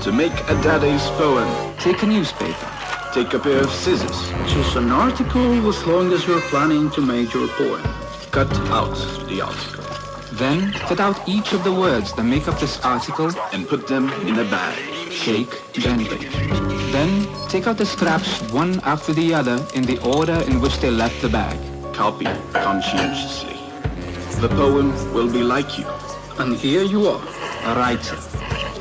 To make a Dada's poem, Take a newspaper. take a pair of scissors. Choose an article as long as you're planning to make your poem. Cut out the article Then cut out each of the words that make up this article. and put them in a bag. Shake gently. Then take out the scraps one after the other in the order in which they left the bag. Copy conscientiously. The poem will be like you, And here you are. A writer.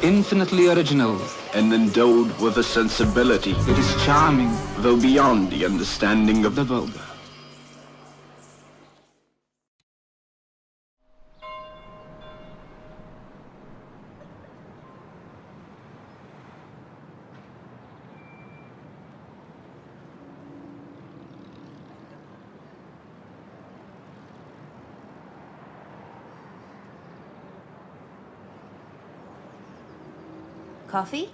Infinitely original. and endowed with a sensibility, It is charming. though beyond the understanding of The vulgar. Coffee?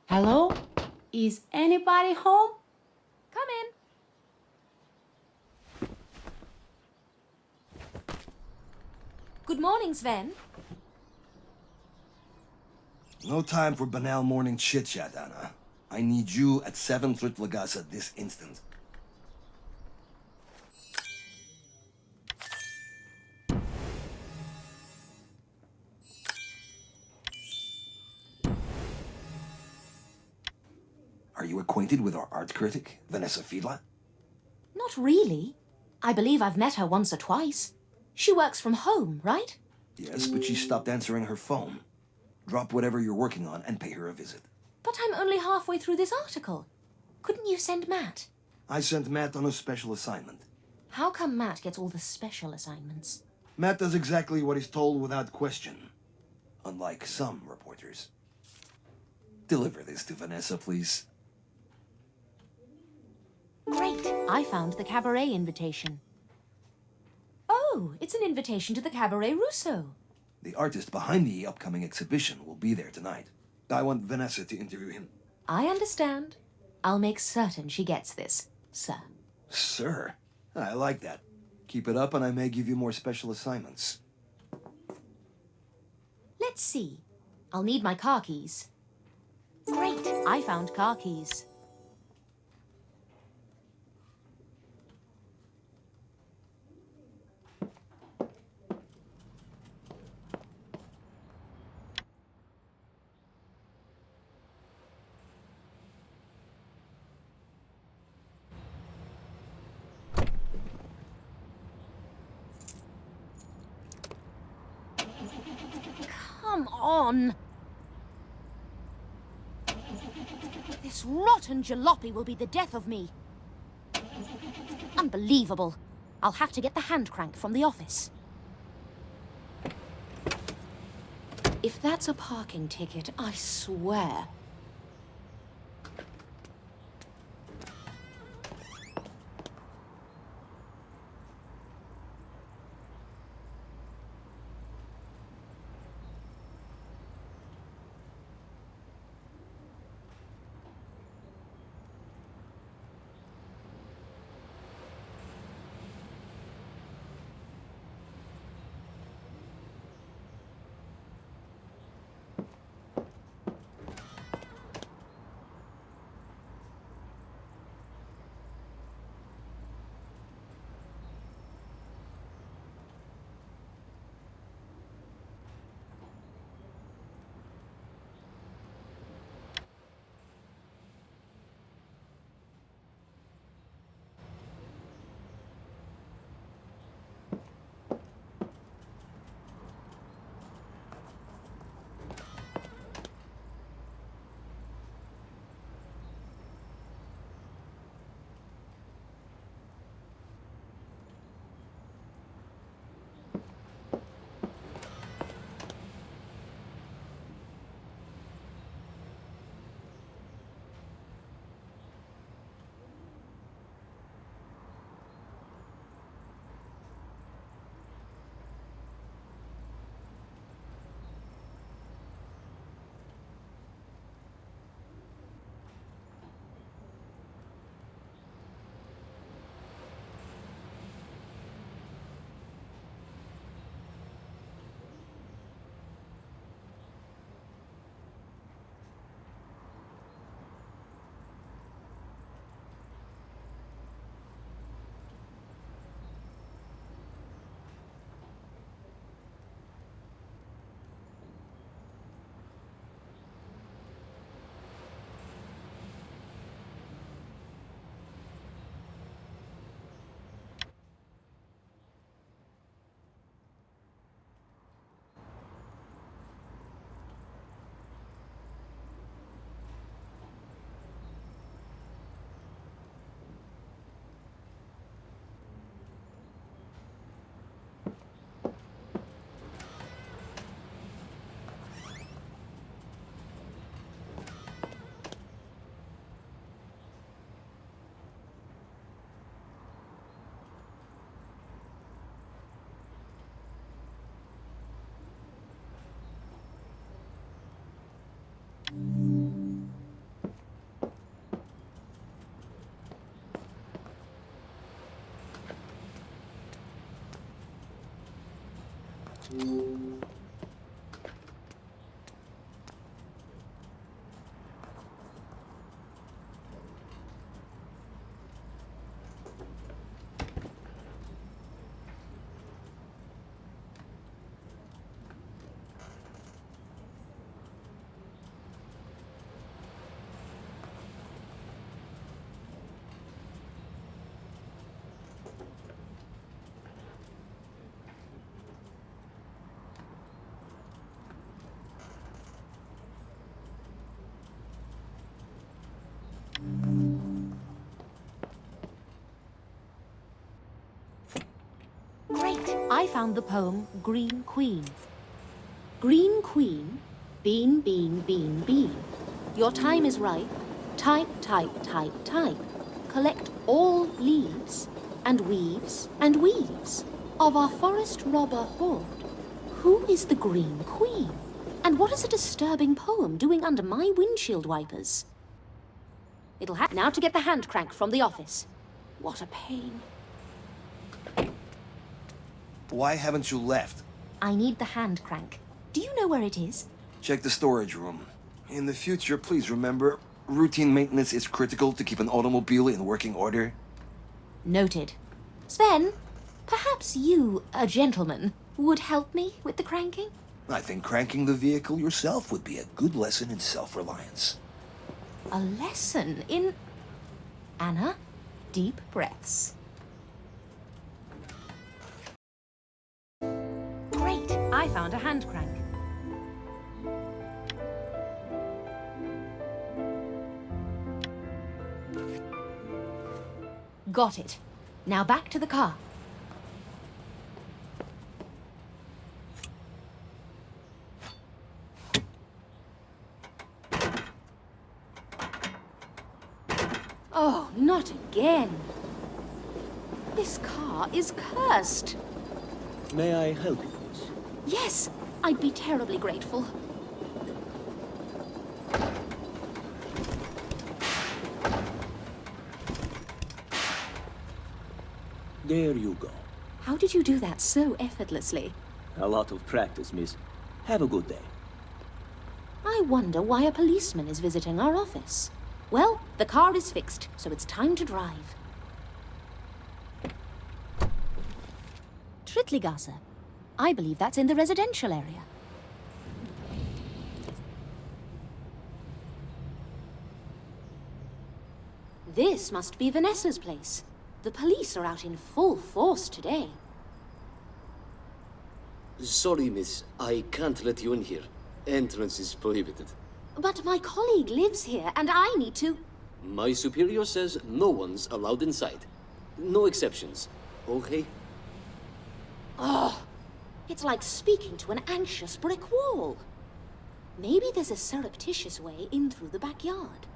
Hello? Is anybody home? Come in. Good morning, Sven. No time for banal morning chit-chat, Anna. I need you at 7 Trutlegasa this instant. Are you acquainted with our art critic, Vanessa Fiedler? Not really. I believe I've met her once or twice. She works from home, right? Yes, but she stopped answering her phone. Drop whatever you're working on and pay her a visit. But I'm only halfway through this article. Couldn't you send Matt? I sent Matt on a special assignment. How come Matt gets all the special assignments? Matt does exactly what he's told without question. Unlike some reporters. Deliver this to Vanessa, please. Great. I found the cabaret invitation. Oh, it's an invitation to the Cabaret Rousseau. The artist behind the upcoming exhibition will be there tonight. I want Vanessa to interview him. I understand. I'll make certain she gets this, sir. Sir? I like that. Keep it up and I may give you more special assignments. Let's see. I'll need my car keys. Great. I found car keys. Come on! This rotten jalopy will be the death of me. Unbelievable. I'll have to get the hand crank from the office. If that's a parking ticket, I swear. I found the poem Green Queen. Green Queen, bean, bean, bean, bean. Your time is ripe. Type, type, type, type. Collect all leaves and weaves and weaves of our forest robber horde. Who is the Green Queen? And what is a disturbing poem doing under my windshield wipers? It'll have now to get the hand crank from the office. What a pain. Why haven't you left? I need the hand crank. Do you know where it is? Check the storage room. In the future, please remember, routine maintenance is critical to keep an automobile in working order. Noted. Sven, perhaps you, a gentleman, would help me with the cranking? I think cranking the vehicle yourself would be a good lesson in self-reliance. A lesson in... Anna, deep breaths. Great, I found a hand crank. Got it. Now back to the car. Oh, not again. This car is cursed. May I help you, please? Yes, I'd be terribly grateful. There you go. How did you do that so effortlessly? A lot of practice, miss. Have a good day. I wonder why a policeman is visiting our office. Well, the car is fixed, so it's time to drive. Trittligasse. I believe that's in the residential area. This must be Vanessa's place. The police are out in full force today. Sorry, miss. I can't let you in here. Entrance is prohibited. But my colleague lives here, and I need to... My superior says no one's allowed inside. No exceptions. Okay? Oh, it's like speaking to an anxious brick wall. Maybe there's a surreptitious way in through the backyard.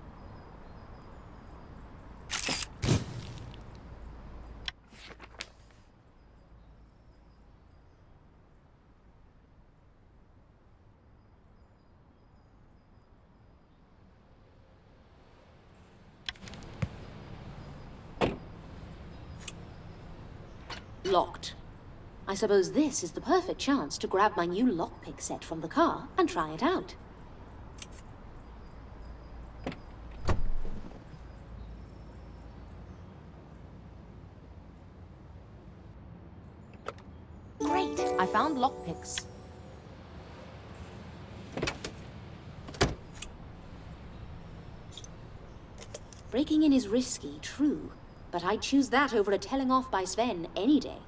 Locked. I suppose this is the perfect chance to grab my new lockpick set from the car and try it out. Great! I found lockpicks. Breaking in is risky, true. But I'd choose that over a telling off by Sven any day.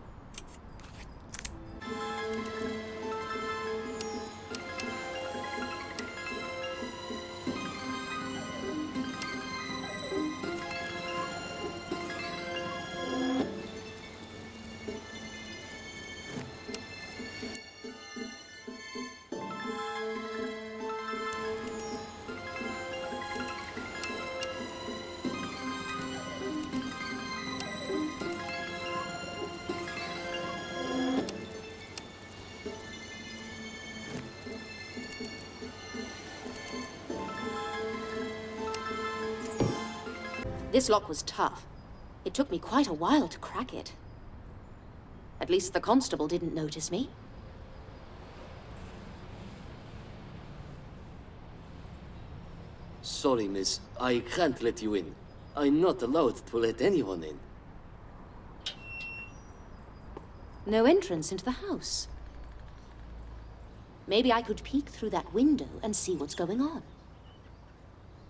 This lock was tough. It took me quite a while to crack it. At least the constable didn't notice me. Sorry, miss. I can't let you in. I'm not allowed to let anyone in. No entrance into the house. Maybe I could peek through that window and see what's going on.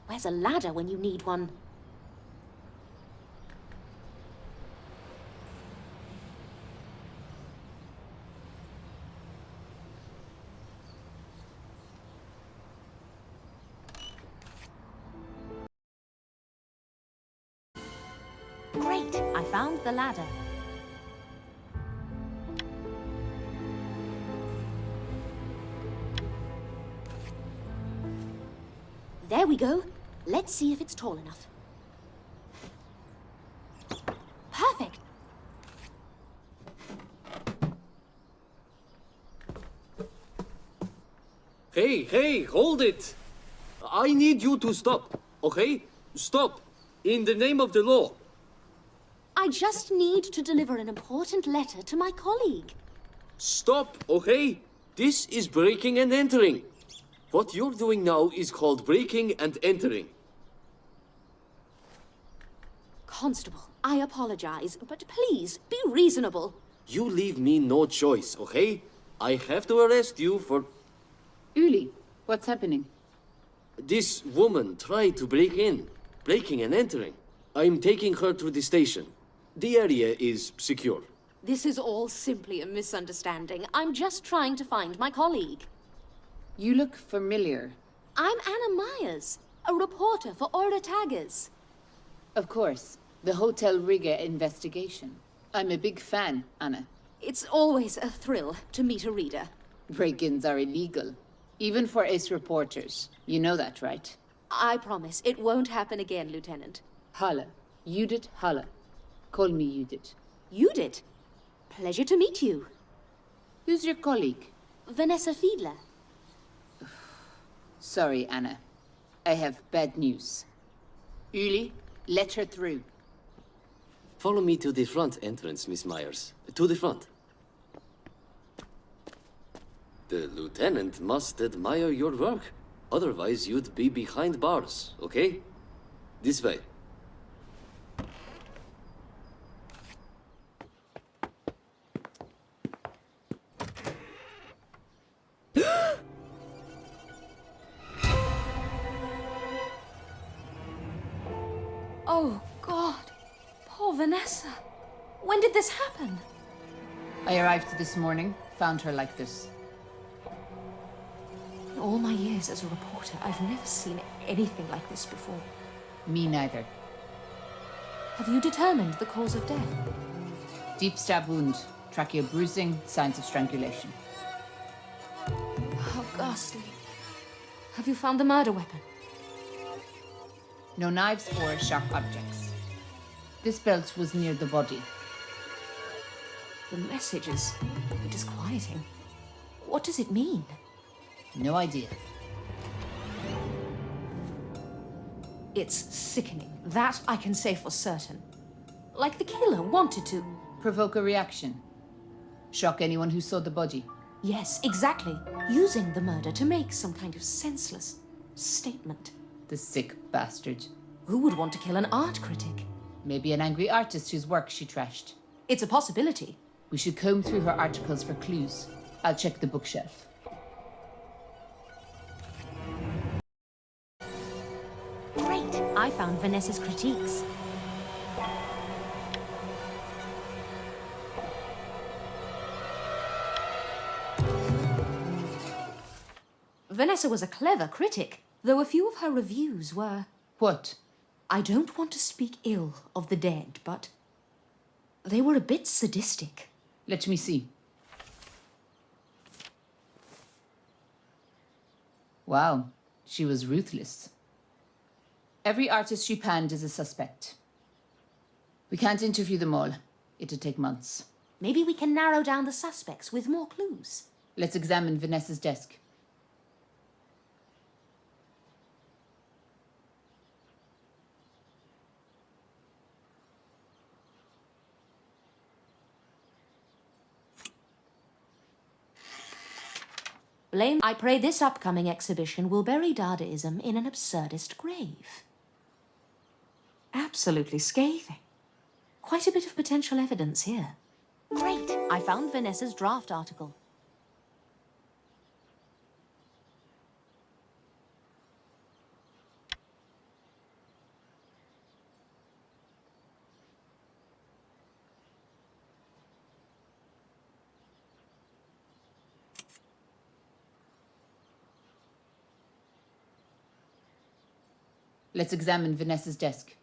Where's a ladder when you need one? Great! I found the ladder. There we go. Let's see if it's tall enough. Perfect. Hey, hold it! I need you to stop, okay? Stop! In the name of the law. I just need to deliver an important letter to my colleague. Stop, okay? This is breaking and entering. What you're doing now is called breaking and entering. Constable, I apologize, but please be reasonable. You leave me no choice, okay? I have to arrest you for... Uli, what's happening? This woman tried to break in, breaking and entering. I'm taking her to the station. The area is secure. This is all simply a misunderstanding. I'm just trying to find my colleague. You look familiar. I'm Anna Myers, a reporter for Order Taggers. Of course, the Hotel Riga investigation. I'm a big fan, Anna. It's always a thrill to meet a reader. Break-ins are illegal, even for ace reporters. You know that, right? I promise it won't happen again, Lieutenant. Hala. Judith Hala. Call me Judith. You did. Pleasure to meet you. Who's your colleague? Vanessa Fiedler. Sorry, Anna. I have bad news. Uli, let her through. Follow me to the front entrance, Miss Myers. To the front. The lieutenant must admire your work. Otherwise, you'd be behind bars, okay? This way. Oh, God. Poor Vanessa. When did this happen? I arrived this morning, found her like this. In all my years as a reporter, I've never seen anything like this before. Me neither. Have you determined the cause of death? Deep stab wound, trachea bruising, signs of strangulation. How ghastly. Have you found the murder weapon? No knives or sharp objects. This belt was near the body. The message is disquieting. What does it mean? No idea. It's sickening. That I can say for certain. Like the killer wanted to. Provoke a reaction. Shock anyone who saw the body. Yes, exactly. Using the murder to make some kind of senseless statement. The sick bastard. Who would want to kill an art critic? Maybe an angry artist whose work she trashed. It's a possibility. We should comb through her articles for clues. I'll check the bookshelf. Great! I found Vanessa's critiques. Vanessa was a clever critic, though a few of her reviews were... What? I don't want to speak ill of the dead, but they were a bit sadistic. Let me see. Wow, she was ruthless. Every artist she panned is a suspect. We can't interview them all. It'll take months. Maybe we can narrow down the suspects with more clues. Let's examine Vanessa's desk. I pray this upcoming exhibition will bury Dadaism in an absurdist grave. Absolutely scathing. Quite a bit of potential evidence here. Great! I found Vanessa's draft article. Let's examine Vanessa's desk.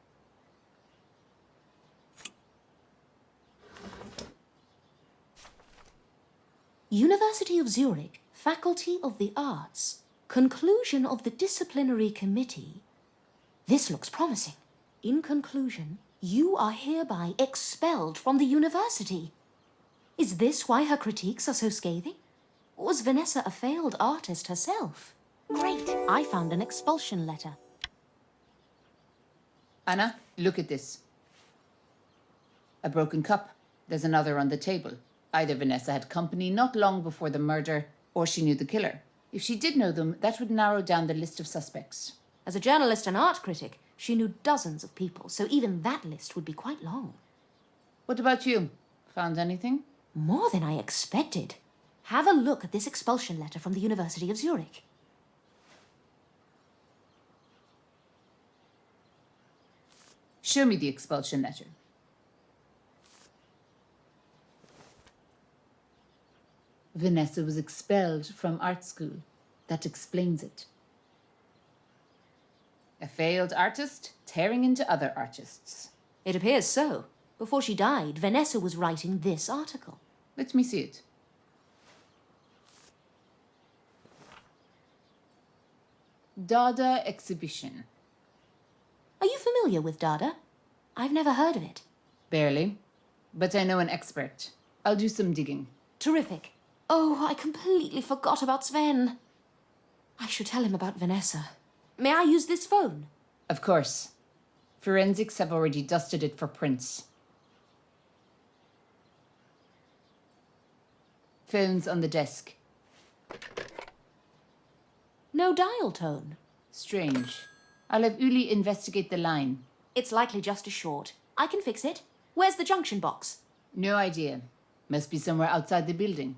University of Zurich, Faculty of the Arts. Conclusion of the disciplinary committee. This looks promising. In conclusion, you are hereby expelled from the university. Is this why her critiques are so scathing? Was Vanessa a failed artist herself? Great, I found an expulsion letter. Anna, look at this. A broken cup. There's another on the table. Either Vanessa had company not long before the murder, or she knew the killer. If she did know them, that would narrow down the list of suspects. As a journalist and art critic, she knew dozens of people, so even that list would be quite long. What about you? Found anything? More than I expected. Have a look at this expulsion letter from the University of Zurich. Show me the expulsion letter. Vanessa was expelled from art school. That explains it. A failed artist tearing into other artists. It appears so. Before she died, Vanessa was writing this article. Let me see it. Dada exhibition. Are you familiar with Dada? I've never heard of it. Barely. But I know an expert. I'll do some digging. Terrific. Oh, I completely forgot about Sven. I should tell him about Vanessa. May I use this phone? Of course. Forensics have already dusted it for prints. Phone's on the desk. No dial tone. Strange. I'll have Uli investigate the line. It's likely just a short. I can fix it. Where's the junction box? No idea. Must be somewhere outside the building.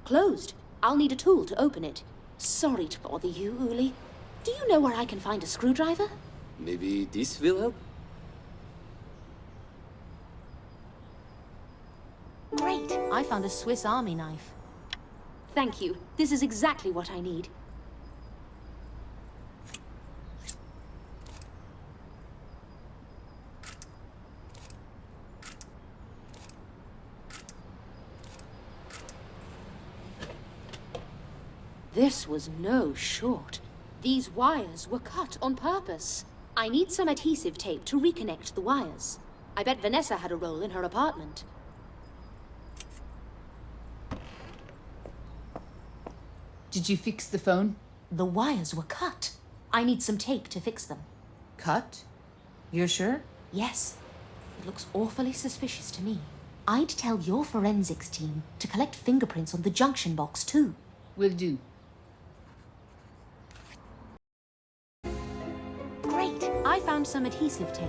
Closed. I'll need a tool to open it. Sorry to bother you, Uli. Do you know where I can find a screwdriver? Maybe this will help? Great. I found a Swiss Army knife. Thank you. This is exactly what I need. This was no short. These wires were cut on purpose. I need some adhesive tape to reconnect the wires. I bet Vanessa had a roll in her apartment. Did you fix the phone? The wires were cut. I need some tape to fix them. Cut? You're sure? Yes. It looks awfully suspicious to me. I'd tell your forensics team to collect fingerprints on the junction box too. Will do. Great! I found some adhesive tape.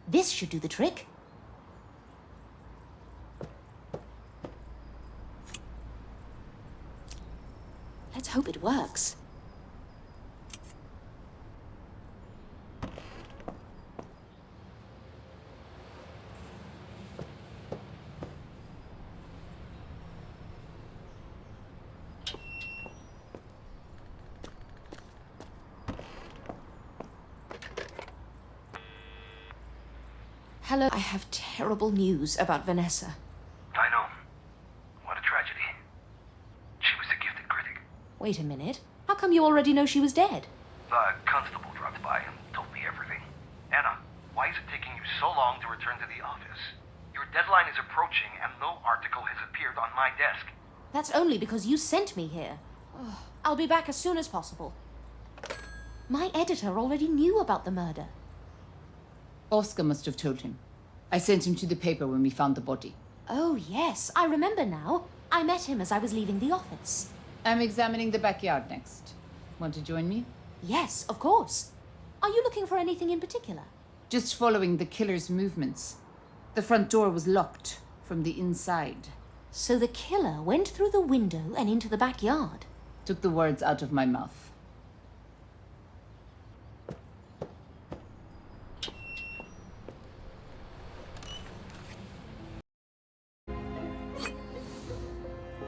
This should do the trick. Let's hope it works. Hello, I have terrible news about Vanessa. I know. What a tragedy. She was a gifted critic. Wait a minute. How come you already know she was dead? The constable dropped by and told me everything. Anna, why is it taking you so long to return to the office? Your deadline is approaching and no article has appeared on my desk. That's only because you sent me here. I'll be back as soon as possible. My editor already knew about the murder. Oscar must have told him. I sent him to the paper when we found the body. Oh, yes, I remember now. I met him as I was leaving the office. I'm examining the backyard next. Want to join me? Yes, of course. Are you looking for anything in particular? Just following the killer's movements. The front door was locked from the inside. So the killer went through the window and into the backyard. Took the words out of my mouth.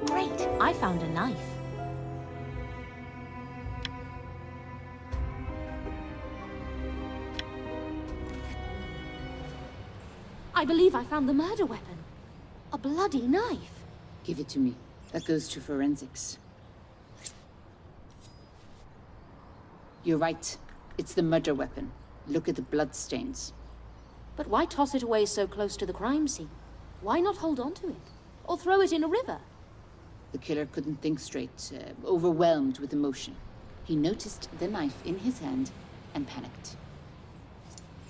Great, I found a knife. I believe I found the murder weapon. A bloody knife. Give it to me. That goes to forensics. You're right. It's the murder weapon. Look at the bloodstains. But why toss it away so close to the crime scene? Why not hold on to it? Or throw it in a river? The killer couldn't think straight, overwhelmed with emotion. He noticed the knife in his hand and panicked.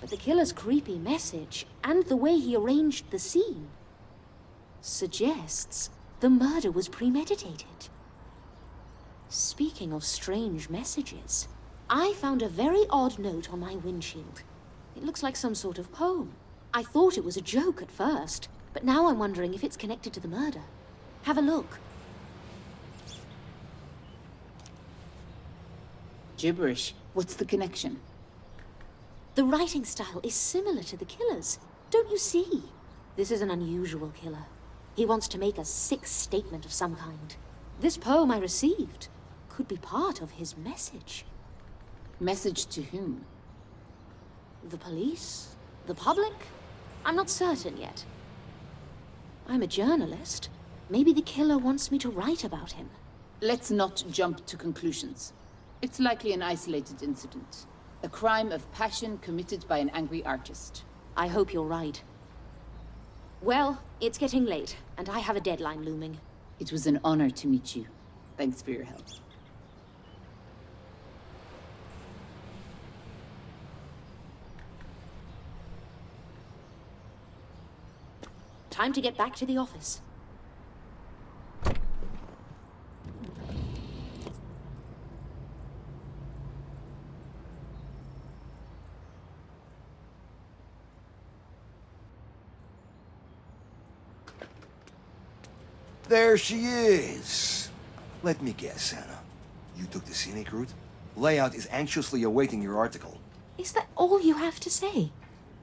But the killer's creepy message and the way he arranged the scene suggests the murder was premeditated. Speaking of strange messages, I found a very odd note on my windshield. It looks like some sort of poem. I thought it was a joke at first, but now I'm wondering if it's connected to the murder. Have a look. Gibberish. What's the connection? The writing style is similar to the killer's. Don't you see? This is an unusual killer. He wants to make a sick statement of some kind. This poem I received could be part of his message. Message to whom? The police? The public? I'm not certain yet. I'm a journalist. Maybe the killer wants me to write about him. Let's not jump to conclusions. It's likely an isolated incident. A crime of passion committed by an angry artist. I hope you're right. Well, it's getting late, and I have a deadline looming. It was an honor to meet you. Thanks for your help. Time to get back to the office. There she is. Let me guess, Anna. You took the scenic route? Layout is anxiously awaiting your article. Is that all you have to say?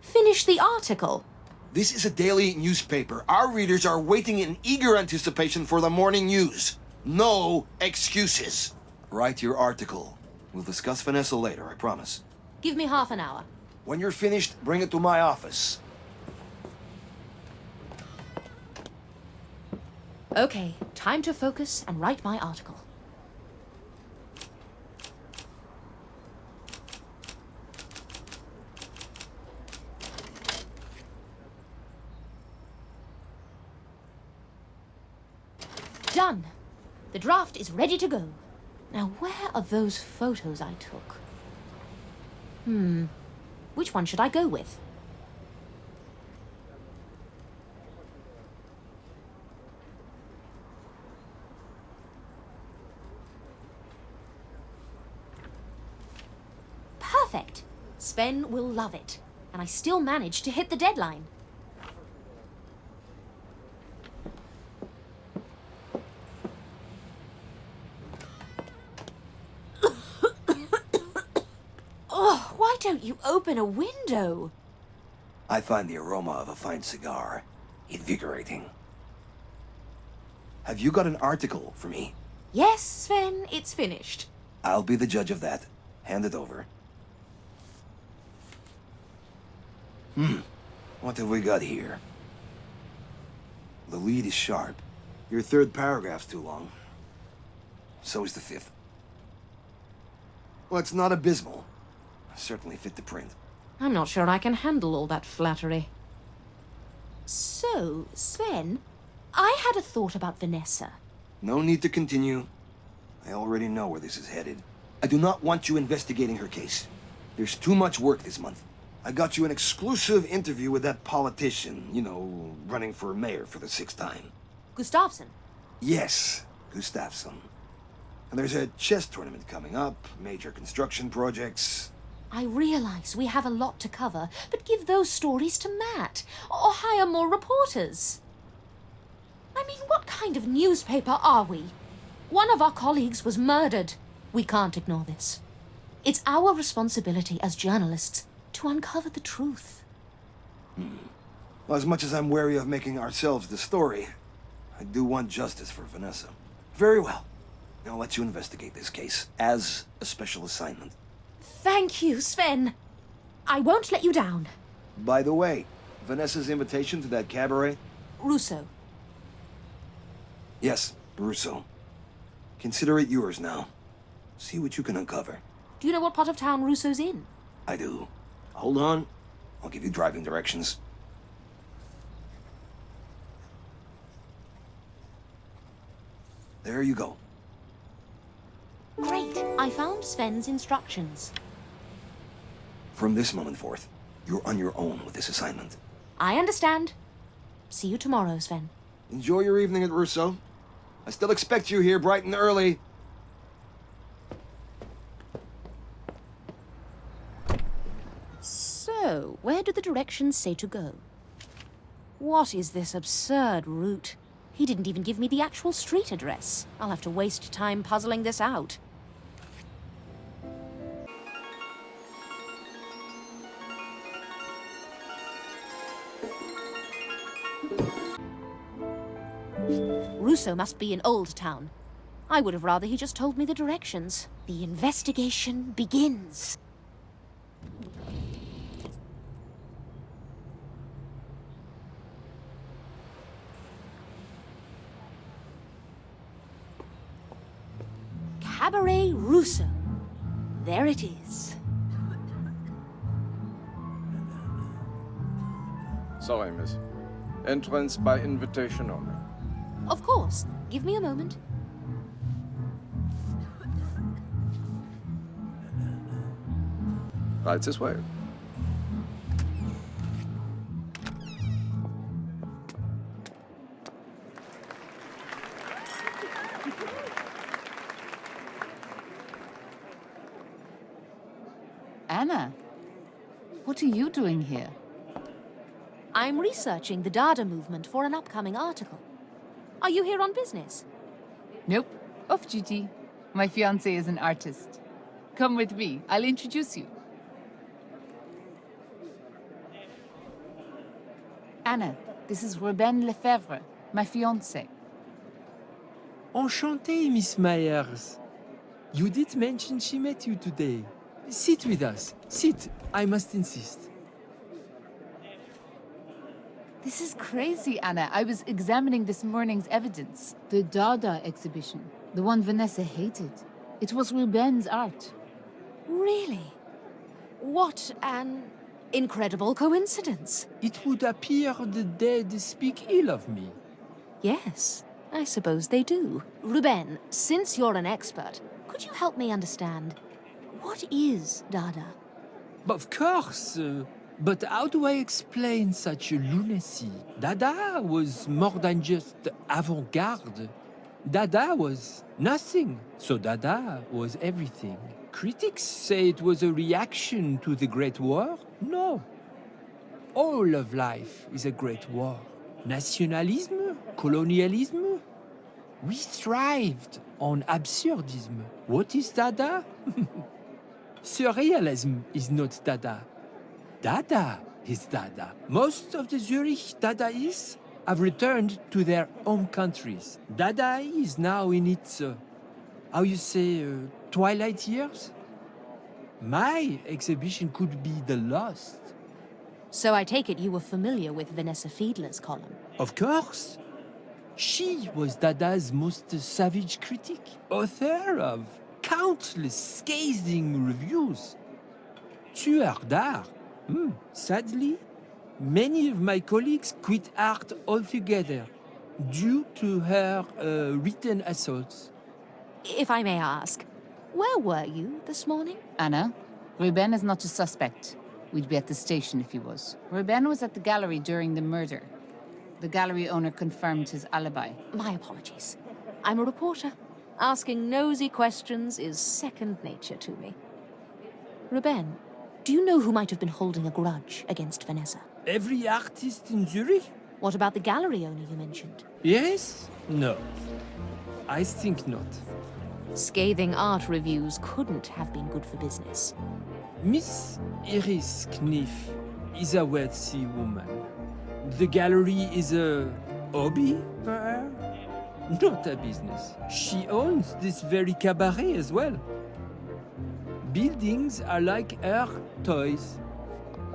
Finish the article. This is a daily newspaper. Our readers are waiting in eager anticipation for the morning news. No excuses. Write your article. We'll discuss Vanessa later, I promise. Give me half an hour. When you're finished, bring it to my office. Okay, time to focus and write my article. Done. The draft is ready to go. Now, where are those photos I took? Which one should I go with? Perfect. Sven will love it. And I still managed to hit the deadline. Oh, why don't you open a window? I find the aroma of a fine cigar invigorating. Have you got an article for me? Yes, Sven, it's finished. I'll be the judge of that. Hand it over. What have we got here? The lead is sharp. Your third paragraph's too long. So is the fifth. Well, it's not abysmal. Certainly fit the print. I'm not sure I can handle all that flattery. So, Sven, I had a thought about Vanessa. No need to continue. I already know where this is headed. I do not want you investigating her case. There's too much work this month. I got you an exclusive interview with that politician, you know, running for mayor for the 6th time. Gustafsson. Yes, Gustafsson. And there's a chess tournament coming up, major construction projects. I realize we have a lot to cover, but give those stories to Matt, or hire more reporters. I mean, what kind of newspaper are we? One of our colleagues was murdered. We can't ignore this. It's our responsibility as journalists to uncover the truth. Well, as much as I'm wary of making ourselves the story, I do want justice for Vanessa. Very well. I'll let you investigate this case as a special assignment. Thank you, Sven. I won't let you down. By the way, Vanessa's invitation to that cabaret? Russo. Yes, Russo. Consider it yours now. See what you can uncover. Do you know what part of town Russo's in? I do. Hold on. I'll give you driving directions. There you go. Great. I found Sven's instructions. From this moment forth, you're on your own with this assignment. I understand. See you tomorrow, Sven. Enjoy your evening at Russo. I still expect you here bright and early. So, where do the directions say to go? What is this absurd route? He didn't even give me the actual street address. I'll have to waste time puzzling this out. Russo must be in Old Town. I would have rather he just told me the directions. The investigation begins. Cabaret Russo. There it is. Sorry, miss. Entrance by invitation only. Of course. Give me a moment. Right this way. Anna, what are you doing here? I'm researching the Dada movement for an upcoming article. Are you here on business? Nope, off duty. My fiancé is an artist. Come with me, I'll introduce you. Anna, this is Ruben Lefebvre, my fiancé. Enchanté, Miss Myers. You did mention she met you today. Sit with us. Sit. I must insist. This is crazy, Anna. I was examining this morning's evidence. The Dada exhibition, the one Vanessa hated. It was Ruben's art. Really? What an incredible coincidence. It would appear the dead speak ill of me. Yes, I suppose they do. Ruben, since you're an expert, could you help me understand, what is Dada? Of course, but how do I explain such lunacy? Dada was more than just avant-garde. Dada was nothing, so Dada was everything. Critics say it was a reaction to the Great War. No. All of life is a great war. Nationalism, colonialism. We thrived on absurdism. What is Dada? Surrealism is not Dada. Dada is Dada. Most of the Zurich Dadaists have returned to their home countries. Dada is now in its, twilight years? My exhibition could be the lost. So I take it you were familiar with Vanessa Fiedler's column. Of course. She was Dada's most savage critic, author of countless scathing reviews. Tueur d'art. Sadly, many of my colleagues quit art altogether due to her written assaults. If I may ask, where were you this morning? Anna, Ruben is not a suspect. We'd be at the station if he was. Ruben was at the gallery during the murder. The gallery owner confirmed his alibi. My apologies. I'm a reporter. Asking nosy questions is second nature to me. Ruben, do you know who might have been holding a grudge against Vanessa? Every artist in Zurich? What about the gallery owner you mentioned? Yes? No. I think not. Scathing art reviews couldn't have been good for business. Miss Iris Kniff is a wealthy woman. The gallery is a hobby for her, not a business. She owns this very cabaret as well. Buildings are like her toys.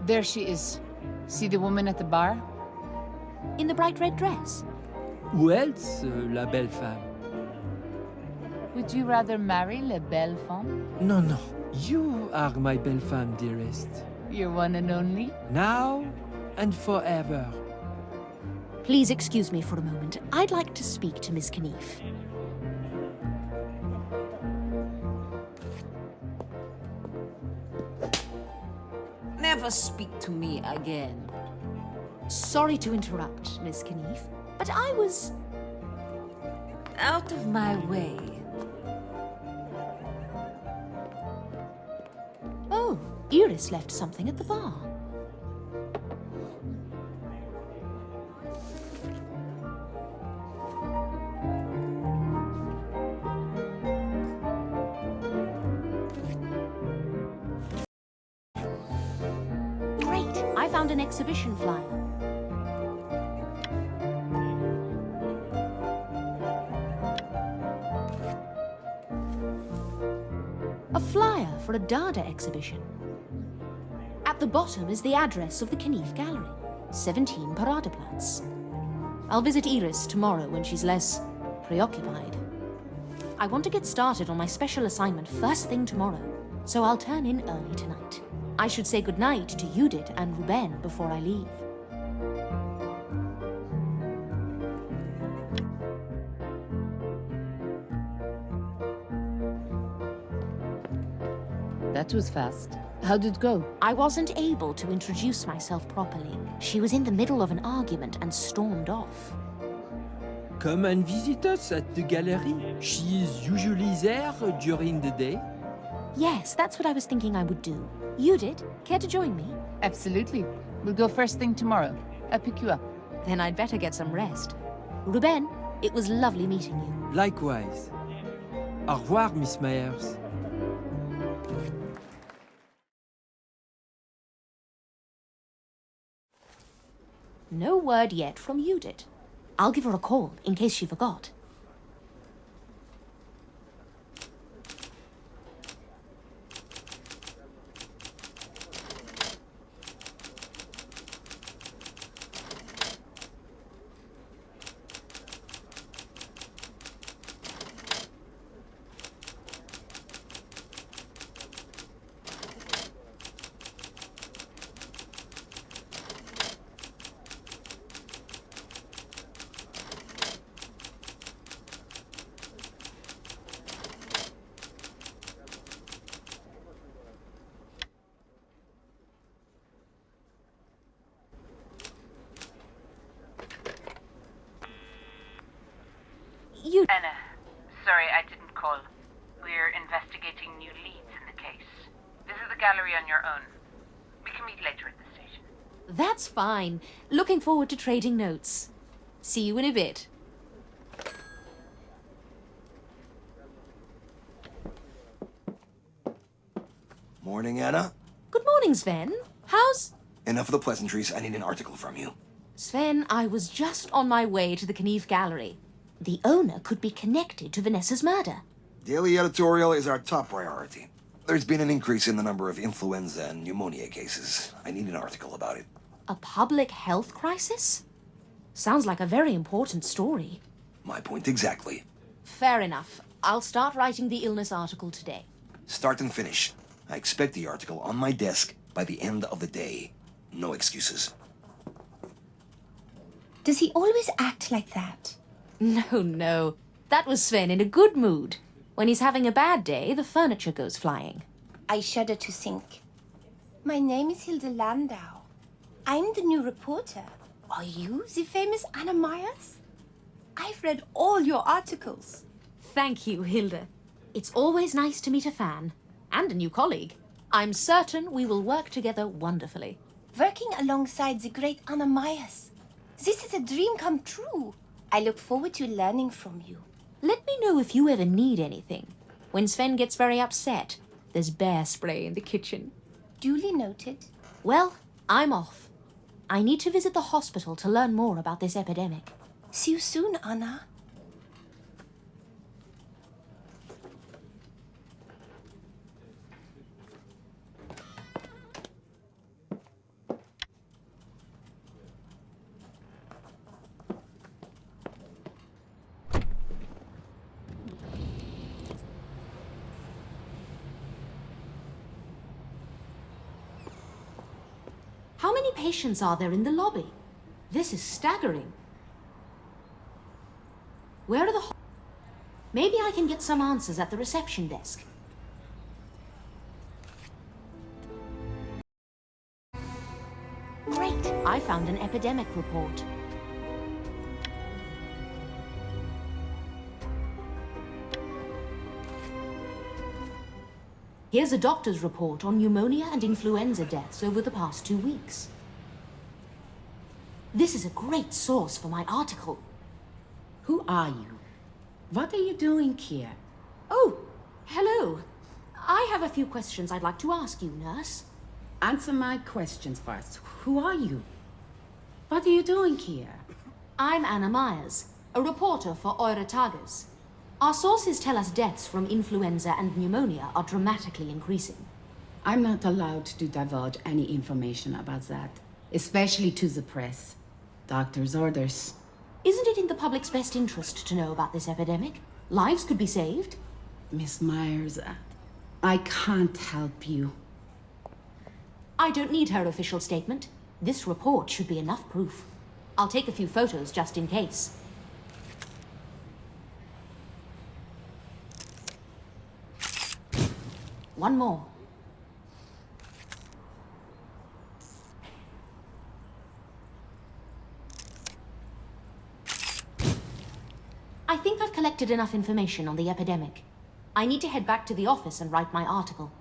There she is. See the woman at the bar? In the bright red dress? Who else, la belle femme? Would you rather marry La Belle Femme? No, no. You are my belle femme, dearest. Your one and only? Now and forever. Please excuse me for a moment. I'd like to speak to Miss Knief. Never speak to me again. Sorry to interrupt, Miss Knief, but I was... Out of my way. Oh, Iris left something at the bar. Great! I found an exhibition flyer. A flyer for a Dada exhibition. At the bottom is the address of the Knief Gallery, 17 Paradeplatz. I'll visit Iris tomorrow when she's less preoccupied. I want to get started on my special assignment first thing tomorrow, so I'll turn in early tonight. I should say goodnight to Judith and Ruben before I leave. That was fast. How did it go? I wasn't able to introduce myself properly. She was in the middle of an argument and stormed off. Come and visit us at the gallery. She is usually there during the day. Yes, that's what I was thinking I would do. You did? Care to join me? Absolutely. We'll go first thing tomorrow. I'll pick you up. Then I'd better get some rest. Ruben, it was lovely meeting you. Likewise. Au revoir, Miss Myers. No word yet from Judith. I'll give her a call in case she forgot. you... Anna, sorry I didn't call. We're investigating new leads in the case. Visit the gallery on your own. We can meet later at the station. That's fine. Looking forward to trading notes. See you in a bit. Morning, Anna. Good morning, Sven. How's... Enough of the pleasantries. I need an article from you. Sven, I was just on my way to the Knief Gallery. The owner could be connected to Vanessa's murder. Daily editorial is our top priority. There's been an increase in the number of influenza and pneumonia cases. I need an article about it. A public health crisis? Sounds like a very important story. My point exactly. Fair enough. I'll start writing the illness article today. Start and finish. I expect the article on my desk by the end of the day. No excuses. Does he always act like that? No, no. That was Sven in a good mood. When he's having a bad day, the furniture goes flying. I shudder to think. My name is Hilde Landau. I'm the new reporter. Are you the famous Anna Myers? I've read all your articles. Thank you, Hilde. It's always nice to meet a fan. And a new colleague. I'm certain we will work together wonderfully. Working alongside the great Anna Myers. This is a dream come true. I look forward to learning from you. Let me know if you ever need anything. When Sven gets very upset, there's bear spray in the kitchen. Duly noted. Well, I'm off. I need to visit the hospital to learn more about this epidemic. See you soon, Anna. How many patients are there in the lobby? This is staggering. Where are the... Maybe I can get some answers at the reception desk. Great! I found an epidemic report. Here's a doctor's report on pneumonia and influenza deaths over the past 2 weeks. This is a great source for my article. Who are you? What are you doing here? Oh, hello. I have a few questions I'd like to ask you, nurse. Answer my questions first. Who are you? What are you doing here? I'm Anna Myers, a reporter for Eure Tages. Our sources tell us deaths from influenza and pneumonia are dramatically increasing. I'm not allowed to divulge any information about that, especially to the press. Doctor's orders. Isn't it in the public's best interest to know about this epidemic? Lives could be saved. Miss Myers, I can't help you. I don't need her official statement. This report should be enough proof. I'll take a few photos just in case. One more. I think I've collected enough information on the epidemic. I need to head back to the office and write my article.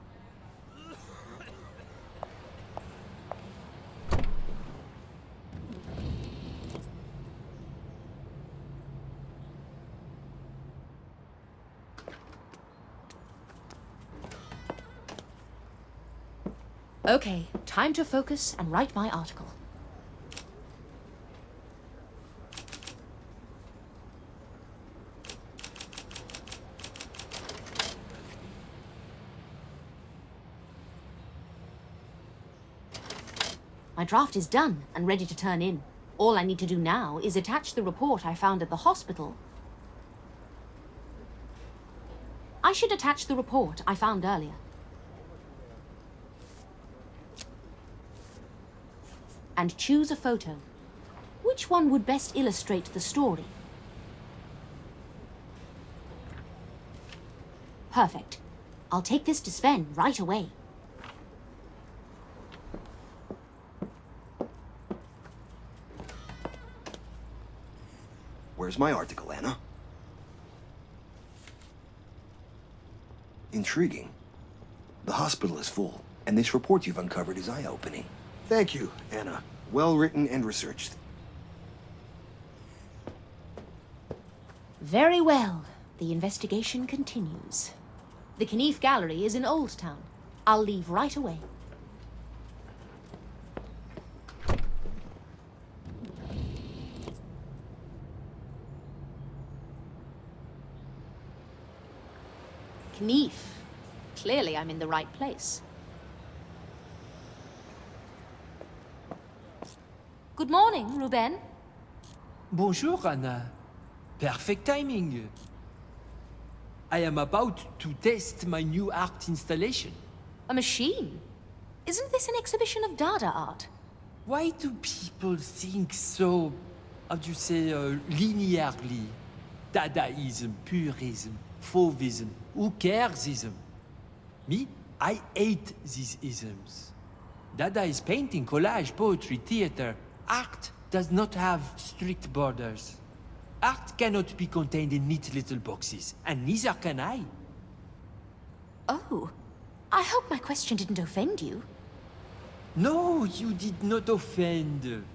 Okay, time to focus and write my article. My draft is done and ready to turn in. All I need to do now is attach the report I found at the hospital. I should attach the report I found earlier. And choose a photo. Which one would best illustrate the story? Perfect. I'll take this to Sven right away. Where's my article, Anna? Intriguing. The hospital is full, and this report you've uncovered is eye-opening. Thank you, Anna. Well written and researched. Very well. The investigation continues. The Knief Gallery is in Old Town. I'll leave right away. Knief. Clearly I'm in the right place. Good morning, Ruben. Bonjour, Anna. Perfect timing. I am about to test my new art installation. A machine? Isn't this an exhibition of Dada art? Why do people think so, how do you say, linearly? Dadaism, purism, fauvism, who caresism? Me, I hate these isms. Dada is painting, collage, poetry, theater. Art does not have strict borders. Art cannot be contained in neat little boxes, and neither can I. Oh, I hope my question didn't offend you. No, you did not offend.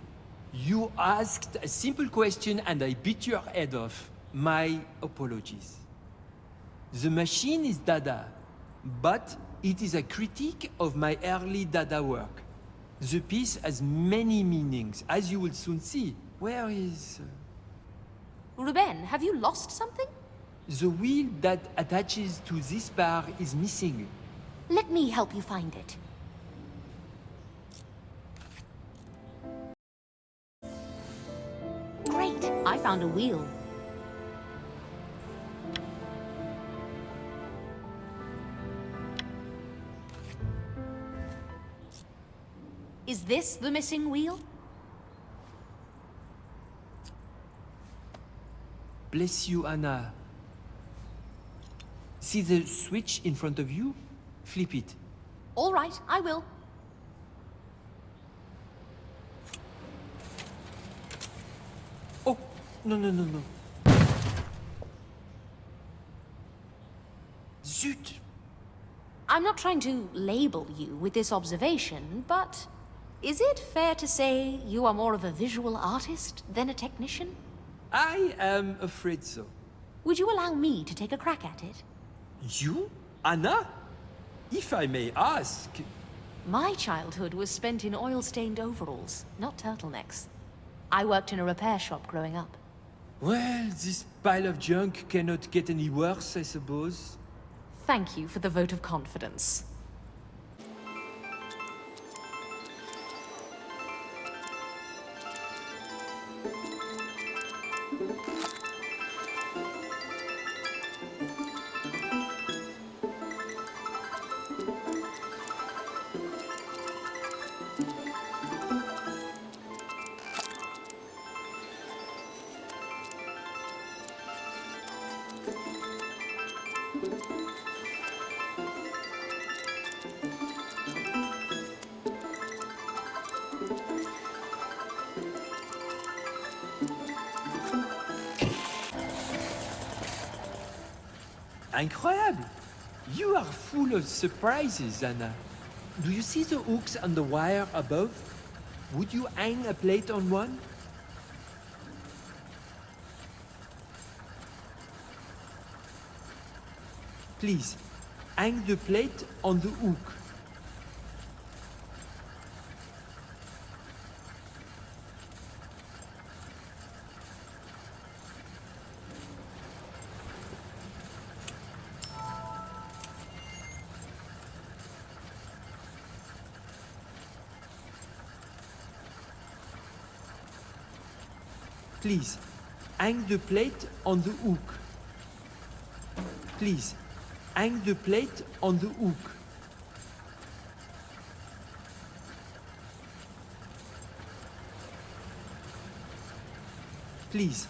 You asked a simple question and I bit your head off. My apologies. The machine is Dada, but it is a critique of my early Dada work. The piece has many meanings, as you will soon see. Where is... Ruben, have you lost something? The wheel that attaches to this bar is missing. Let me help you find it. Great, I found a wheel. Is this the missing wheel? Bless you, Anna. See the switch in front of you? Flip it. All right, I will. Oh, no. Zut! I'm not trying to label you with this observation, but is it fair to say you are more of a visual artist than a technician? I am afraid so. Would you allow me to take a crack at it? You? Anna? If I may ask... My childhood was spent in oil-stained overalls, not turtlenecks. I worked in a repair shop growing up. Well, this pile of junk cannot get any worse, I suppose. Thank you for the vote of confidence. Incroyable! You are full of surprises, Anna. Do you see the hooks on the wire above? Would you hang a plate on one? Please, hang the plate on the hook. Please, hang the plate on the hook. Please, hang the plate on the hook. Please,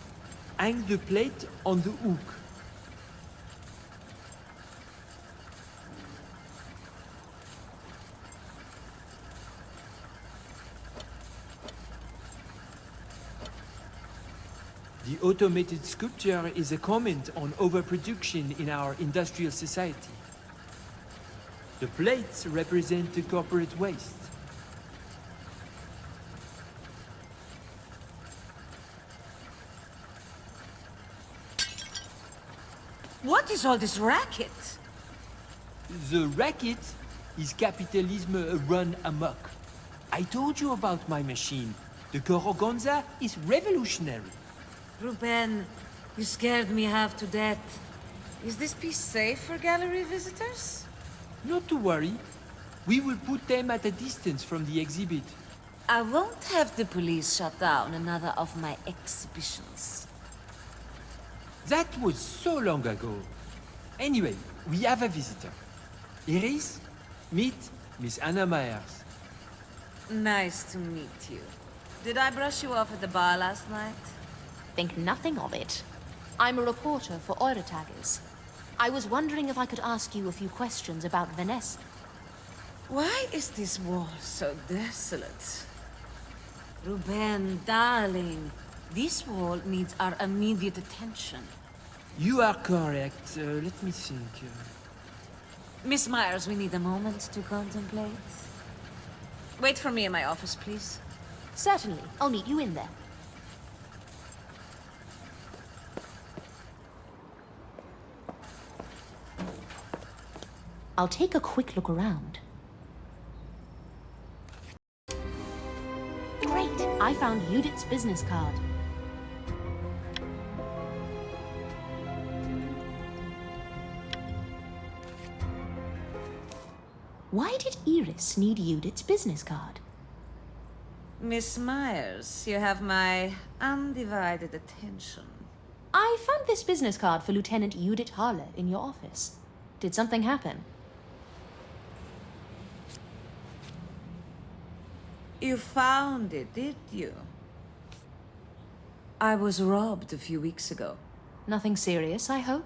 hang the plate on the hook. The automated sculpture is a comment on overproduction in our industrial society. The plates represent the corporate waste. What is all this racket? The racket is capitalism run amok. I told you about my machine. The Gorogonza is revolutionary. Ruben, you scared me half to death. Is this piece safe for gallery visitors? Not to worry. We will put them at a distance from the exhibit. I won't have the police shut down another of my exhibitions. That was so long ago. Anyway, we have a visitor. Iris, meet Miss Anna Myers. Nice to meet you. Did I brush you off at the bar last night? Think nothing of it. I'm a reporter for Eurotagers. I was wondering if I could ask you a few questions about Vanessa. Why is this wall so desolate? Ruben, darling, this wall needs our immediate attention. You are correct. Let me think. Miss Myers, we need a moment to contemplate. Wait for me in my office, please. Certainly. I'll meet you in there. I'll take a quick look around. Great! I found Judith's business card. Why did Iris need Judith's business card? Miss Myers, you have my undivided attention. I found this business card for Lieutenant Judith Halle in your office. Did something happen? You found it, did you? I was robbed a few weeks ago. Nothing serious, I hope?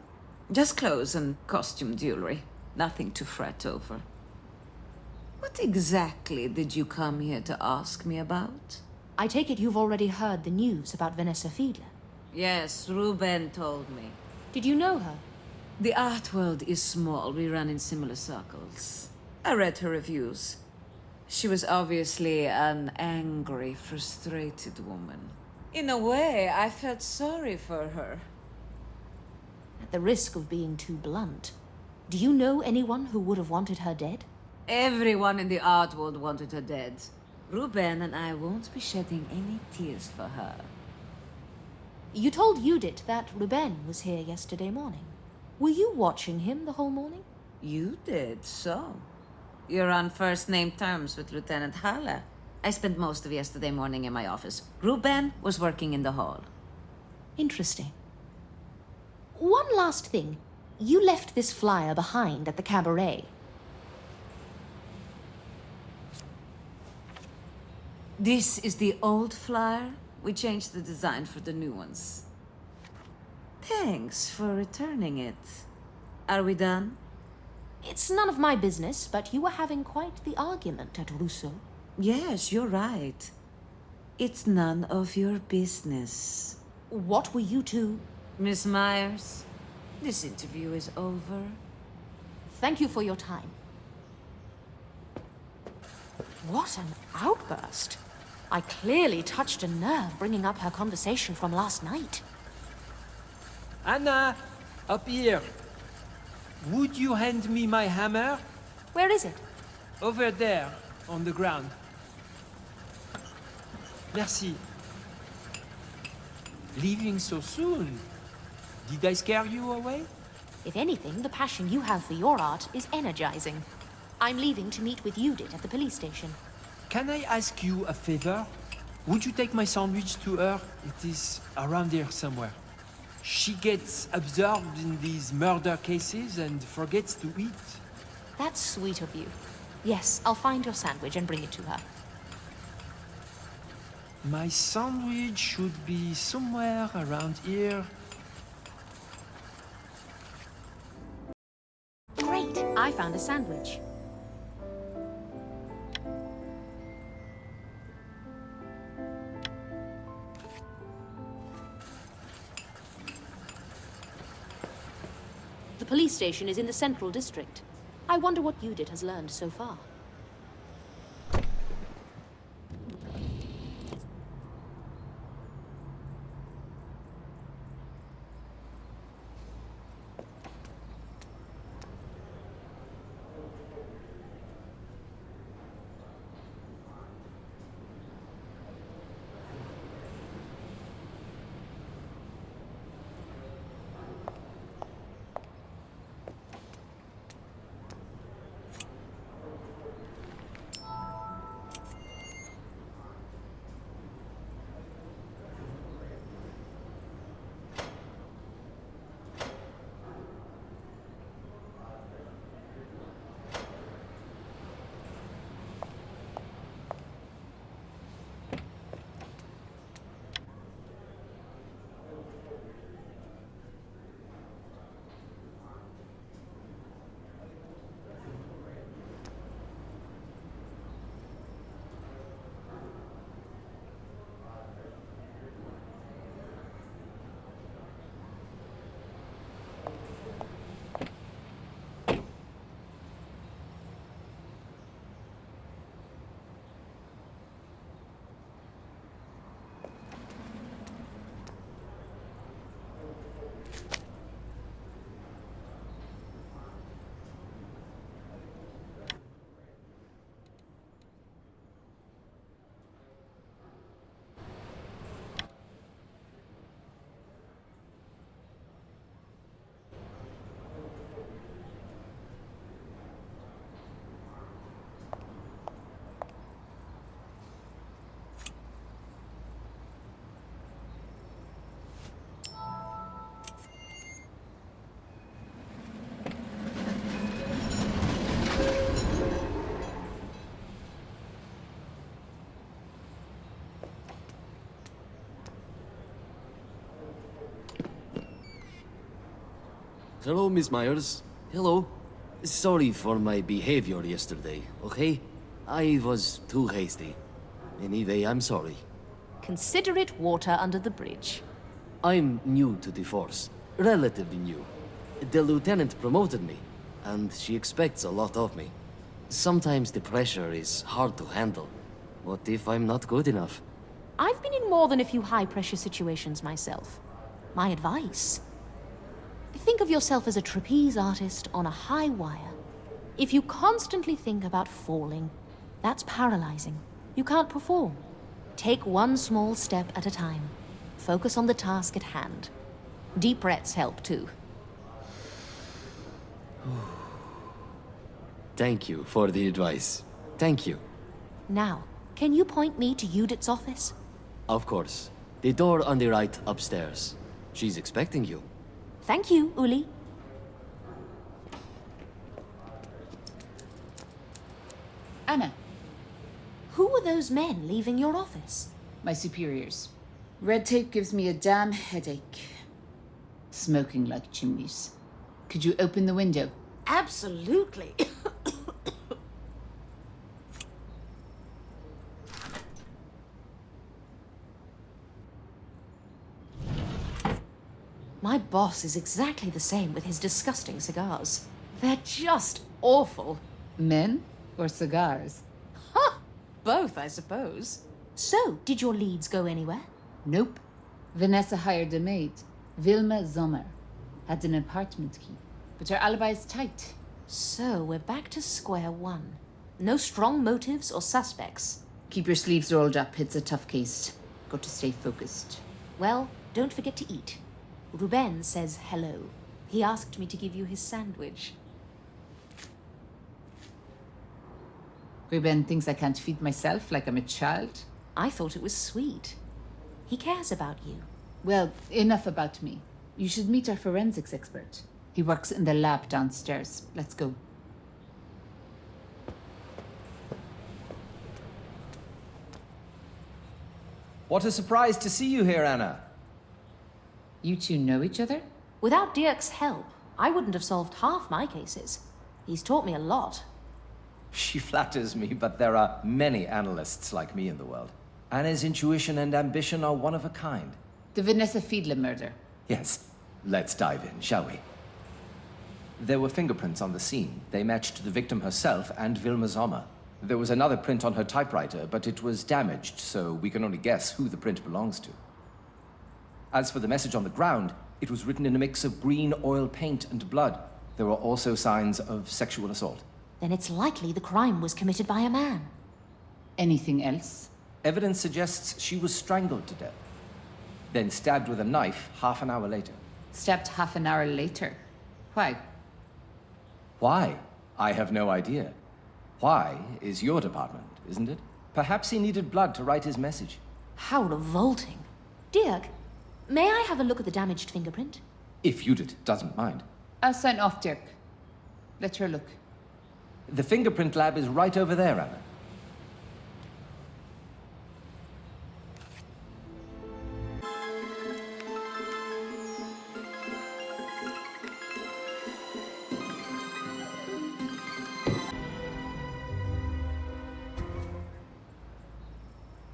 Just clothes and costume jewelry. Nothing to fret over. What exactly did you come here to ask me about? I take it you've already heard the news about Vanessa Fiedler. Yes, Ruben told me. Did you know her? The art world is small. We run in similar circles. I read her reviews. She was obviously an angry, frustrated woman. In a way, I felt sorry for her. At the risk of being too blunt, do you know anyone who would have wanted her dead? Everyone in the art world wanted her dead. Ruben and I won't be shedding any tears for her. You told Judith that Ruben was here yesterday morning. Were you watching him the whole morning? You did, so. You're on first-name terms with Lieutenant Halle. I spent most of yesterday morning in my office. Ruben was working in the hall. Interesting. One last thing. You left this flyer behind at the cabaret. This is the old flyer. We changed the design for the new ones. Thanks for returning it. Are we done? It's none of my business, but you were having quite the argument at Rousseau. Yes, you're right. It's none of your business. What were you two? Miss Myers, this interview is over. Thank you for your time. What an outburst. I clearly touched a nerve bringing up her conversation from last night. Anna, up here. Would you hand me my hammer? Where is it? Over there, on the ground. Merci. Leaving so soon? Did I scare you away? If anything, the passion you have for your art is energizing. I'm leaving to meet with Judith at the police station. Can I ask you a favor? Would you take my sandwich to her? It is around here somewhere. She gets absorbed in these murder cases and forgets to eat. That's sweet of you. Yes, I'll find your sandwich and bring it to her. My sandwich should be somewhere around here. Great! I found a sandwich. The police station is in the central district. I wonder what Judith has learned so far. Hello, Miss Myers. Hello. Sorry for my behavior yesterday, okay? I was too hasty. Anyway, I'm sorry. Consider it water under the bridge. I'm new to the force. Relatively new. The lieutenant promoted me, and she expects a lot of me. Sometimes the pressure is hard to handle. What if I'm not good enough? I've been in more than a few high-pressure situations myself. My advice: think of yourself as a trapeze artist on a high wire. If you constantly think about falling, that's paralyzing. You can't perform. Take one small step at a time. Focus on the task at hand. Deep breaths help too. Thank you for the advice. Thank you. Now, can you point me to Judith's office? Of course. The door on the right upstairs. She's expecting you. Thank you, Uli. Anna. Who were those men leaving your office? My superiors. Red tape gives me a damn headache. Smoking like chimneys. Could you open the window? Absolutely. My boss is exactly the same with his disgusting cigars. They're just awful. Men or cigars? Ha! Both, I suppose. So, did your leads go anywhere? Nope. Vanessa hired a maid, Vilma Sommer. Had an apartment key, but her alibi is tight. So, we're back to square one. No strong motives or suspects. Keep your sleeves rolled up. It's a tough case. Got to stay focused. Well, don't forget to eat. Ruben says hello. He asked me to give you his sandwich. Ruben thinks I can't feed myself like I'm a child. I thought it was sweet. He cares about you. Well, enough about me. You should meet our forensics expert. He works in the lab downstairs. Let's go. What a surprise to see you here, Anna. You two know each other? Without Dirk's help, I wouldn't have solved half my cases. He's taught me a lot. She flatters me, but there are many analysts like me in the world. Anna's intuition and ambition are one of a kind. The Vanessa Fiedler murder. Yes. Let's dive in, shall we? There were fingerprints on the scene. They matched the victim herself and Vilma Sommer. There was another print on her typewriter, but it was damaged, so we can only guess who the print belongs to. As for the message on the ground, it was written in a mix of green oil paint and blood. There were also signs of sexual assault. Then it's likely the crime was committed by a man. Anything else? Evidence suggests she was strangled to death, then stabbed with a knife half an hour later. Stabbed half an hour later. Why? Why? I have no idea. Why is your department, isn't it? Perhaps he needed blood to write his message. How revolting. Dirk, may I have a look at the damaged fingerprint? If Judith doesn't mind. I'll sign off, Dirk. Let her look. The fingerprint lab is right over there, Anna.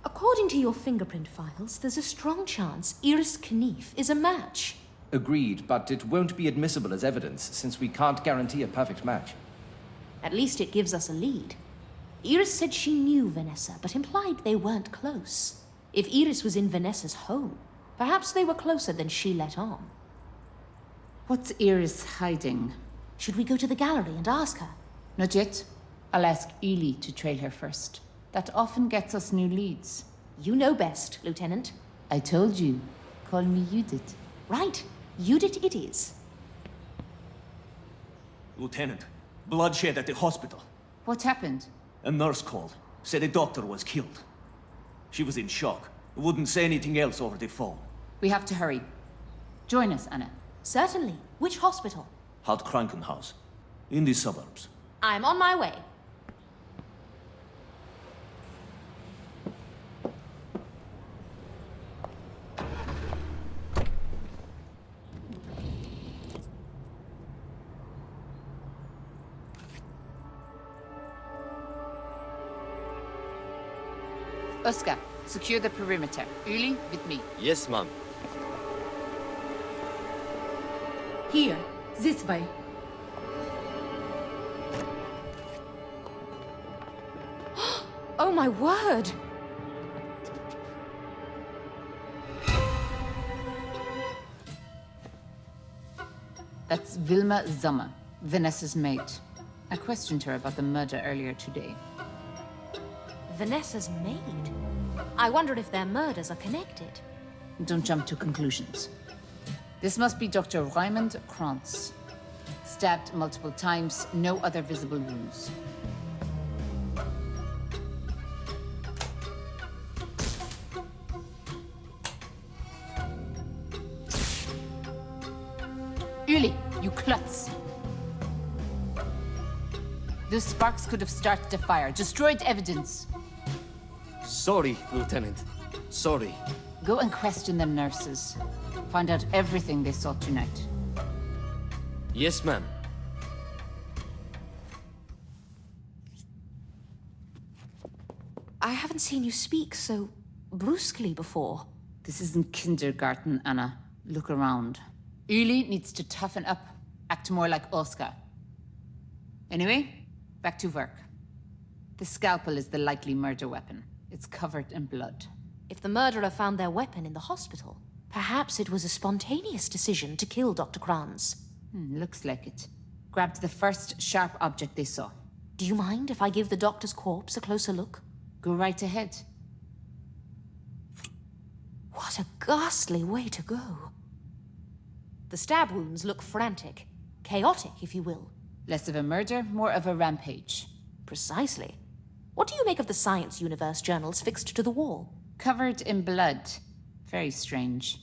According to your fingerprint files, there's a strong chance Iris Knief is a match. Agreed, but it won't be admissible as evidence, since we can't guarantee a perfect match. At least it gives us a lead. Iris said she knew Vanessa, but implied they weren't close. If Iris was in Vanessa's home, perhaps they were closer than she let on. What's Iris hiding? Should we go to the gallery and ask her? Not yet. I'll ask Ely to trail her first. That often gets us new leads. You know best, Lieutenant. I told you. Call me Judith. Right. Judith it is. Lieutenant, bloodshed at the hospital. What happened? A nurse called. Said a doctor was killed. She was in shock. Wouldn't say anything else over the phone. We have to hurry. Join us, Anna. Certainly. Which hospital? Haupt-Krankenhaus. In the suburbs. I'm on my way. Oscar, secure the perimeter. Uli, with me. Yes, ma'am. Here, this way. Oh my word! That's Vilma Sommer, Vanessa's maid. I questioned her about the murder earlier today. Vanessa's maid? I wondered if their murders are connected. Don't jump to conclusions. This must be Dr. Raymond Krantz. Stabbed multiple times, no other visible wounds. Uli, you klutz! Those sparks could have started a fire, destroyed evidence. Sorry, Lieutenant. Sorry. Go and question them nurses. Find out everything they saw tonight. Yes, ma'am. I haven't seen you speak so brusquely before. This isn't kindergarten, Anna. Look around. Uli needs to toughen up, act more like Oscar. Anyway, back to work. The scalpel is the likely murder weapon. It's covered in blood. If the murderer found their weapon in the hospital, perhaps it was a spontaneous decision to kill Dr. Kranz. Looks like it. Grabbed the first sharp object they saw. Do you mind if I give the doctor's corpse a closer look? Go right ahead. What a ghastly way to go. The stab wounds look frantic. Chaotic, if you will. Less of a murder, more of a rampage. Precisely. What do you make of the Science Universe journals fixed to the wall? Covered in blood. Very strange.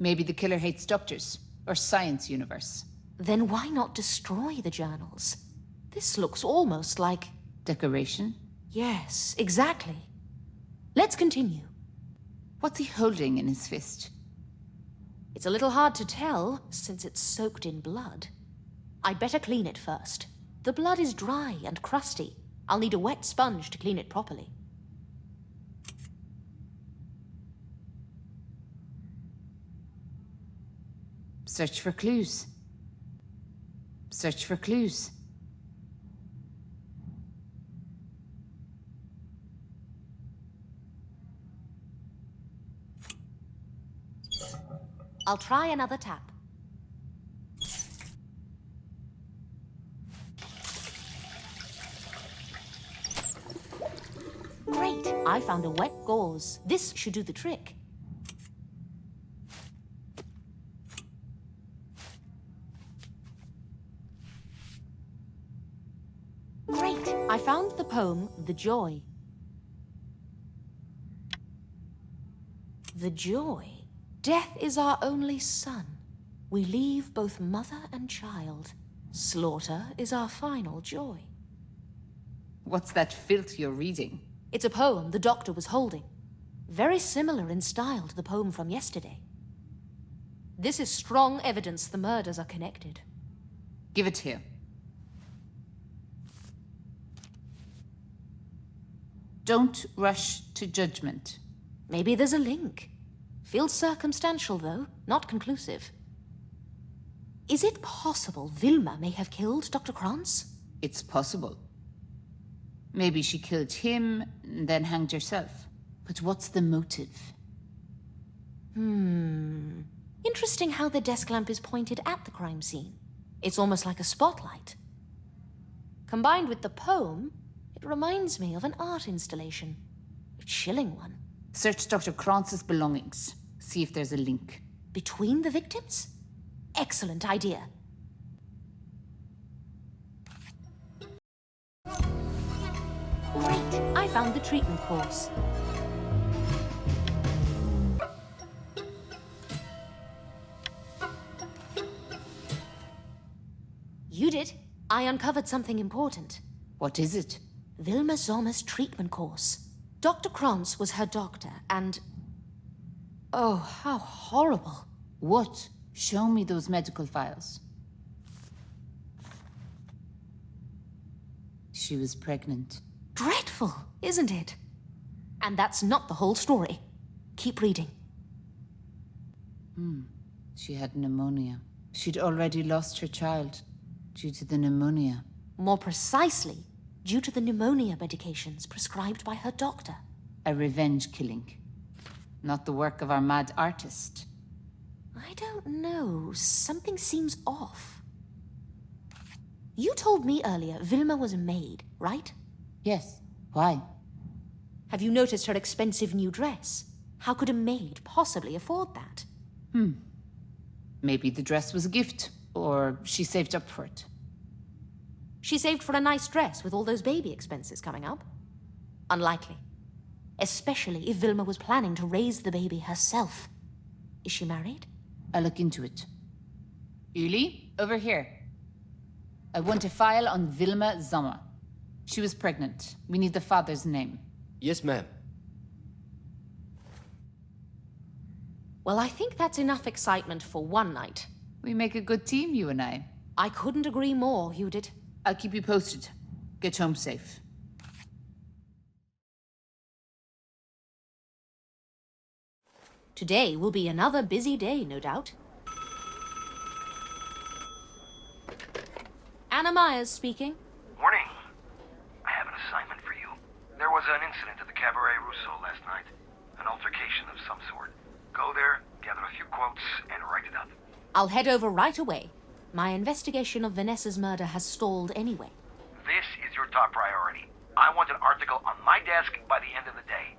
Maybe the killer hates doctors, or Science Universe. Then why not destroy the journals? This looks almost like... Decoration? Yes, exactly. Let's continue. What's he holding in his fist? It's a little hard to tell, since it's soaked in blood. I'd better clean it first. The blood is dry and crusty. I'll need a wet sponge to clean it properly. Search for clues. Search for clues. I'll try another tap. Great! I found a wet gauze. This should do the trick. Great! I found the poem, The Joy. The Joy. Death is our only son. We leave both mother and child. Slaughter is our final joy. What's that filth you're reading? It's a poem the doctor was holding. Very similar in style to the poem from yesterday. This is strong evidence the murders are connected. Give it here. Don't rush to judgment. Maybe there's a link. Feels circumstantial, though, not conclusive. Is it possible Vilma may have killed Dr. Krantz? It's possible. Maybe she killed him, then hanged herself. But what's the motive? Interesting how the desk lamp is pointed at the crime scene. It's almost like a spotlight. Combined with the poem, it reminds me of an art installation. A chilling one. Search Dr. Kranz's belongings. See if there's a link. Between the victims? Excellent idea. Great! I found the treatment course. You did. I uncovered something important. What is it? Vilma Sommer's treatment course. Dr. Krantz was her doctor, and... Oh, how horrible. What? Show me those medical files. She was pregnant. Dreadful, isn't it? And that's not the whole story. Keep reading. She had pneumonia. She'd already lost her child due to the pneumonia. More precisely, due to the pneumonia medications prescribed by her doctor. A revenge killing. Not the work of our mad artist. I don't know. Something seems off. You told me earlier Vilma was a maid, right? Yes. Why? Have you noticed her expensive new dress? How could a maid possibly afford that? Maybe the dress was a gift, or she saved up for it. She saved for a nice dress with all those baby expenses coming up? Unlikely. Especially if Vilma was planning to raise the baby herself. Is she married? I'll look into it. Uli, over here. I want a file on Vilma Sommer. She was pregnant. We need the father's name. Yes, ma'am. Well, I think that's enough excitement for one night. We make a good team, you and I. I couldn't agree more, Judith. I'll keep you posted. Get home safe. Today will be another busy day, no doubt. Anna Myers speaking. Morning. I have an assignment for you. There was an incident at the Cabaret Rousseau last night. An altercation of some sort. Go there, gather a few quotes, and write it up. I'll head over right away. My investigation of Vanessa's murder has stalled anyway. This is your top priority. I want an article on my desk by the end of the day.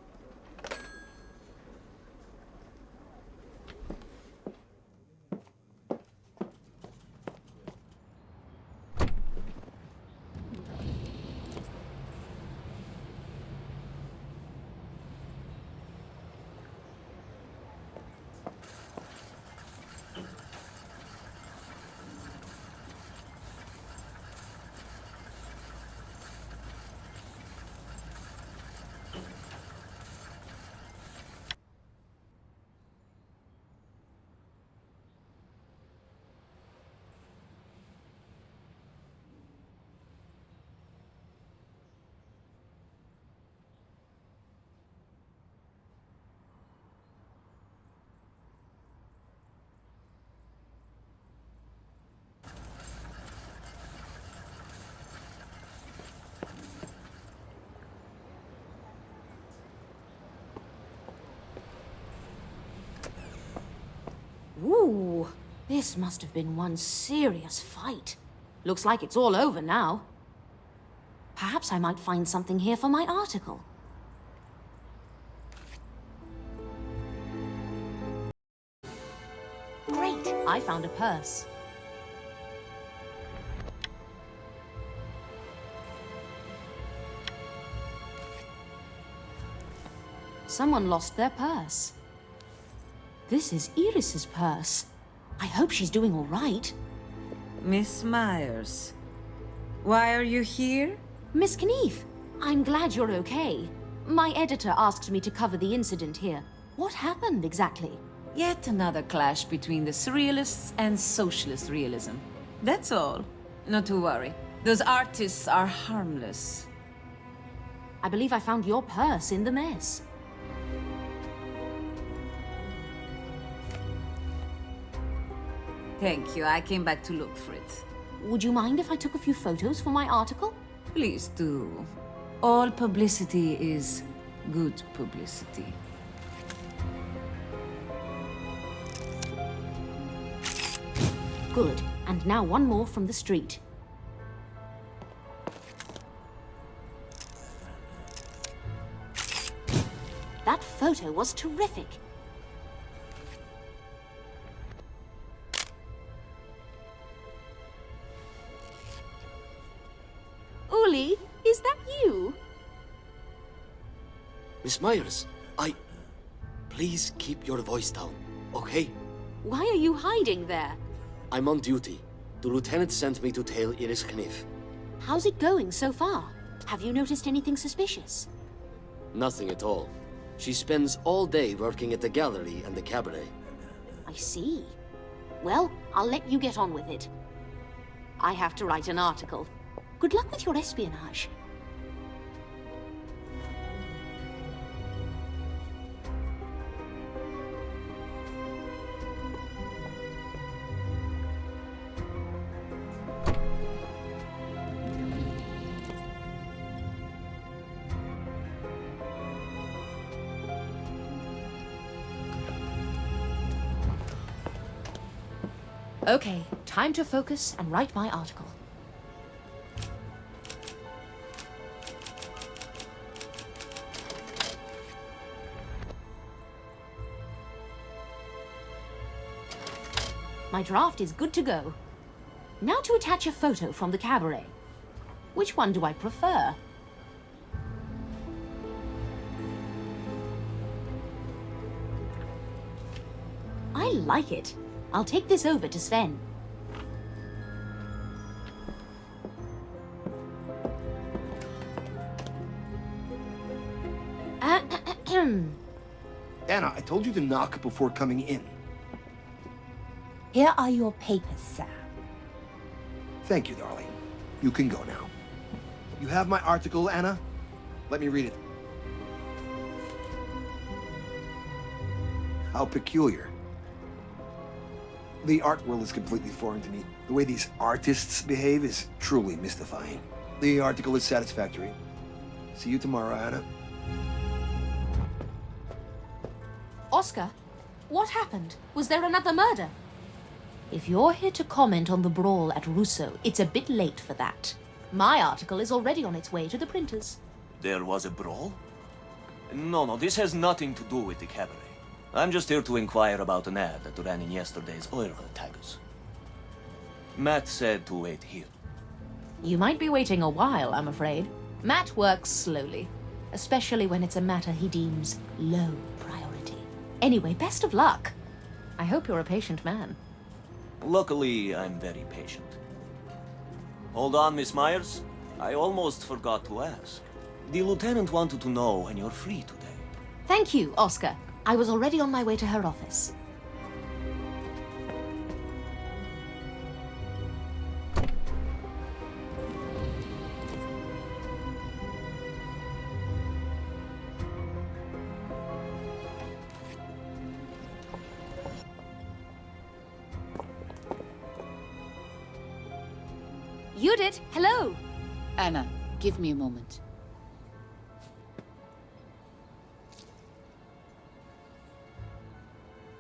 Ooh, this must have been one serious fight. Looks like it's all over now. Perhaps I might find something here for my article. Great, I found a purse. Someone lost their purse. This is Iris's purse. I hope she's doing all right. Miss Myers, why are you here? Miss Knief, I'm glad you're okay. My editor asked me to cover the incident here. What happened exactly? Yet another clash between the surrealists and socialist realism. That's all. Not to worry. Those artists are harmless. I believe I found your purse in the mess. Thank you. I came back to look for it. Would you mind if I took a few photos for my article? Please do. All publicity is good publicity. Good. And now one more from the street. That photo was terrific. Uli, is that you? Miss Myers, Please keep your voice down, okay? Why are you hiding there? I'm on duty. The lieutenant sent me to tail Iris Knief. How's it going so far? Have you noticed anything suspicious? Nothing at all. She spends all day working at the gallery and the cabaret. I see. Well, I'll let you get on with it. I have to write an article. Good luck with your espionage. Okay, time to focus and write my article. My draft is good to go. Now to attach a photo from the cabaret. Which one do I prefer? I like it. I'll take this over to Sven. Anna, I told you to knock before coming in. Here are your papers, sir. Thank you, darling. You can go now. You have my article, Anna? Let me read it. How peculiar. The art world is completely foreign to me. The way these artists behave is truly mystifying. The article is satisfactory. See you tomorrow, Anna. Oscar, what happened? Was there another murder? If you're here to comment on the brawl at Russo, it's a bit late for that. My article is already on its way to the printers. There was a brawl? No, this has nothing to do with the cabaret. I'm just here to inquire about an ad that ran in yesterday's oil taggers. Matt said to wait here. You might be waiting a while, I'm afraid. Matt works slowly, especially when it's a matter he deems low priority. Anyway, best of luck. I hope you're a patient man. Luckily, I'm very patient. Hold on, Miss Myers. I almost forgot to ask. The lieutenant wanted to know when you're free today. Thank you, Oscar. I was already on my way to her office. Judith, hello. Anna, give me a moment.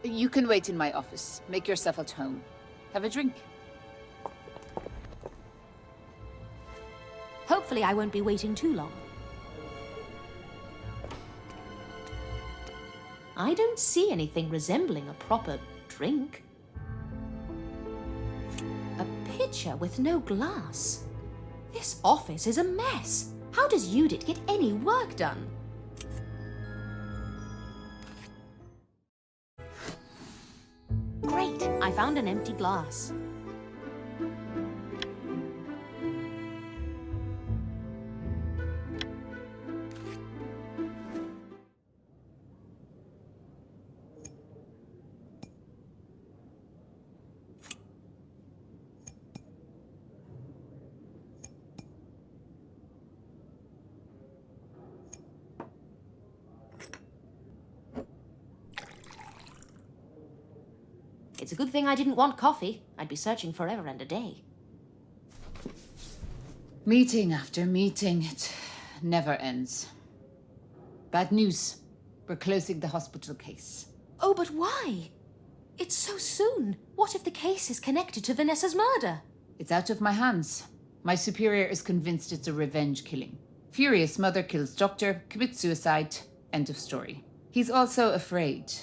You can wait in my office. Make yourself at home. Have a drink. Hopefully I won't be waiting too long. I don't see anything resembling a proper drink. A pitcher with no glass. This office is a mess. How does Judith get any work done? Great, I found an empty glass. It's a good thing I didn't want coffee. I'd be searching forever and a day. Meeting after meeting, it never ends. Bad news. We're closing the hospital case. Oh, but why? It's so soon. What if the case is connected to Vanessa's murder? It's out of my hands. My superior is convinced it's a revenge killing. Furious mother kills doctor, commits suicide, end of story. He's also afraid.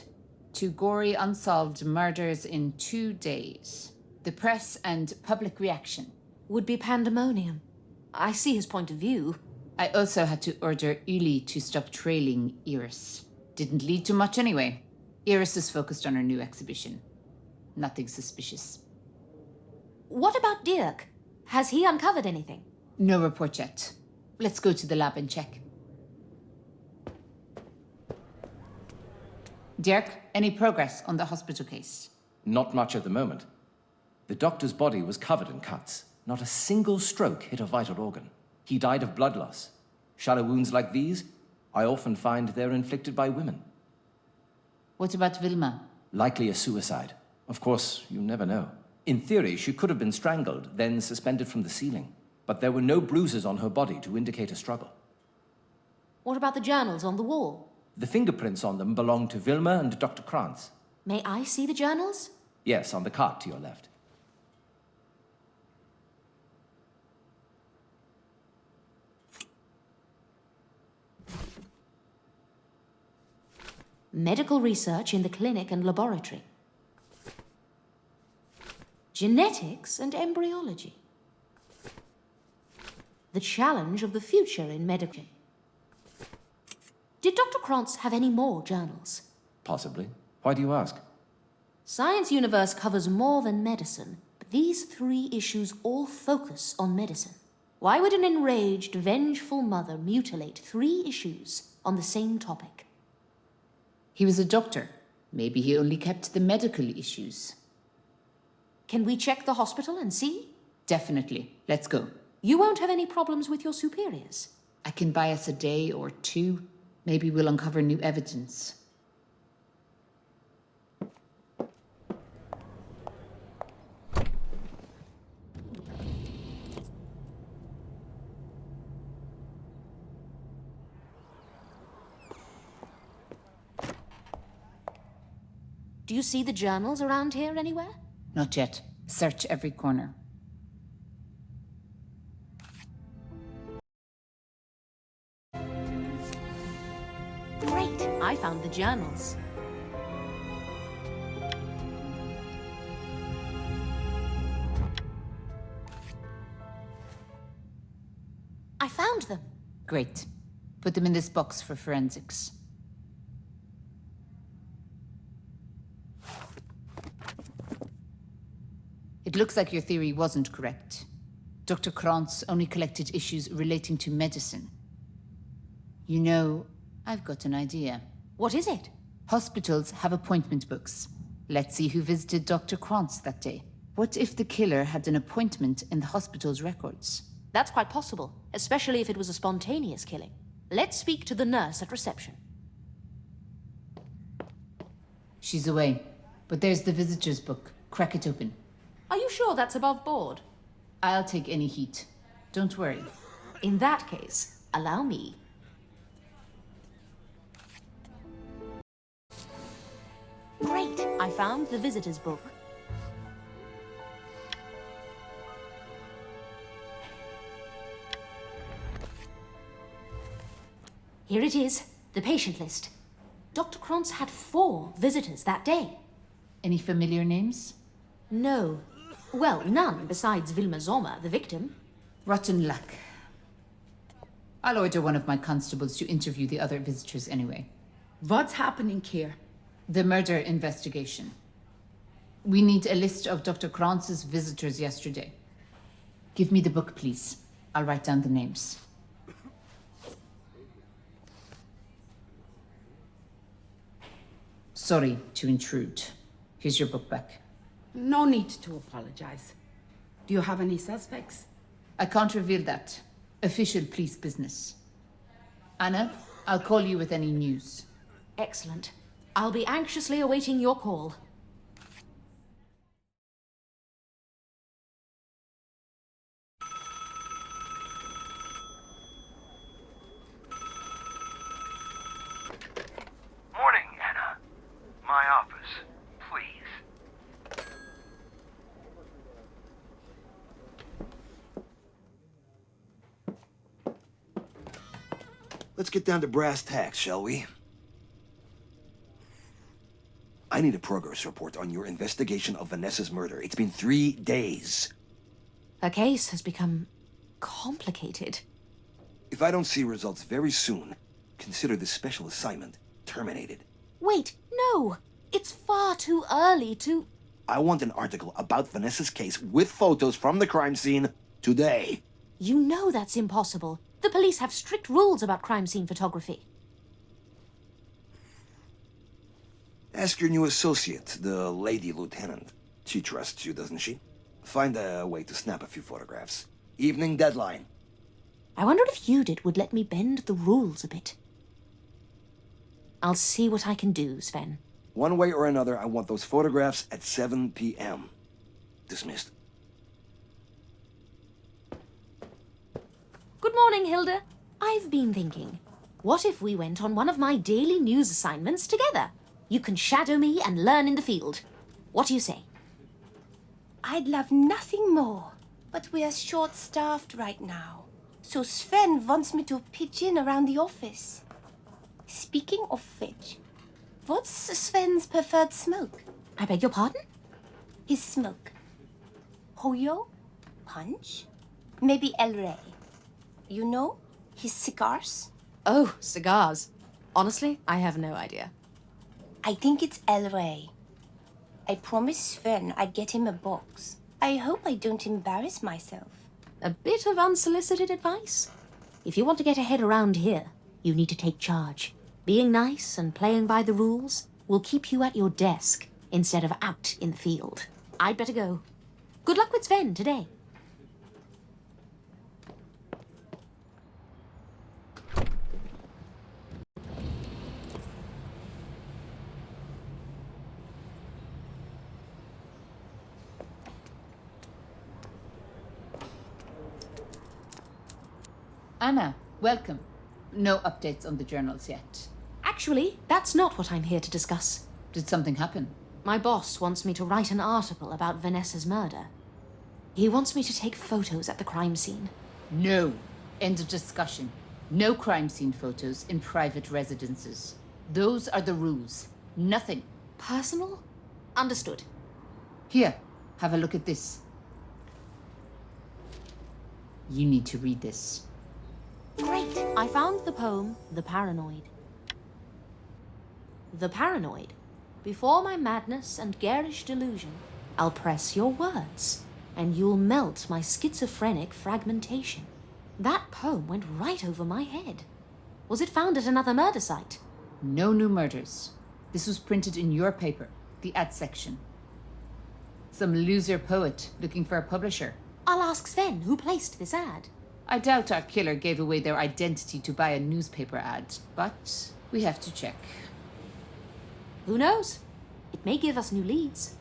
2 gory, unsolved murders in 2 days. The press and public reaction. Would be pandemonium. I see his point of view. I also had to order Uli to stop trailing Iris. Didn't lead to much anyway. Iris is focused on her new exhibition. Nothing suspicious. What about Dirk? Has he uncovered anything? No report yet. Let's go to the lab and check. Dirk, any progress on the hospital case? Not much at the moment. The doctor's body was covered in cuts. Not a single stroke hit a vital organ. He died of blood loss. Shallow wounds like these, I often find they're inflicted by women. What about Vilma? Likely a suicide. Of course, you never know. In theory, she could have been strangled, then suspended from the ceiling. But there were no bruises on her body to indicate a struggle. What about the journals on the wall? The fingerprints on them belong to Vilma and Dr. Krantz. May I see the journals? Yes, on the cart to your left. Medical research in the clinic and laboratory. Genetics and embryology. The challenge of the future in medicine. Did Dr. Krantz have any more journals? Possibly. Why do you ask? Science Universe covers more than medicine, but these 3 issues all focus on medicine. Why would an enraged, vengeful mother mutilate 3 issues on the same topic? He was a doctor. Maybe he only kept the medical issues. Can we check the hospital and see? Definitely. Let's go. You won't have any problems with your superiors. I can buy us a day or 2. Maybe we'll uncover new evidence. Do you see the journals around here anywhere? Not yet. Search every corner. Great! I found the journals. I found them. Great. Put them in this box for forensics. It looks like your theory wasn't correct. Dr. Krantz only collected issues relating to medicine. You know, I've got an idea. What is it? Hospitals have appointment books. Let's see who visited Dr. Krantz that day. What if the killer had an appointment in the hospital's records? That's quite possible, especially if it was a spontaneous killing. Let's speak to the nurse at reception. She's away. But there's the visitor's book. Crack it open. Are you sure that's above board? I'll take any heat. Don't worry. In that case, allow me. Great. Great! I found the visitor's book. Here it is, the patient list. Dr. Krantz had 4 visitors that day. Any familiar names? No. Well, none besides Wilma Sommer, the victim. Rotten luck. I'll order one of my constables to interview the other visitors anyway. What's happening here? The murder investigation. We need a list of Dr. Krantz's visitors yesterday. Give me the book, please. I'll write down the names. Sorry to intrude. Here's your book back. No need to apologize. Do you have any suspects? I can't reveal that. Official police business. Anna, I'll call you with any news. Excellent. I'll be anxiously awaiting your call. Morning, Anna. My office, please. Let's get down to brass tacks, shall we? I need a progress report on your investigation of Vanessa's murder. It's been 3 days. Her case has become complicated. If I don't see results very soon, consider this special assignment terminated. Wait, no! It's far too early to... I want an article about Vanessa's case with photos from the crime scene today. You know that's impossible. The police have strict rules about crime scene photography. Ask your new associate, the lady lieutenant. She trusts you, doesn't she? Find a way to snap a few photographs. Evening deadline. I wonder if Judith would let me bend the rules a bit. I'll see what I can do, Sven. One way or another, I want those photographs at 7 p.m. Dismissed. Good morning, Hilda. I've been thinking, what if we went on one of my daily news assignments together? You can shadow me and learn in the field. What do you say? I'd love nothing more, but we are short-staffed right now. So Sven wants me to pitch in around the office. Speaking of which, what's Sven's preferred smoke? I beg your pardon? His smoke. Hoyo? Punch? Maybe El Rey. You know, his cigars? Oh, cigars. Honestly, I have no idea. I think it's El Rey. I promised Sven I'd get him a box. I hope I don't embarrass myself. A bit of unsolicited advice. If you want to get ahead around here, you need to take charge. Being nice and playing by the rules will keep you at your desk instead of out in the field. I'd better go. Good luck with Sven today. Anna, welcome. No updates on the journals yet. Actually, that's not what I'm here to discuss. Did something happen? My boss wants me to write an article about Vanessa's murder. He wants me to take photos at the crime scene. No. End of discussion. No crime scene photos in private residences. Those are the rules. Nothing. Personal? Understood. Here, have a look at this. You need to read this. Great! I found the poem, The Paranoid. The Paranoid. Before my madness and garish delusion, I'll press your words, and you'll melt my schizophrenic fragmentation. That poem went right over my head. Was it found at another murder site? No new murders. This was printed in your paper, the ad section. Some loser poet looking for a publisher. I'll ask Sven who placed this ad. I doubt our killer gave away their identity to buy a newspaper ad, but we have to check. Who knows? It may give us new leads.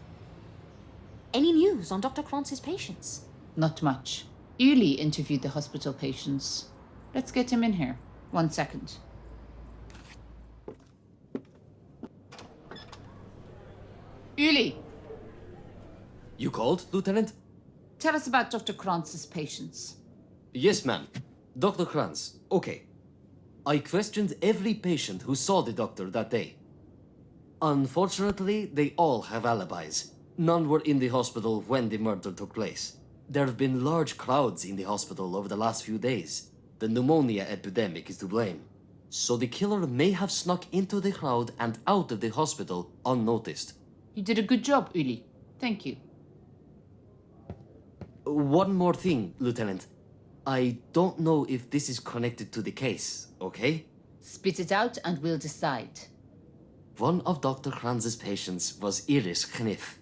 Any news on Dr. Krantz's patients? Not much. Uli interviewed the hospital patients. Let's get him in here. 1 second. Uli, You called, Lieutenant? tell us about Dr. Kranz's patients. Yes, ma'am. Dr. Kranz. Okay. I questioned every patient who saw the doctor that day. Unfortunately, they all have alibis. None were in the hospital when the murder took place. There have been large crowds in the hospital over the last few days. The pneumonia epidemic is to blame. So the killer may have snuck into the crowd and out of the hospital unnoticed. You did a good job, Uli. Thank you. One more thing, Lieutenant. I don't know if this is connected to the case, okay? Spit it out and we'll decide. One of Dr. Kranz's patients was Iris Kniff,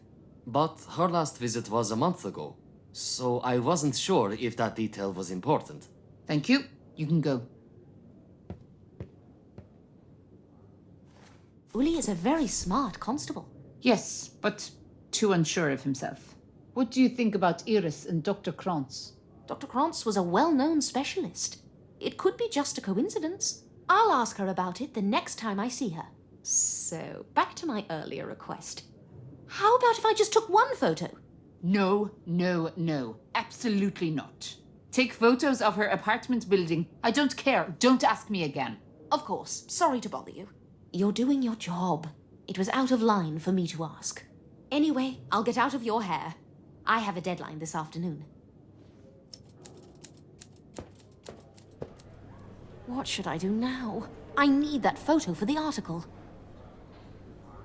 but her last visit was a month ago, so I wasn't sure if that detail was important. Thank you. You can go. Uli is a very smart constable. Yes, but too unsure of himself. What do you think about Iris and Dr. Kranz? Dr. Kranz was a well-known specialist. It could be just a coincidence. I'll ask her about it the next time I see her. So, back to my earlier request. How about if I just took one photo? No, no, no. Absolutely not. Take photos of her apartment building. I don't care. Don't ask me again. Of course. Sorry to bother you. You're doing your job. It was out of line for me to ask. Anyway, I'll get out of your hair. I have a deadline this afternoon. What should I do now? I need that photo for the article.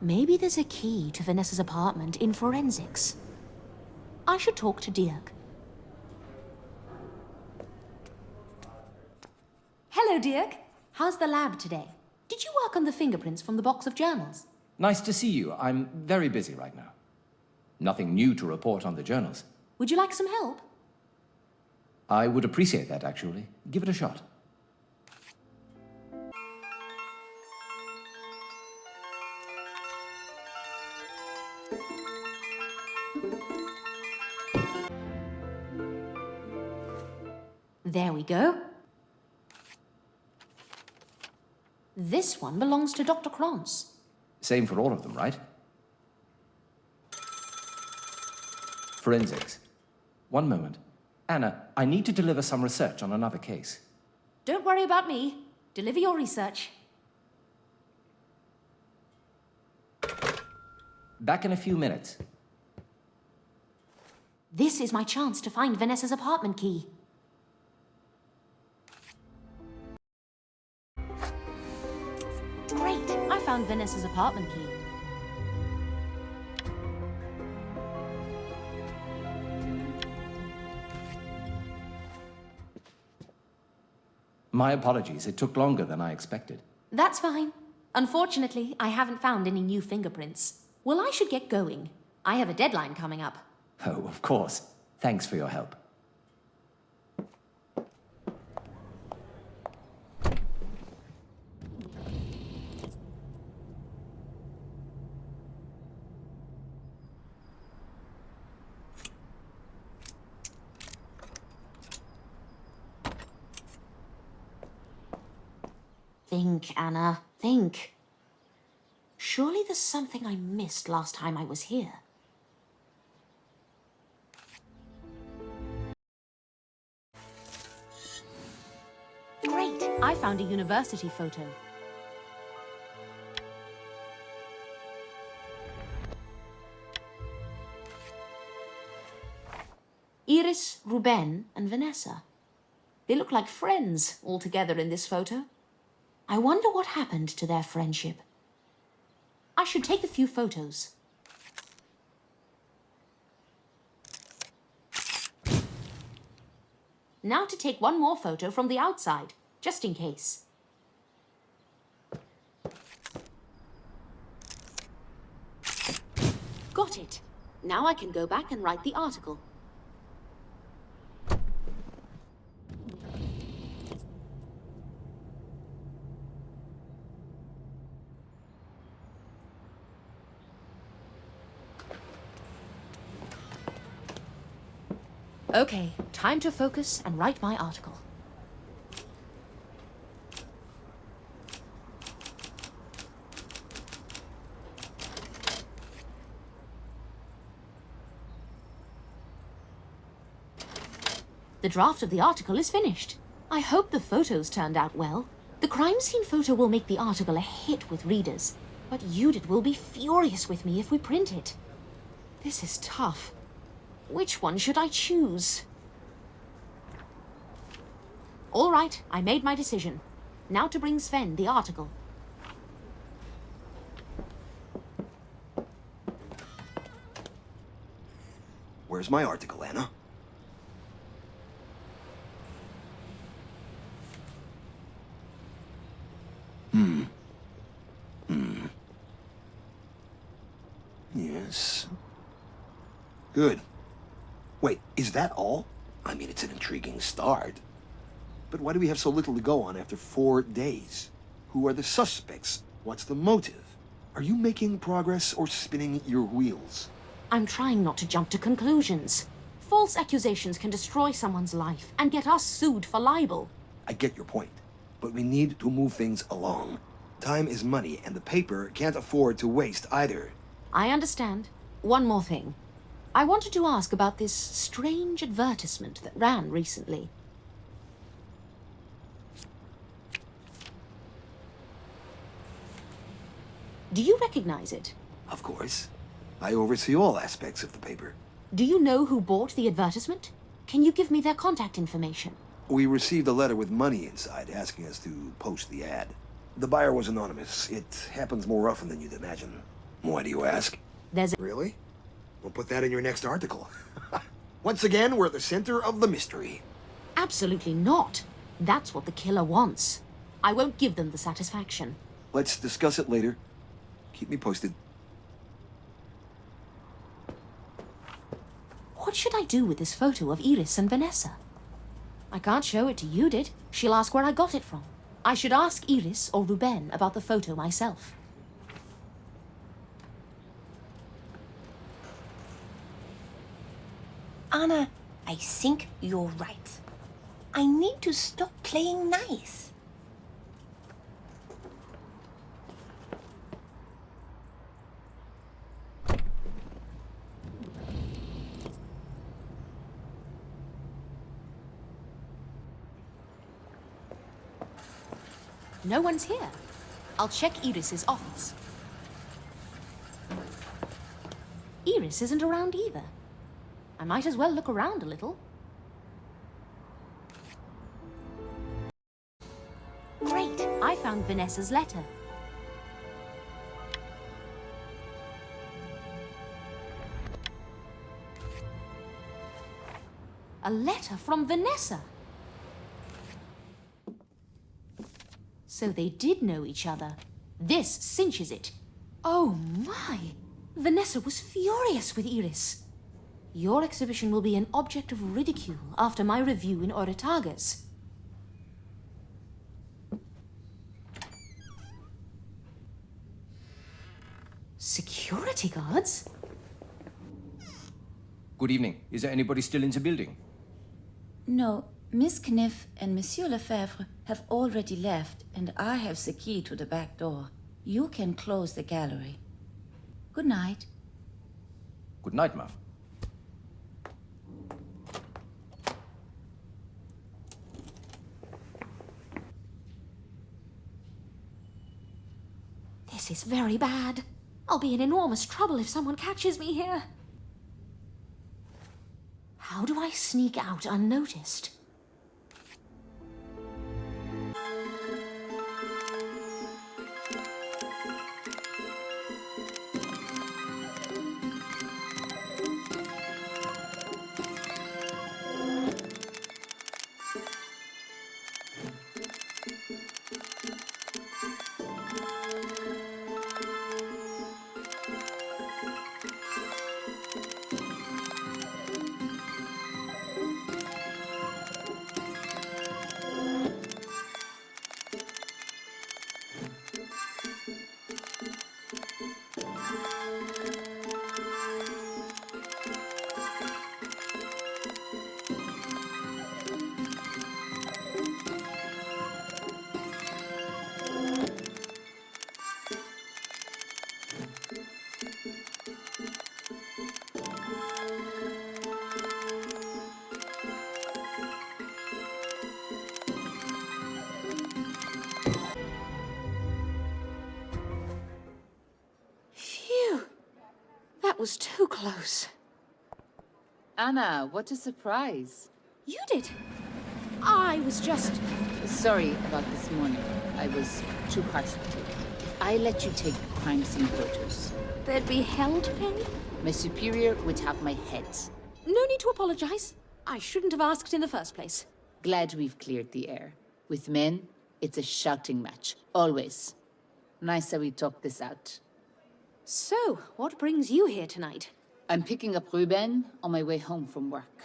Maybe there's a key to Vanessa's apartment in forensics. I should talk to Dirk. Hello, Dirk. How's the lab today? Did you work on the fingerprints from the box of journals? Nice to see you. I'm very busy right now. Nothing new to report on the journals. Would you like some help? I would appreciate that, actually. Give it a shot. There we go. This one belongs to Dr. Kranz. Same for all of them, right? Forensics. One moment. Anna, I need to deliver some research on another case. Don't worry about me. Deliver your research. Back in a few minutes. This is my chance to find Vanessa's apartment key. Great! I found Vanessa's apartment key. My apologies. It took longer than I expected. That's fine. Unfortunately, I haven't found any new fingerprints. Well, I should get going. I have a deadline coming up. Oh, of course. Thanks for your help. Think, Anna. Think. Surely there's something I missed last time I was here. Great! I found a university photo. Iris, Ruben, and Vanessa. They look like friends all together in this photo. I wonder what happened to their friendship. I should take a few photos. Now to take one more photo from the outside, just in case. Got it. Now I can go back and write the article. Okay, time to focus and write my article. The draft of the article is finished. I hope the photos turned out well. The crime scene photo will make the article a hit with readers, but Judith will be furious with me if we print it. This is tough. Which one should I choose? All right, I made my decision. Now to bring Sven the article. Where's my article, Anna? Yes. Good. Wait, is that all? I mean, it's an intriguing start. But why do we have so little to go on after 4 days? Who are the suspects? What's the motive? Are you making progress or spinning your wheels? I'm trying not to jump to conclusions. False accusations can destroy someone's life and get us sued for libel. I get your point, but we need to move things along. Time is money, and the paper can't afford to waste either. I understand. One more thing. I wanted to ask about this strange advertisement that ran recently. Do you recognize it? Of course. I oversee all aspects of the paper. Do you know who bought the advertisement? Can you give me their contact information? We received a letter with money inside asking us to post the ad. The buyer was anonymous. It happens more often than you'd imagine. Why do you ask? Really? We'll put that in your next article. Once again, we're at the center of the mystery. Absolutely not. That's what the killer wants. I won't give them the satisfaction. Let's discuss it later. Keep me posted. What should I do with this photo of Iris and Vanessa? I can't show it to Judith. She'll ask where I got it from. I should ask Iris or Ruben about the photo myself. Anna, I think you're right. I need to stop playing nice. No one's here. I'll check Iris's office. Iris isn't around either. I might as well look around a little. Great! I found Vanessa's letter. A letter from Vanessa. So they did know each other. This cinches it. Oh my! Vanessa was furious with Iris. Your exhibition will be an object of ridicule after my review in Oretagas. Security guards? Good evening. Is there anybody still in the building? No, Miss Kniff and Monsieur Lefebvre have already left, and I have the key to the back door. You can close the gallery. Good night. Good night, ma'am. This is very bad. I'll be in enormous trouble if someone catches me here. How do I sneak out unnoticed? That was too close. Anna, what a surprise. You did. I was just... Sorry about this morning. I was too harsh with you. If I let you take crime scene photos, There'd be hell to pay? my superior would have my head. No need to apologize. I shouldn't have asked in the first place. Glad we've cleared the air. With men, it's a shouting match. Always. Nice that we talked this out. So, what brings you here tonight? I'm picking up Ruben on my way home from work.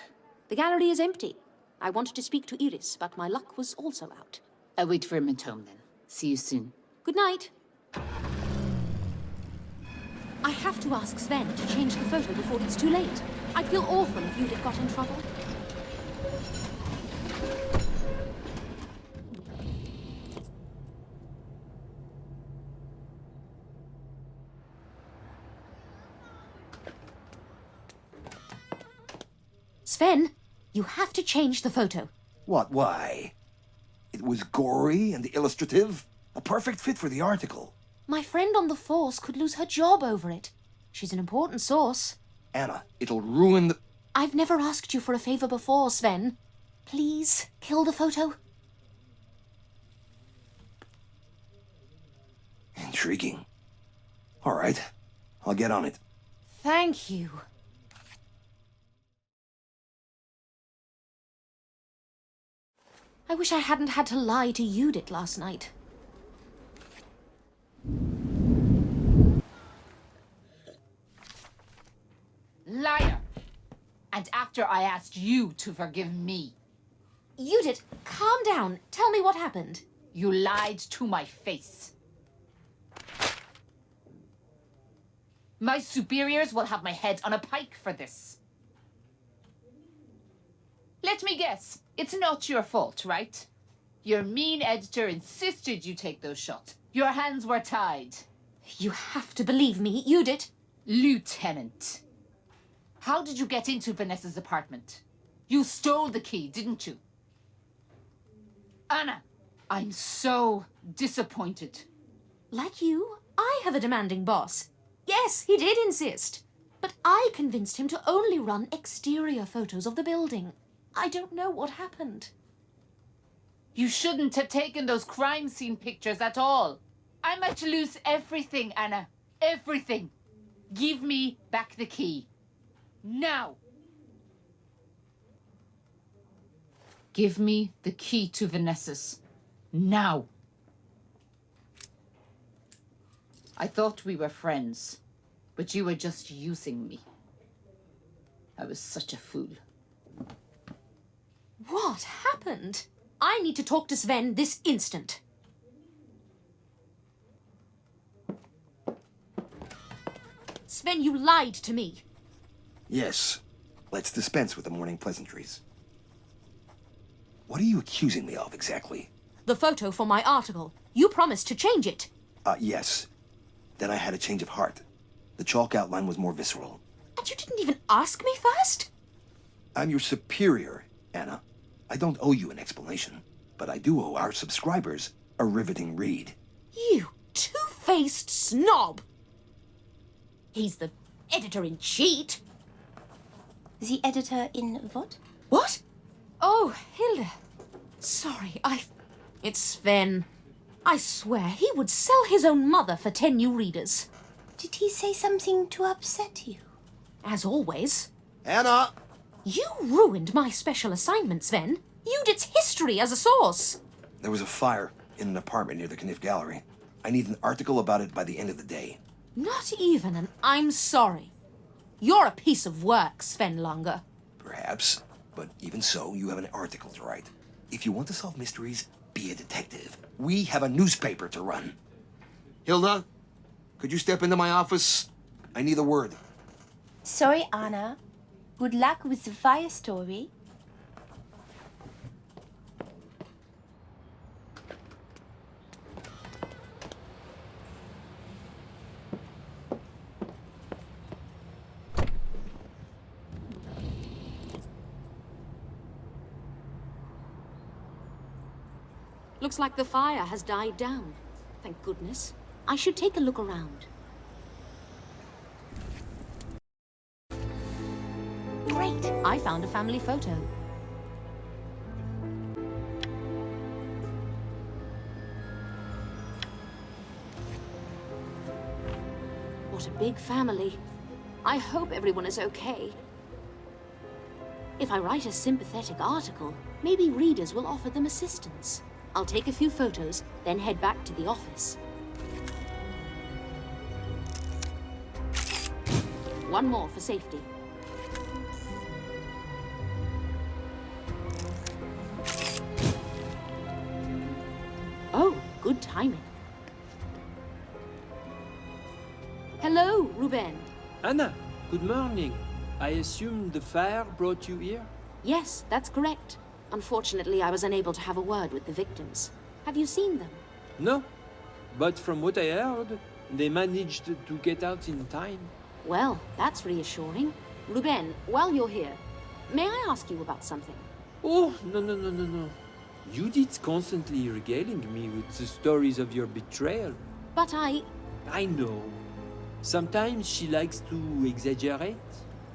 The gallery is empty. I wanted to speak to Iris, but my luck was also out. I'll wait for him at home then. See you soon. Good night. I have to ask Sven to change the photo before it's too late. I'd feel awful if you'd have got in trouble. Sven, you have to change the photo. What, why? It was gory and illustrative. A perfect fit for the article. My friend on the force could lose her job over it. She's an important source. Anna, it'll ruin the... I've never asked you for a favor before, Sven. Please, kill the photo. Intriguing. All right, I'll get on it. Thank you. I wish I hadn't had to lie to Judith last night. Liar! And after I asked you to forgive me. Judith, calm down. Tell me what happened. You lied to my face. My superiors will have my head on a pike for this. Let me guess. It's not your fault, right? Your mean editor insisted you take those shots. Your hands were tied. You have to believe me, Judith. Lieutenant. How did you get into Vanessa's apartment? You stole the key, didn't you? Anna, I'm so disappointed. Like you, I have a demanding boss. Yes, he did insist. But I convinced him to only run exterior photos of the building. I don't know what happened. You shouldn't have taken those crime scene pictures at all. I might lose everything, Anna. Everything. Give me back the key. Now. Give me the key to Vanessa's. Now. I thought we were friends, but you were just using me. I was such a fool. What happened? I need to talk to Sven this instant. Sven, you lied to me. Yes. Let's dispense with the morning pleasantries. What are you accusing me of, exactly? The photo for my article. You promised to change it. Yes. Then I had a change of heart. The chalk outline was more visceral. And you didn't even ask me first? I'm your superior, Anna. I don't owe you an explanation, but I do owe our subscribers a riveting read. You two-faced snob! He's the editor-in-chief. The editor-in what? What? Oh, Hilda. Sorry, It's Sven. I swear he would sell his own mother for 10 new readers. Did he say something to upset you? As always. Anna! You ruined my special assignment, Sven. Judith's history as a source. There was a fire in an apartment near the Kniff Gallery. I need an article about it by the end of the day. Not even an I'm sorry. You're a piece of work, Sven Longer. Perhaps, but even so, you have an article to write. If you want to solve mysteries, be a detective. We have a newspaper to run. Hilda, could you step into my office? I need a word. Sorry, Anna. Good luck with the fire story. Looks like the fire has died down. Thank goodness. I should take a look around. Great! I found a family photo. What a big family. I hope everyone is okay. If I write a sympathetic article, maybe readers will offer them assistance. I'll take a few photos, then head back to the office. One more for safety. Oh, good timing. Hello, Ruben. Anna, good morning. I assume the fire brought you here? Yes, that's correct. Unfortunately, I was unable to have a word with the victims. Have you seen them? No. But from what I heard, they managed to get out in time. Well, that's reassuring. Ruben, while you're here, may I ask you about something? Oh, no. Judith's constantly regaling me with the stories of your betrayal. But I know. Sometimes she likes to exaggerate.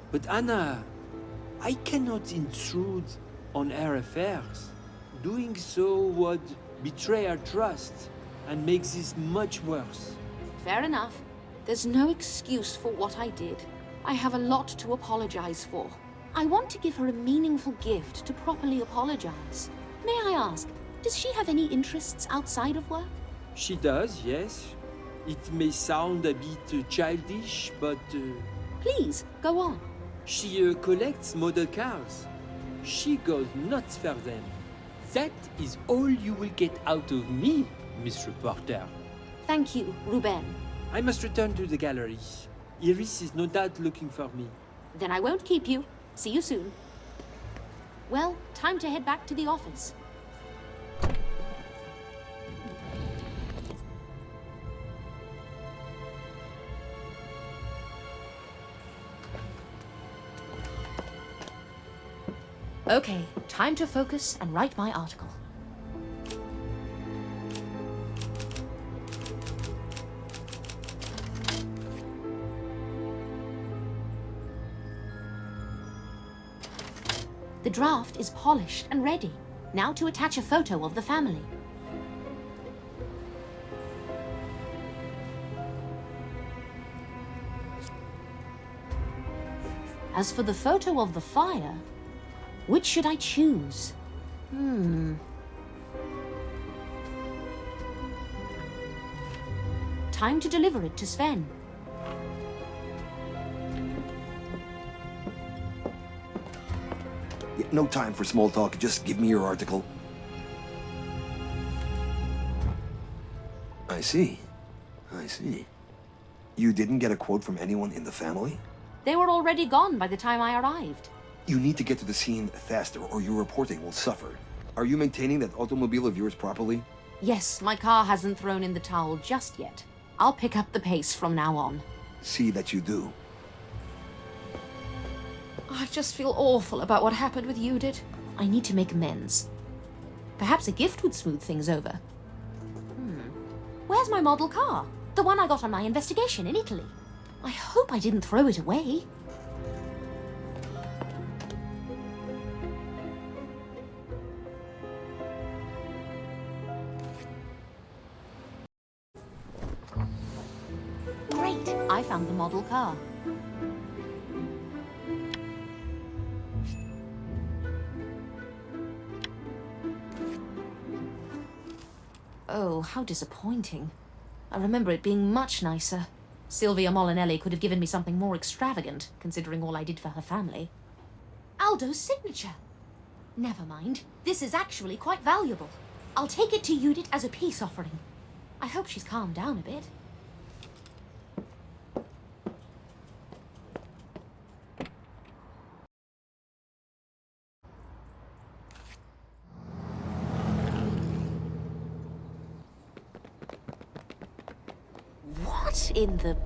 But Anna, I cannot intrude on her affairs. Doing so would betray her trust and make this much worse. Fair enough. There's no excuse for what I did. I have a lot to apologize for. I want to give her a meaningful gift to properly apologize. May I ask, does she have any interests outside of work? She does, yes. It may sound a bit childish, but... Please, go on. She collects model cars. She goes nuts for them. That is all you will get out of me, Miss Reporter. Thank you, Ruben. I must return to the gallery. Iris is no doubt looking for me. Then I won't keep you. See you soon. Well, time to head back to the office. Okay, time to focus and write my article. The draft is polished and ready. Now to attach a photo of the family. As for the photo of the fire, which should I choose? Time to deliver it to Sven. No time for small talk. Just give me your article. I see. You didn't get a quote from anyone in the family? They were already gone by the time I arrived. You need to get to the scene faster, or your reporting will suffer. Are you maintaining that automobile of yours properly? Yes, my car hasn't thrown in the towel just yet. I'll pick up the pace from now on. See that you do. I just feel awful about what happened with Judith. I need to make amends. Perhaps a gift would smooth things over. Where's my model car? The one I got on my investigation in Italy. I hope I didn't throw it away. Great! I found the model car. Oh, how disappointing. I remember it being much nicer. Silvia Molinelli could have given me something more extravagant, considering all I did for her family. Aldo's signature! Never mind. This is actually quite valuable. I'll take it to Judith as a peace offering. I hope she's calmed down a bit. What in the...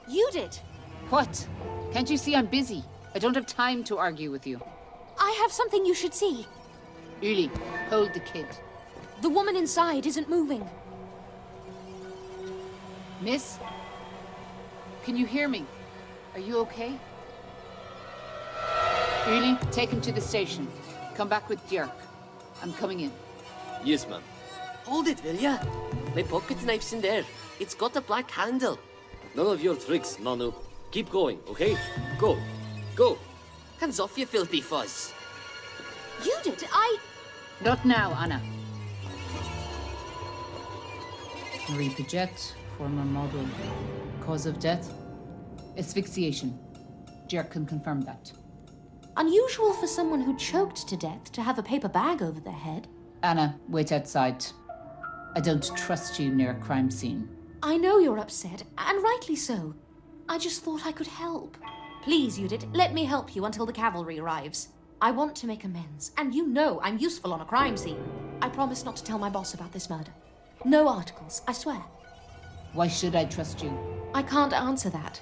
You did. What? Can't you see I'm busy? I don't have time to argue with you. I have something you should see. Uli, hold the kid. The woman inside isn't moving. Miss? Can you hear me? Are you okay? Uli, take him to the station. Come back with Dirk. I'm coming in. Yes, ma'am. Hold it, will ya? My pocket knife's in there. It's got a black handle. None of your tricks, Manu. Keep going, okay? Go. Go. Hands off, you filthy fuzz. You did. Not now, Anna. Marie Paget, former model. Cause of death? Asphyxiation. Dirk can confirm that. Unusual for someone who choked to death to have a paper bag over their head. Anna, wait outside. I don't trust you near a crime scene. I know you're upset, and rightly so. I just thought I could help. Please, Judith, let me help you until the cavalry arrives. I want to make amends, and you know I'm useful on a crime scene. I promise not to tell my boss about this murder. No articles, I swear. Why should I trust you? I can't answer that.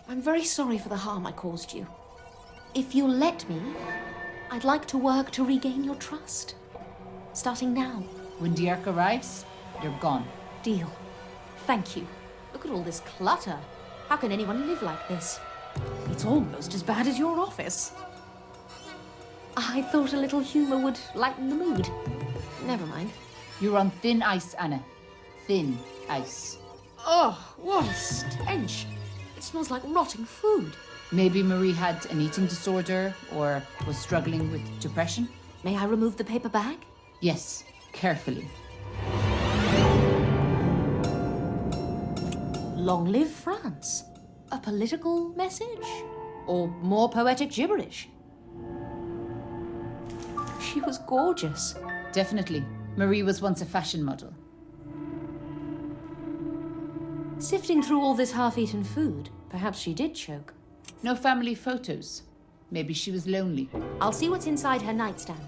I'm very sorry for the harm I caused you. If you'll let me, I'd like to work to regain your trust. Starting now. When Dirk arrives, you're gone. Deal. Thank you. Look at all this clutter. How can anyone live like this? It's almost as bad as your office. I thought a little humor would lighten the mood. Never mind. You're on thin ice, Anna. Thin ice. Oh, what a stench. It smells like rotting food. Maybe Marie had an eating disorder or was struggling with depression. May I remove the paper bag? Yes, carefully. Long live France. A political message? Or more poetic gibberish? She was gorgeous. Definitely. Marie was once a fashion model. Sifting through all this half-eaten food, perhaps she did choke. No family photos. Maybe she was lonely. I'll see what's inside her nightstand.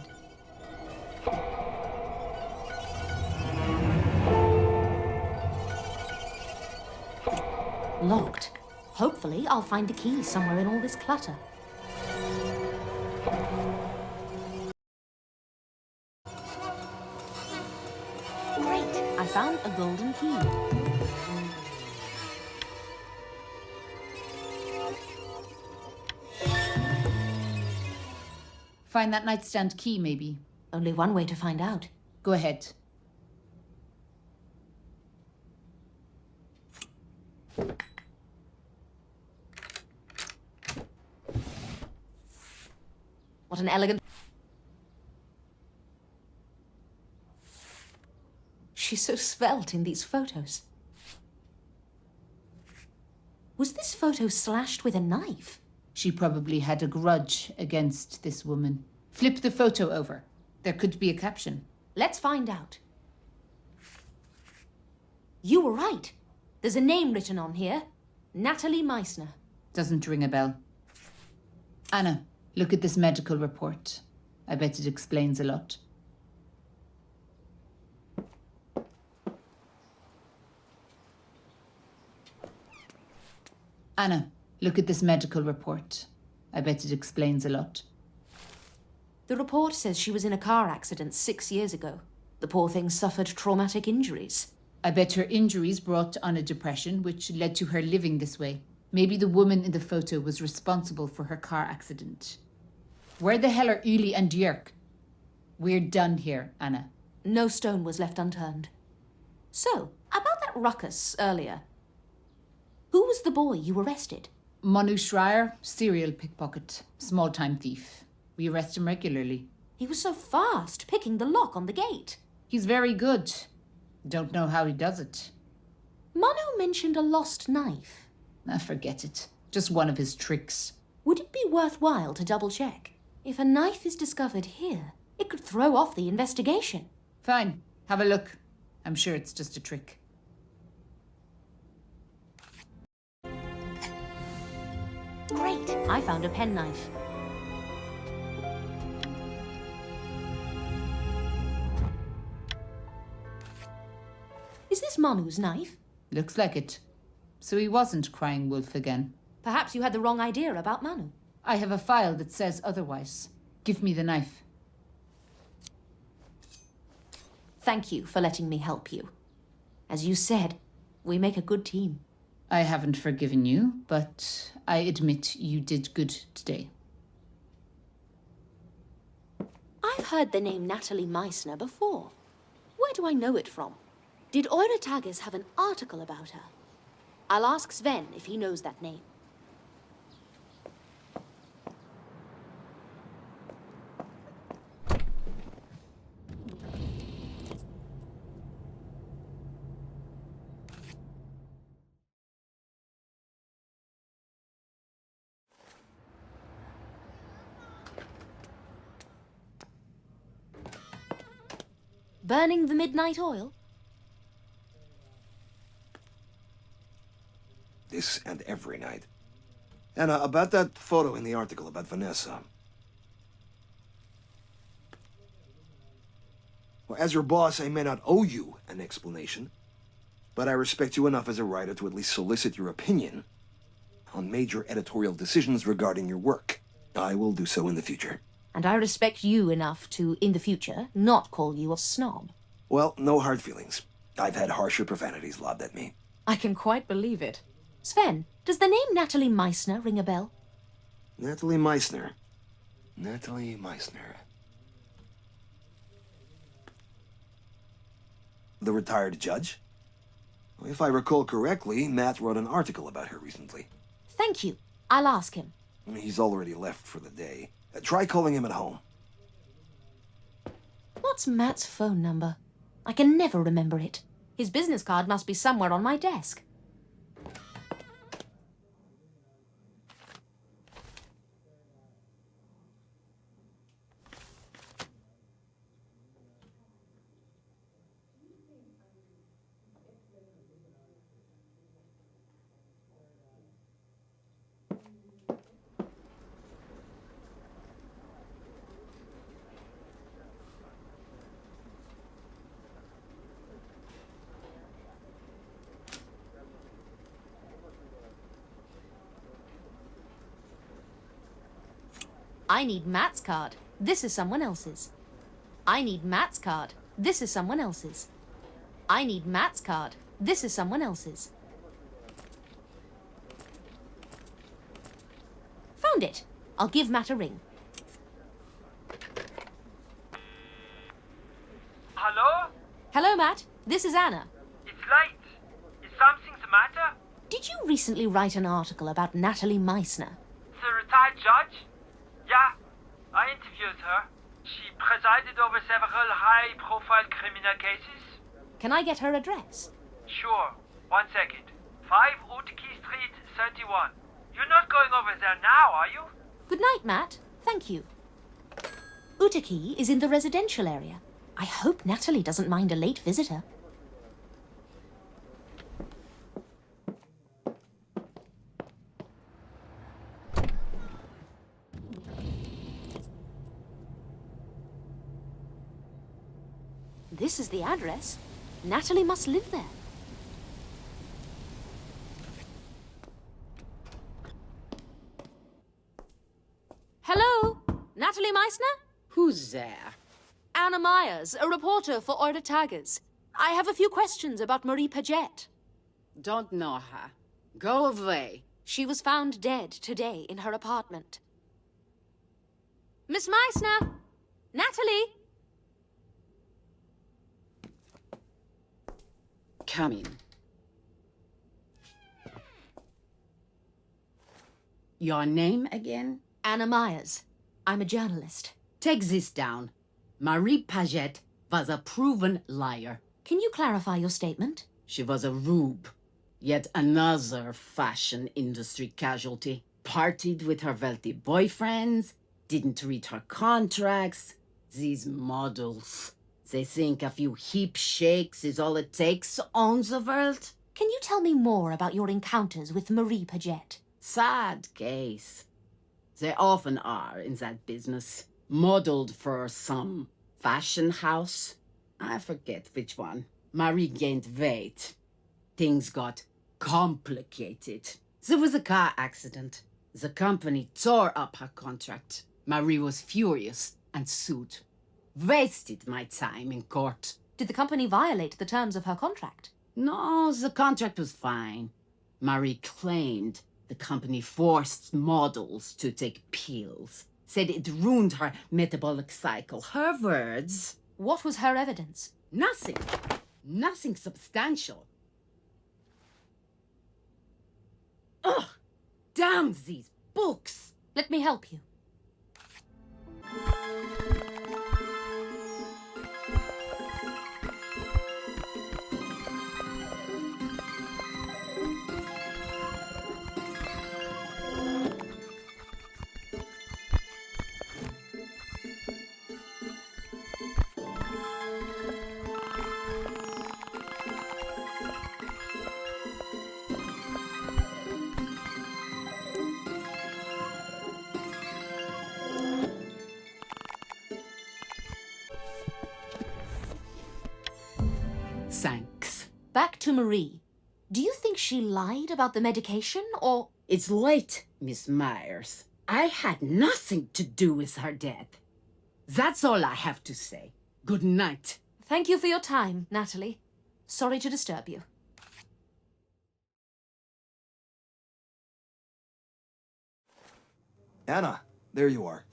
Locked. Hopefully, I'll find a key somewhere in all this clutter. Great! I found a golden key. Find that nightstand key, maybe. Only one way to find out. Go ahead. What an elegant... She's so svelte in these photos. Was this photo slashed with a knife? She probably had a grudge against this woman. Flip the photo over. There could be a caption. Let's find out. You were right. There's a name written on here. Natalie Meissner. Doesn't ring a bell. Anna, look at this medical report. I bet it explains a lot. Anna, look at this medical report. I bet it explains a lot. The report says she was in a car accident 6 years ago. The poor thing suffered traumatic injuries. I bet her injuries brought on a depression which led to her living this way. Maybe the woman in the photo was responsible for her car accident. Where the hell are Uli and Dirk? We're done here, Anna. No stone was left unturned. So, about that ruckus earlier. Who was the boy you arrested? Manu Schreier, serial pickpocket, small-time thief. We arrest him regularly. He was so fast, picking the lock on the gate. He's very good. Don't know how he does it. Manu mentioned a lost knife. Forget it. Just one of his tricks. Would it be worthwhile to double-check? If a knife is discovered here, it could throw off the investigation. Fine. Have a look. I'm sure it's just a trick. Great! I found a penknife. Is this Manu's knife? Looks like it. So he wasn't crying wolf again. Perhaps you had the wrong idea about Manu. I have a file that says otherwise. Give me the knife. Thank you for letting me help you. As you said, we make a good team. I haven't forgiven you, but I admit you did good today. I've heard the name Natalie Meissner before. Where do I know it from? Did Eure Tages have an article about her? I'll ask Sven if he knows that name. Burning the midnight oil? This and every night. Anna, about that photo in the article about Vanessa. Well, as your boss, I may not owe you an explanation, but I respect you enough as a writer to at least solicit your opinion on major editorial decisions regarding your work. I will do so in the future. And I respect you enough to, in the future, not call you a snob. Well, no hard feelings. I've had harsher profanities lobbed at me. I can quite believe it. Sven, does the name Natalie Meissner ring a bell? Natalie Meissner. Natalie Meissner. The retired judge? If I recall correctly, Matt wrote an article about her recently. Thank you. I'll ask him. He's already left for the day. Try calling him at home. What's Matt's phone number? I can never remember it. His business card must be somewhere on my desk. I need Matt's card. This is someone else's. I need Matt's card. This is someone else's. I need Matt's card. This is someone else's. Found it. I'll give Matt a ring. Hello? Hello, Matt. This is Anna. It's late. Is something the matter? Did you recently write an article about Natalie Meissner? The retired judge? Yeah, I interviewed her. She presided over several high-profile criminal cases. Can I get her address? Sure. 1 second. 5 Utkey Street, 31. You're not going over there now, are you? Good night, Matt. Thank you. Utakee is in the residential area. I hope Natalie doesn't mind a late visitor. This is the address. Natalie must live there. Hello? Natalie Meissner? Who's there? Anna Myers, a reporter for Eure Tages. I have a few questions about Marie Paget. Don't know her. Go away. She was found dead today in her apartment. Miss Meissner? Natalie? Come in. Your name again? Anna Myers. I'm a journalist. Take this down. Marie Paget was a proven liar. Can you clarify your statement? She was a rube. Yet another fashion industry casualty. Partied with her wealthy boyfriends, didn't read her contracts. These models. They think a few hip shakes is all it takes to own the world. Can you tell me more about your encounters with Marie Paget? Sad case. They often are in that business. Modeled for some fashion house. I forget which one. Marie gained weight. Things got complicated. There was a car accident. The company tore up her contract. Marie was furious and sued. Wasted my time in court. Did the company violate the terms of her contract? No, the contract was fine. Marie claimed the company forced models to take pills. Said it ruined her metabolic cycle. Her words. What was her evidence? Nothing. Nothing substantial. Ugh! Damn these books! Let me help you. Thanks. Back to Marie. Do you think she lied about the medication, or... It's late, Miss Myers. I had nothing to do with her death. That's all I have to say. Good night. Thank you for your time, Natalie. Sorry to disturb you. Anna, there you are.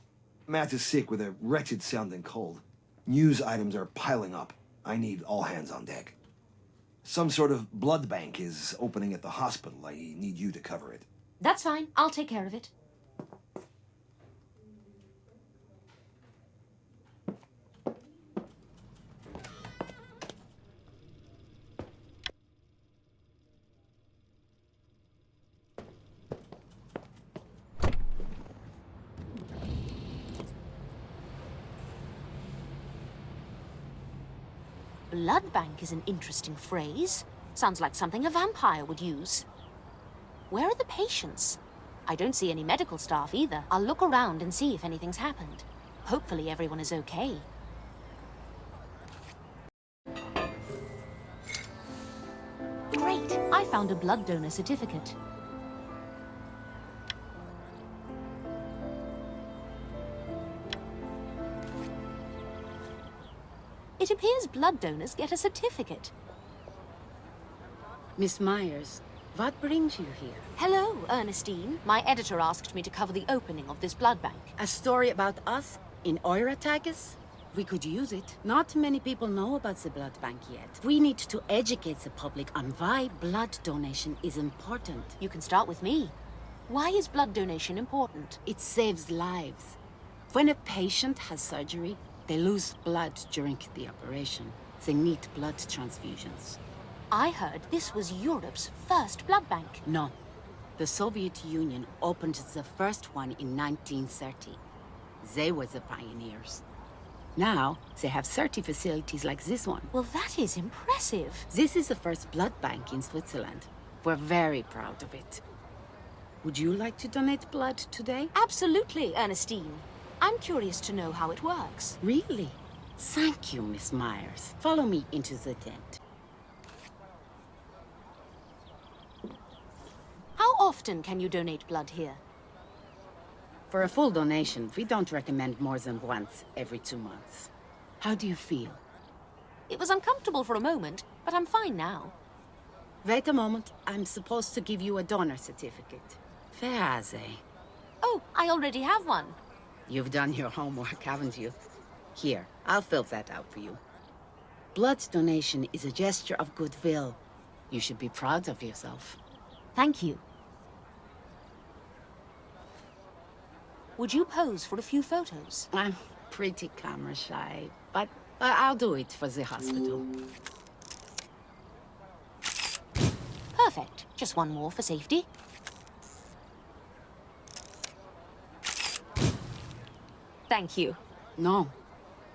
Matt is sick with a wretched-sounding cold. News items are piling up. I need all hands on deck. Some sort of blood bank is opening at the hospital. I need you to cover it. That's fine. I'll take care of it. Blood bank is an interesting phrase. Sounds like something a vampire would use. Where are the patients? I don't see any medical staff either. I'll look around and see if anything's happened. Hopefully everyone is okay. Great! I found a blood donor certificate. It appears blood donors get a certificate. Miss Myers, what brings you here? Hello, Ernestine. My editor asked me to cover the opening of this blood bank. A story about us in Oiratagus? We could use it. Not many people know about the blood bank yet. We need to educate the public on why blood donation is important. You can start with me. Why is blood donation important? It saves lives. When a patient has surgery, they lose blood during the operation. They need blood transfusions. I heard this was Europe's first blood bank. No. The Soviet Union opened the first one in 1930. They were the pioneers. Now, they have 30 facilities like this one. Well, that is impressive. This is the first blood bank in Switzerland. We're very proud of it. Would you like to donate blood today? Absolutely, Ernestine. I'm curious to know how it works. Really? Thank you, Miss Myers. Follow me into the tent. How often can you donate blood here? For a full donation, we don't recommend more than once every 2 months. How do you feel? It was uncomfortable for a moment, but I'm fine now. Wait a moment. I'm supposed to give you a donor certificate. Where are they? Oh, I already have one. You've done your homework, haven't you? Here, I'll fill that out for you. Blood donation is a gesture of goodwill. You should be proud of yourself. Thank you. Would you pose for a few photos? I'm pretty camera shy, but I'll do it for the hospital. Perfect. Just one more for safety. Thank you. No.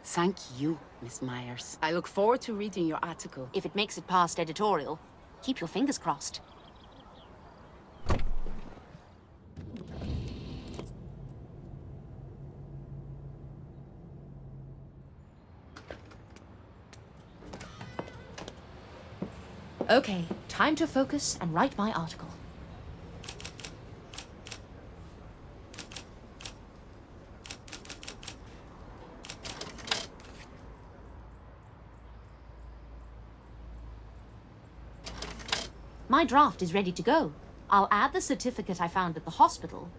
Thank you, Miss Myers. I look forward to reading your article. If it makes it past editorial, keep your fingers crossed. Okay, Time to focus and write my article. My draft is ready to go. I'll add the certificate I found at the hospital.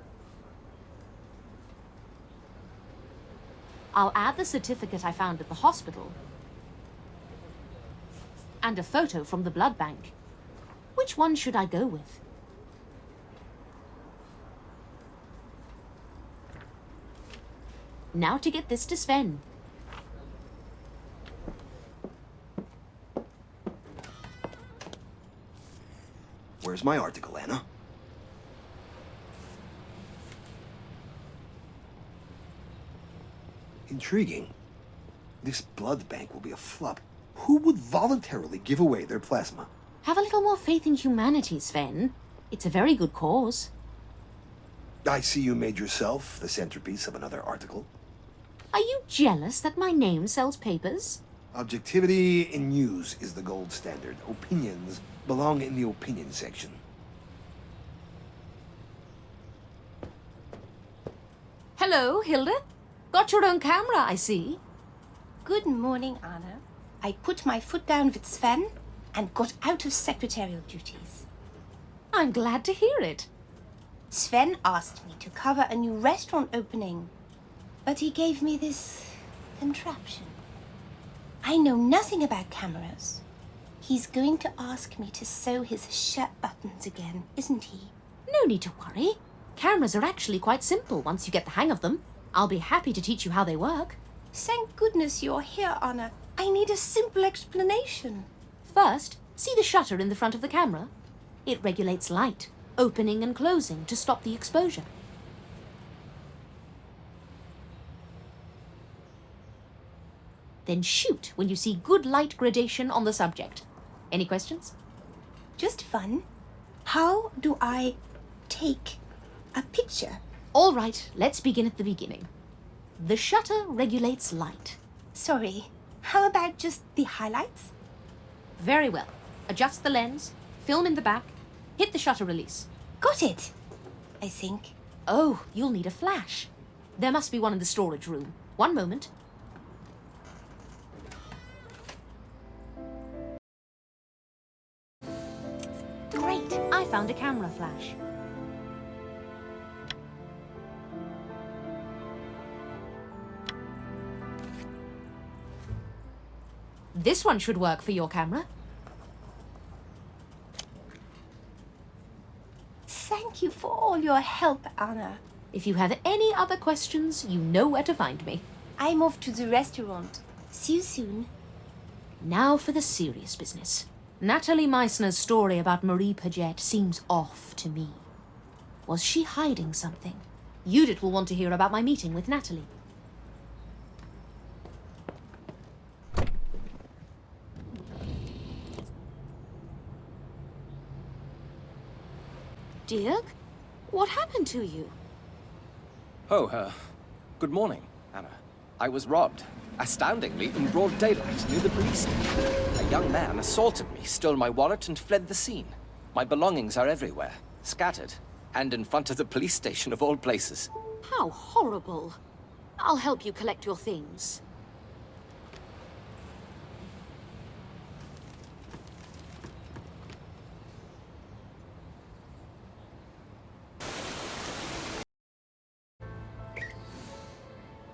And a photo from the blood bank. Which one should I go with? Now to get this to Sven. Where's my article, Anna? Intriguing. This blood bank will be a flop. Who would voluntarily give away their plasma? Have a little more faith in humanity, Sven. It's a very good cause. I see you made yourself the centerpiece of another article. Are you jealous that my name sells papers? Objectivity in news is the gold standard. Opinions belong in the opinion section. Hello, Hilda. Got your own camera, I see. Good morning, Anna. I put my foot down with Sven and got out of secretarial duties. I'm glad to hear it. Sven asked me to cover a new restaurant opening, but he gave me this contraption. I know nothing about cameras. He's going to ask me to sew his shirt buttons again, isn't he? No need to worry. Cameras are actually quite simple once you get the hang of them. I'll be happy to teach you how they work. Thank goodness you're here, Anna. I need a simple explanation. First, see the shutter in the front of the camera? It regulates light, opening and closing to stop the exposure. Then shoot when you see good light gradation on the subject. Any questions? Just fun. How do I take a picture? All right, let's begin at the beginning. The shutter regulates light. Sorry, how about just the highlights? Very well. Adjust the lens, film in the back, hit the shutter release. Got it, I think. Oh, you'll need a flash. There must be one in the storage room. One moment. Great, I found a camera flash. This one should work for your camera. Thank you for all your help, Anna. If you have any other questions, you know where to find me. I'm off to the restaurant. See you soon. Now for the serious business. Natalie Meissner's story about Marie Paget seems off to me. Was she hiding something? Judith will want to hear about my meeting with Natalie. Dirk? What happened to you? Oh, good morning, Anna. I was robbed, astoundingly, in broad daylight near the police station. A young man assaulted me, stole my wallet, and fled the scene. My belongings are everywhere, scattered, and in front of the police station of all places. How horrible. I'll help you collect your things.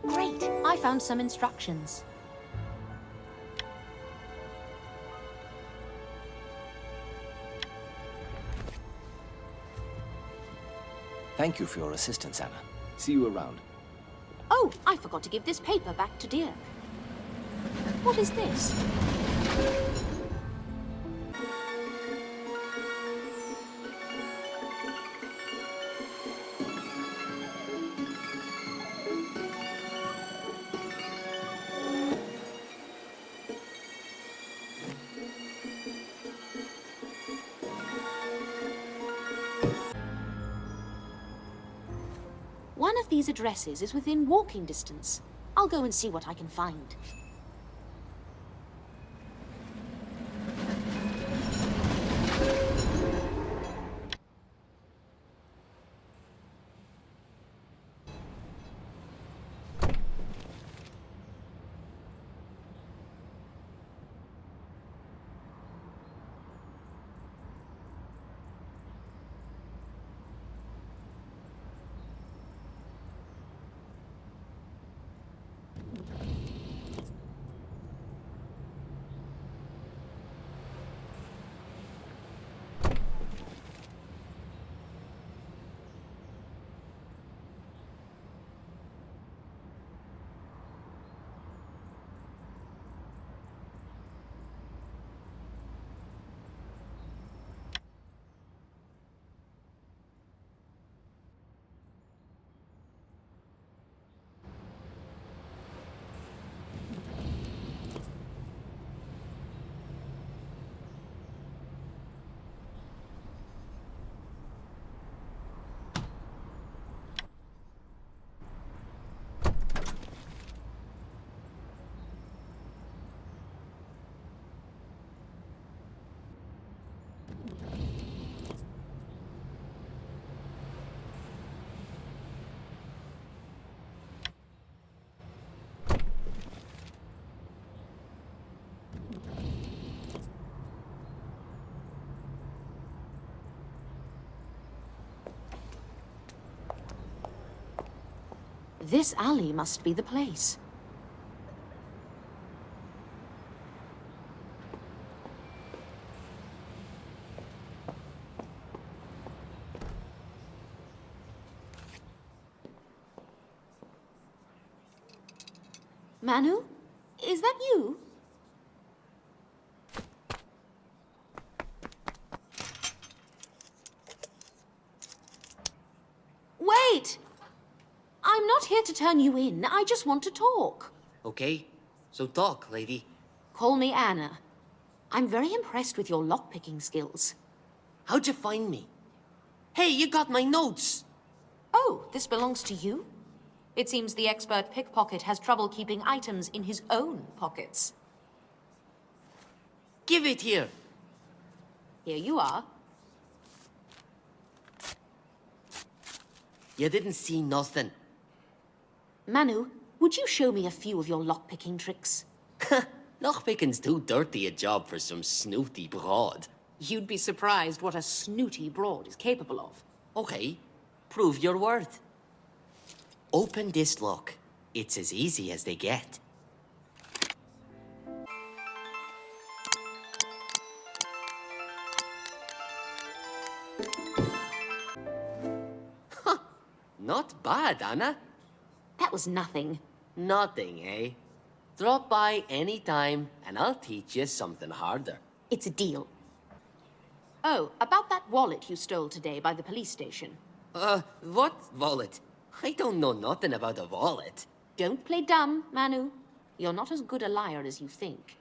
Great, I found some instructions. Thank you for your assistance, Anna. See you around. Oh, I forgot to give this paper back to Dirk. What is this? One of these addresses is within walking distance. I'll go and see what I can find. This alley must be the place. Manu? Is that you? Wait! I'm not here to turn you in. I just want to talk. Okay, so talk, lady. Call me Anna. I'm very impressed with your lockpicking skills. How'd you find me? Hey, you got my notes! Oh, this belongs to you? It seems the expert pickpocket has trouble keeping items in his own pockets. Give it here! Here you are. You didn't see nothing. Manu, would you show me a few of your lockpicking tricks? Lockpicking's too dirty a job for some snooty broad. You'd be surprised what a snooty broad is capable of. Okay, prove your worth. Open this lock. It's as easy as they get. Huh, not bad, Anna. That was nothing. Nothing, eh? Drop by any time, and I'll teach you something harder. It's a deal. Oh, about that wallet you stole today by the police station. What wallet? I don't know nothing about a wallet. Don't play dumb, Manu. You're not as good a liar as you think.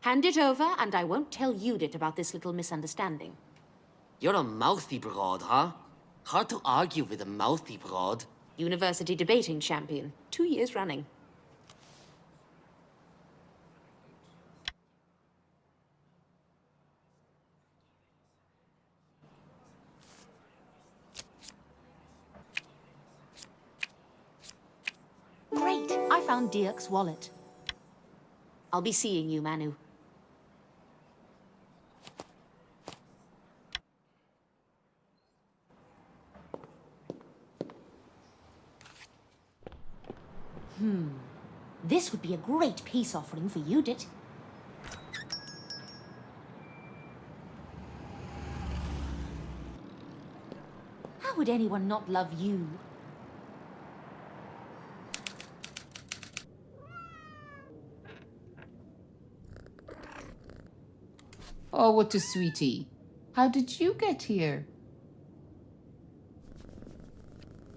Hand it over, and I won't tell Judith about this little misunderstanding. You're a mouthy broad, huh? Hard to argue with a mouthy broad. University debating champion, 2 years running. Great! I found Dirk's wallet. I'll be seeing you, Manu. This would be a great peace offering for Judith. How would anyone not love you? Oh, what a sweetie. How did you get here?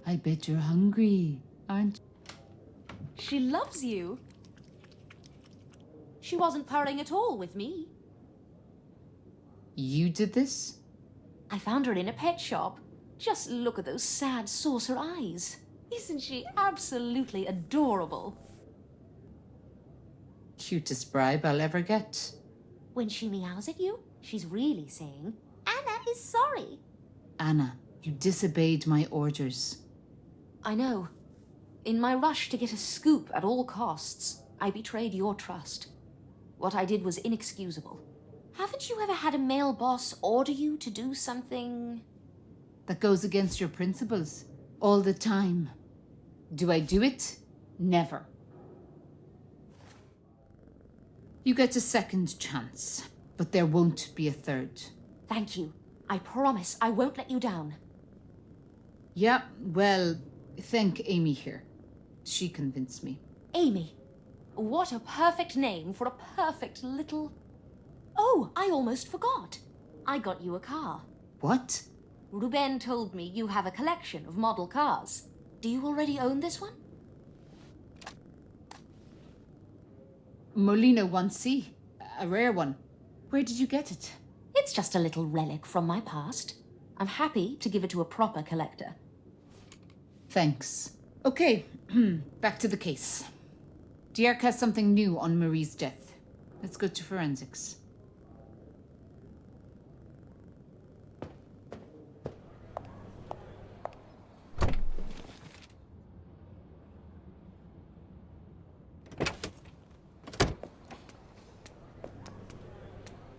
I bet you're hungry, aren't you? She loves you. She wasn't purring at all with me. You did this? I found her in a pet shop. Just look at those sad saucer eyes. Isn't she absolutely adorable? Cutest bribe I'll ever get. When she meows at you, she's really saying, Anna is sorry. Anna, you disobeyed my orders. I know. In my rush to get a scoop at all costs, I betrayed your trust. What I did was inexcusable. Haven't you ever had a male boss order you to do something? That goes against your principles. All the time. Do I do it? Never. You get a second chance, but there won't be a third. Thank you. I promise I won't let you down. Yeah, well, thank Amy here. She convinced me. Amy. What a perfect name for a perfect little... Oh, I almost forgot. I got you a car. What? Ruben told me you have a collection of model cars. Do you already own this one? Molino 1C. A rare one. Where did you get it? It's just a little relic from my past. I'm happy to give it to a proper collector. Thanks. Okay, back to the case. Dirk has something new on Marie's death. Let's go to forensics.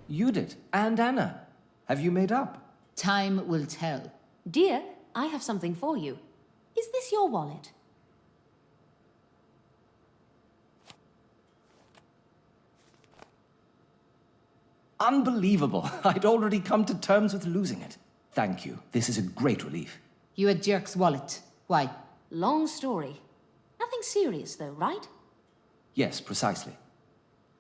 Judith and Anna, have you made up? Time will tell. Dear, I have something for you. Is this your wallet? Unbelievable. I'd already come to terms with losing it. Thank you. This is a great relief. You had Dirk's wallet. Why? Long story. Nothing serious, though, right? Yes, precisely.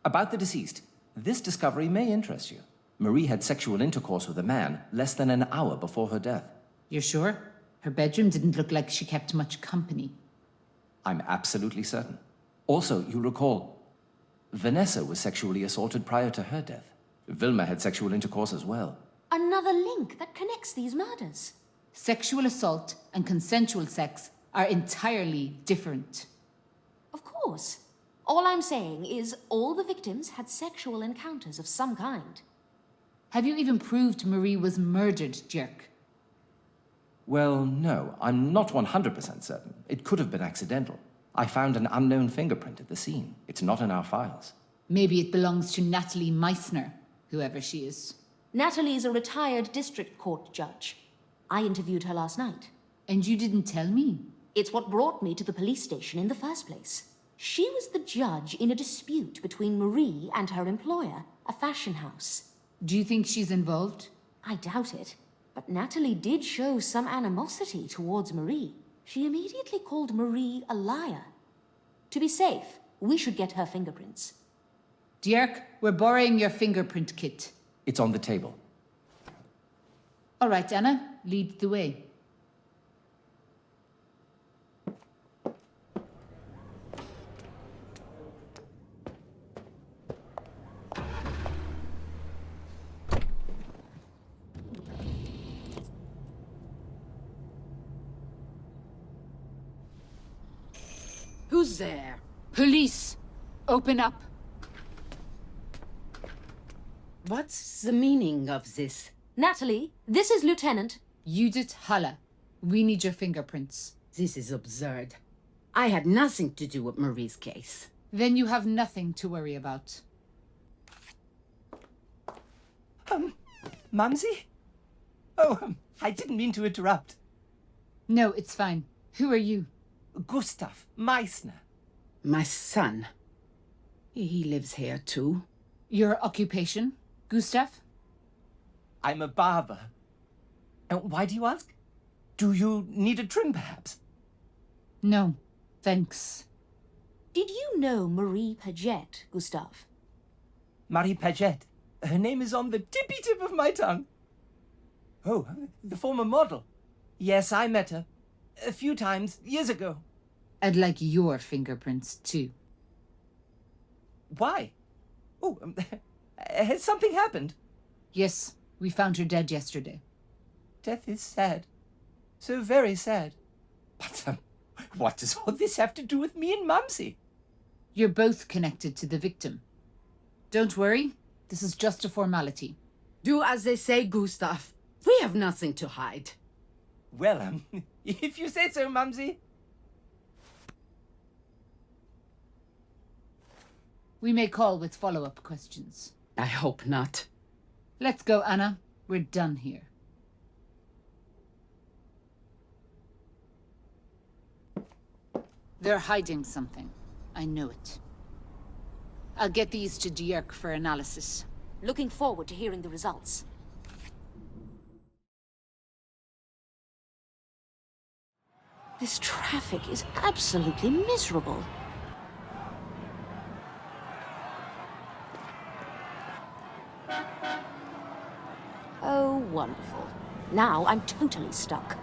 About the deceased, this discovery may interest you. Marie had sexual intercourse with a man less than an hour before her death. You're sure? Her bedroom didn't look like she kept much company. I'm absolutely certain. Also, you recall, Vanessa was sexually assaulted prior to her death. Vilma had sexual intercourse as well. Another link that connects these murders. Sexual assault and consensual sex are entirely different. Of course. All I'm saying is all the victims had sexual encounters of some kind. Have you even proved Marie was murdered, Dirk? Well, no, I'm not 100% certain. It could have been accidental. I found an unknown fingerprint at the scene. It's not in our files. Maybe it belongs to Natalie Meissner, whoever she is. Natalie is a retired district court judge. I interviewed her last night. And you didn't tell me? It's what brought me to the police station in the first place. She was the judge in a dispute between Marie and her employer, a fashion house. Do you think she's involved? I doubt it. But Natalie did show some animosity towards Marie. She immediately called Marie a liar. To be safe, we should get her fingerprints. Dirk, we're borrowing your fingerprint kit. It's on the table. All right, Anna, lead the way. Who's there? Police! Open up. What's the meaning of this? Natalie, this is Lieutenant Judith Halle. We need your fingerprints. This is absurd. I had nothing to do with Marie's case. Then you have nothing to worry about. Mumsy? Oh, I didn't mean to interrupt. No, it's fine. Who are you? Gustav Meissner. My son. He lives here too. Your occupation, Gustav? I'm a barber. Why do you ask? Do you need a trim, perhaps? No, thanks. Did you know Marie Paget, Gustav? Marie Paget. Her name is on the tippy tip of my tongue. Oh, the former model. Yes, I met her. A few times, years ago. I'd like your fingerprints, too. Why? Oh, has something happened? Yes, we found her dead yesterday. Death is sad. So very sad. But what does all this have to do with me and Mumsy? You're both connected to the victim. Don't worry, this is just a formality. Do as they say, Gustav. We have nothing to hide. Well, if you say so, Mumsy. We may call with follow-up questions. I hope not. Let's go, Anna. We're done here. They're hiding something. I know it. I'll get these to Dirk for analysis. Looking forward to hearing the results. This traffic is absolutely miserable. Oh, wonderful. Now I'm totally stuck.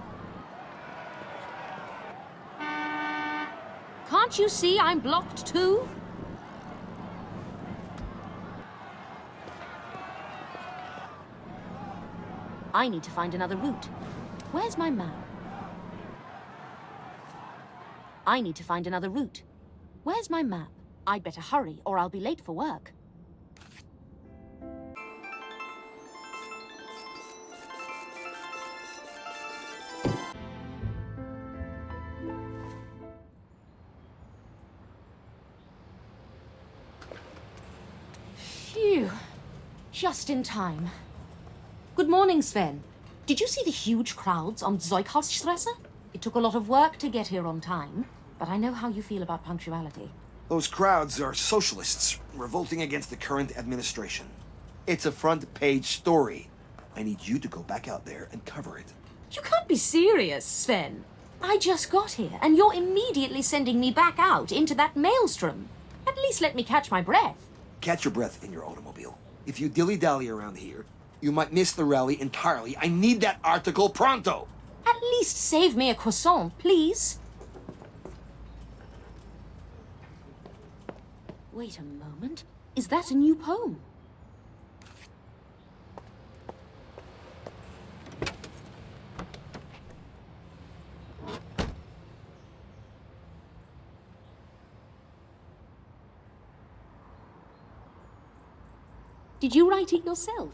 Can't you see I'm blocked too? I need to find another route. Where's my map? I need to find another route. Where's my map? I'd better hurry or I'll be late for work. Phew. Just in time. Good morning, Sven. Did you see the huge crowds on Zeughausstrasse? It took a lot of work to get here on time, but I know how you feel about punctuality. Those crowds are socialists revolting against the current administration. It's a front-page story. I need you to go back out there and cover it. You can't be serious, Sven. I just got here, and you're immediately sending me back out into that maelstrom. At least let me catch my breath. Catch your breath in your automobile. If you dilly-dally around here, you might miss the rally entirely. I need that article pronto! At least save me a croissant, please. Wait a moment. Is that a new poem? Did you write it yourself?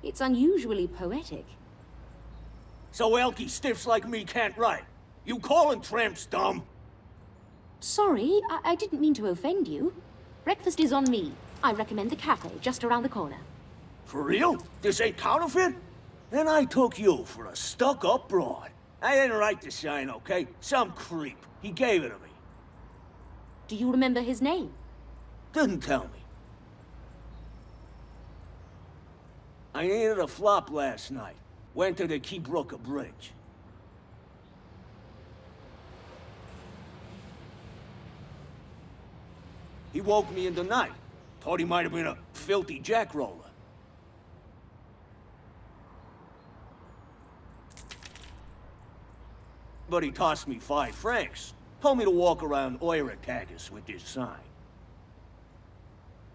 It's unusually poetic. So Elky stiffs like me can't write. You calling tramps dumb? Sorry, I didn't mean to offend you. Breakfast is on me. I recommend the cafe just around the corner. For real? This ain't counterfeit? Then I took you for a stuck-up broad. I didn't write the sign, okay? Some creep. He gave it to me. Do you remember his name? Didn't tell me. I needed a flop last night. Went to the Keybrook Bridge. He woke me in the night. Thought he might have been a filthy jackroller. But he tossed me 5 francs. Told me to walk around Oiratagus with this sign.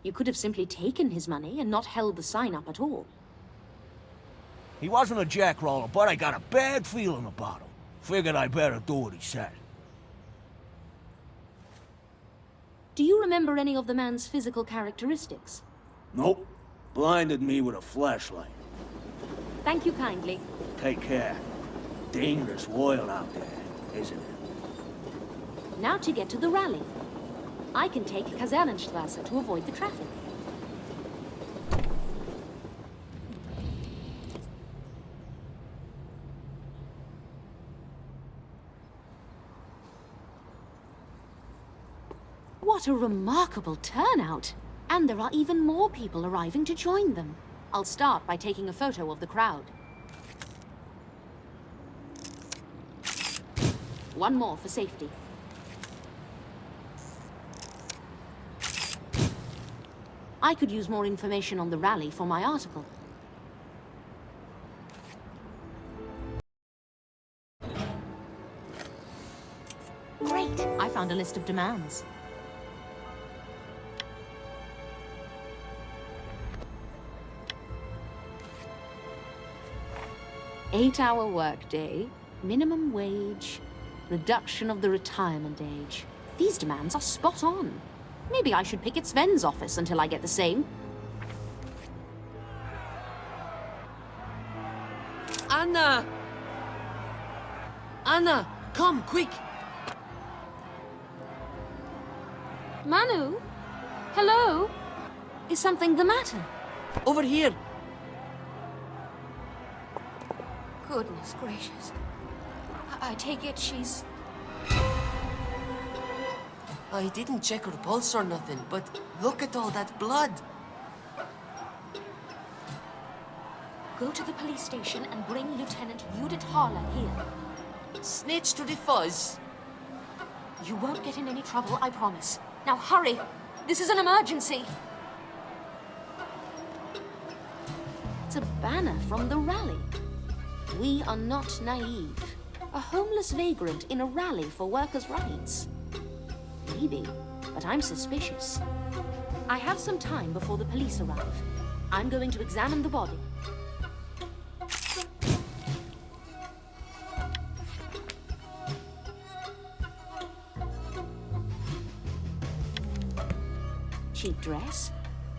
You could have simply taken his money and not held the sign up at all. He wasn't a jackroller, but I got a bad feeling about him. Figured I better do what he said. Do you remember any of the man's physical characteristics? Nope. Blinded me with a flashlight. Thank you kindly. Take care. Dangerous world out there, isn't it? Now to get to the rally. I can take Kasernenstrasse to avoid the traffic. What a remarkable turnout! And there are even more people arriving to join them. I'll start by taking a photo of the crowd. One more for safety. I could use more information on the rally for my article. Great! I found a list of demands. Eight-hour workday, minimum wage, reduction of the retirement age. These demands are spot on. Maybe I should picket Sven's office until I get the same. Anna! Anna, come, quick! Manu? Hello? Is something the matter? Over here! Goodness gracious. I take it she's... I didn't check her pulse or nothing, but look at all that blood. Go to the police station and bring Lieutenant Judith Harler here. Snitch to the fuzz. You won't get in any trouble, I promise. Now hurry! This is an emergency! It's a banner from the rally. We are not naive. A homeless vagrant in a rally for workers' rights. Maybe, but I'm suspicious. I have some time before the police arrive. I'm going to examine the body. Cheap dress,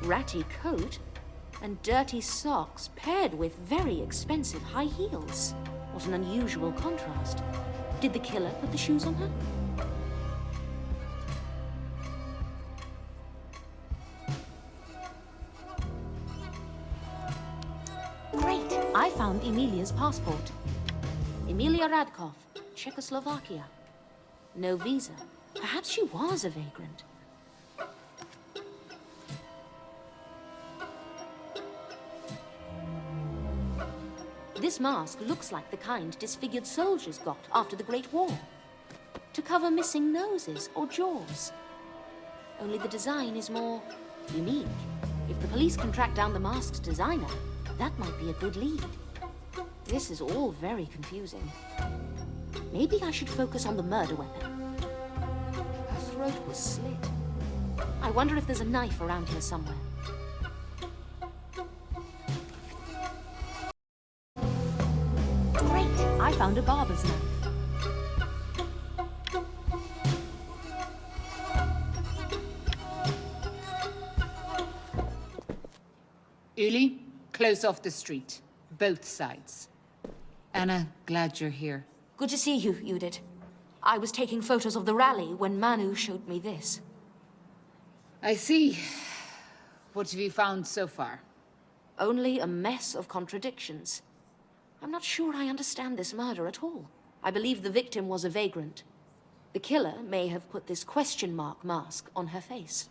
ratty coat, and dirty socks paired with very expensive high heels. What an unusual contrast. Did the killer put the shoes on her? Great! I found Emilia's passport. Emilia Radkov, Czechoslovakia. No visa. Perhaps she was a vagrant. This mask looks like the kind disfigured soldiers got after the Great War, to cover missing noses or jaws. Only the design is more unique. If the police can track down the mask's designer, that might be a good lead. This is all very confusing. Maybe I should focus on the murder weapon. Her throat was slit. I wonder if there's a knife around here somewhere. Great! I found a barber's knife. Uli, close off the street. Both sides. Anna, glad you're here. Good to see you, Judith. I was taking photos of the rally when Manu showed me this. I see. What have you found so far? Only a mess of contradictions. I'm not sure I understand this murder at all. I believe the victim was a vagrant. The killer may have put this question mark mask on her face.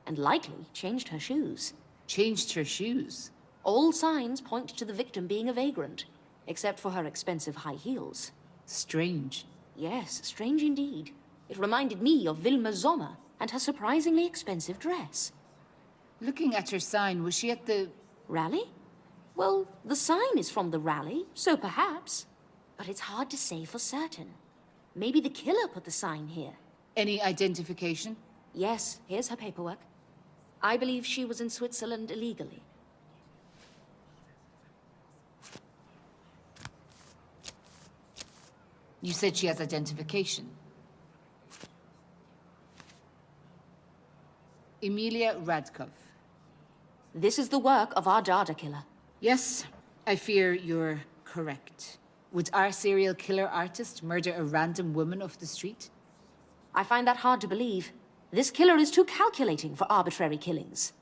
And likely changed her shoes. Changed her shoes? All signs point to the victim being a vagrant, except for her expensive high heels. Strange. Yes, strange indeed. It reminded me of Wilma Sommer and her surprisingly expensive dress. Looking at her sign, was she at the... rally? Well, the sign is from the rally, so perhaps. But it's hard to say for certain. Maybe the killer put the sign here. Any identification? Yes, here's her paperwork. I believe she was in Switzerland illegally. You said she has identification. Emilia Radkov. This is the work of our Dada killer. Yes, I fear you're correct. Would our serial killer artist murder a random woman off the street? I find that hard to believe. This killer is too calculating for arbitrary killings.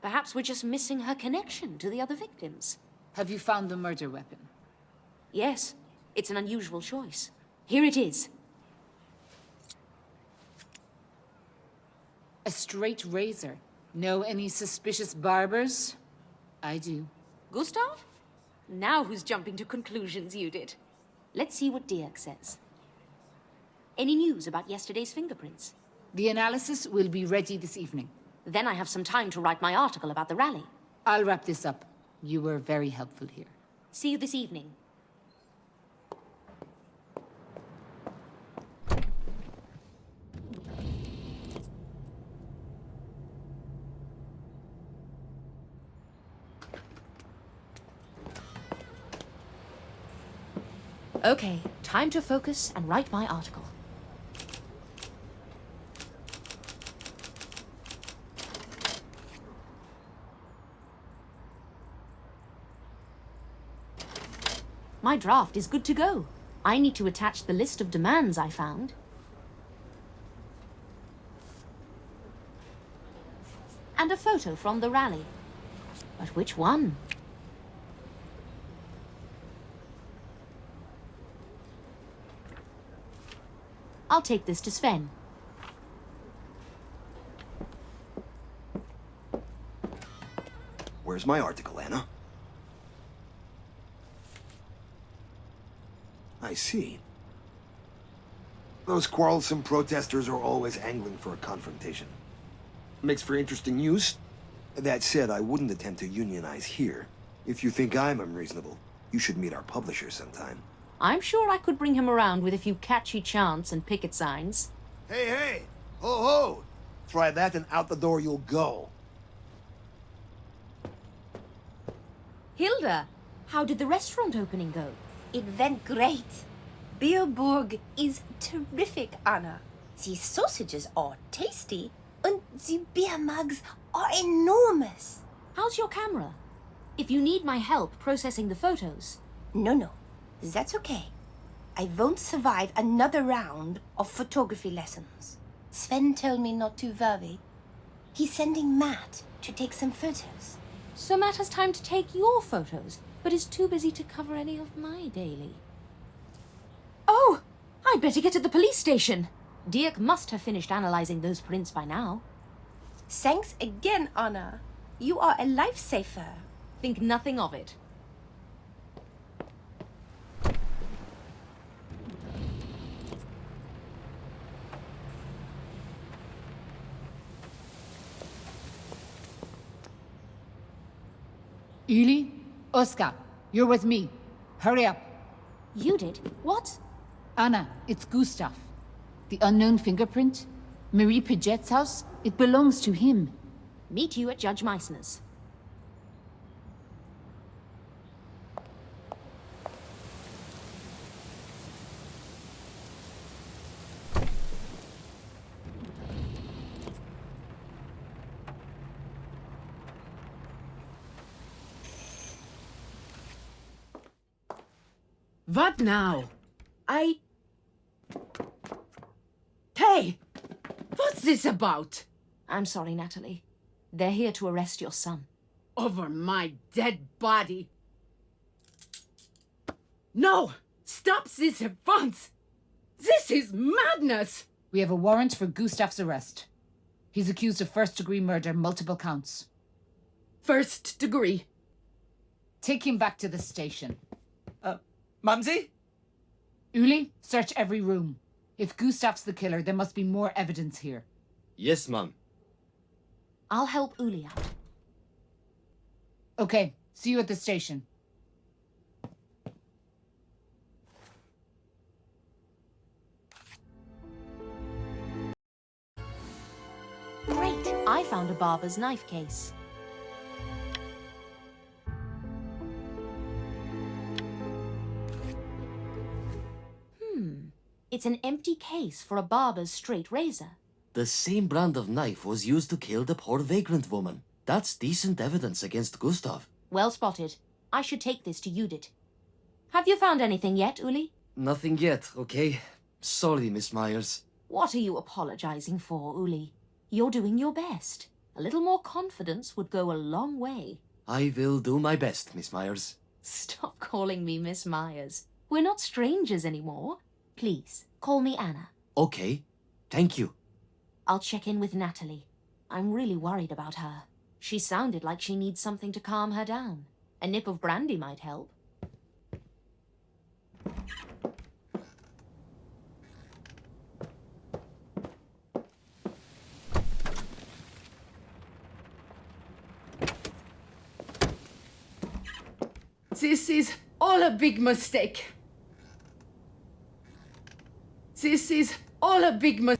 Perhaps we're just missing her connection to the other victims. Have you found the murder weapon? Yes, it's an unusual choice. Here it is. A straight razor. Know any suspicious barbers? I do. Gustav? Now who's jumping to conclusions, you did? Let's see what Dirk says. Any news about yesterday's fingerprints? The analysis will be ready this evening. Then I have some time to write my article about the rally. I'll wrap this up. You were very helpful here. See you this evening. Okay, time to focus and write my article. My draft is good to go. I need to attach the list of demands I found. And a photo from the rally. But which one? I'll take this to Sven. Where's my article, Anna? I see. Those quarrelsome protesters are always angling for a confrontation. Makes for interesting news. That said, I wouldn't attempt to unionize here. If you think I'm unreasonable, you should meet our publisher sometime. I'm sure I could bring him around with a few catchy chants and picket signs. Hey, hey! Ho, ho! Try that and out the door you'll go. Hilda, how did the restaurant opening go? It went great. Bierburg is terrific, Anna. The sausages are tasty, and the beer mugs are enormous. How's your camera? If you need my help processing the photos... No. That's okay. I won't survive another round of photography lessons. Sven told me not to worry. He's sending Matt to take some photos. So Matt has time to take your photos, but is too busy to cover any of my daily. Oh! I'd better get to the police station. Dirk must have finished analyzing those prints by now. Thanks again, Anna. You are a lifesaver. Think nothing of it. Uli, Oskar, you're with me. Hurry up. You did? What? Anna, it's Gustav. The unknown fingerprint? Marie Paget's house? It belongs to him. Meet you at Judge Meissner's. What now? Hey! What's this about? I'm sorry, Natalie. They're here to arrest your son. Over my dead body. No! Stop this at once! This is madness! We have a warrant for Gustav's arrest. He's accused of first-degree murder, multiple counts. First degree. Take him back to the station. Mumsy? Uli, search every room. If Gustav's the killer, there must be more evidence here. Yes, Mum. I'll help Uli out. Okay, see you at the station. Great! I found a barber's knife case. It's an empty case for a barber's straight razor. The same brand of knife was used to kill the poor vagrant woman. That's decent evidence against Gustav. Well spotted. I should take this to Judith. Have you found anything yet, Uli? Nothing yet, okay? Sorry, Miss Myers. What are you apologizing for, Uli? You're doing your best. A little more confidence would go a long way. I will do my best, Miss Myers. Stop calling me Miss Myers. We're not strangers anymore. Please, call me Anna. Okay, thank you. I'll check in with Natalie. I'm really worried about her. She sounded like she needs something to calm her down. A nip of brandy might help. This is all a big mistake. This is all a big mistake.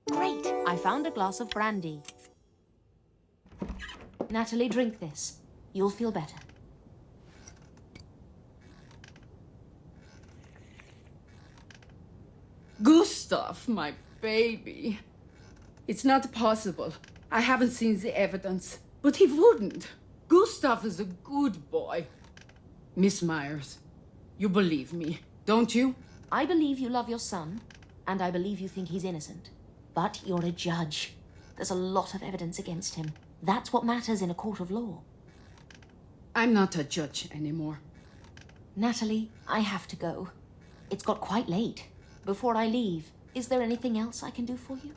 Great! I found a glass of brandy. Natalie, drink this. You'll feel better. Gustav, my baby. It's not possible. I haven't seen the evidence. But he wouldn't. Gustav is a good boy. Miss Myers, you believe me, don't you? I believe you love your son, and I believe you think he's innocent. But you're a judge. There's a lot of evidence against him. That's what matters in a court of law. I'm not a judge anymore. Natalie, I have to go. It's got quite late. Before I leave, is there anything else I can do for you?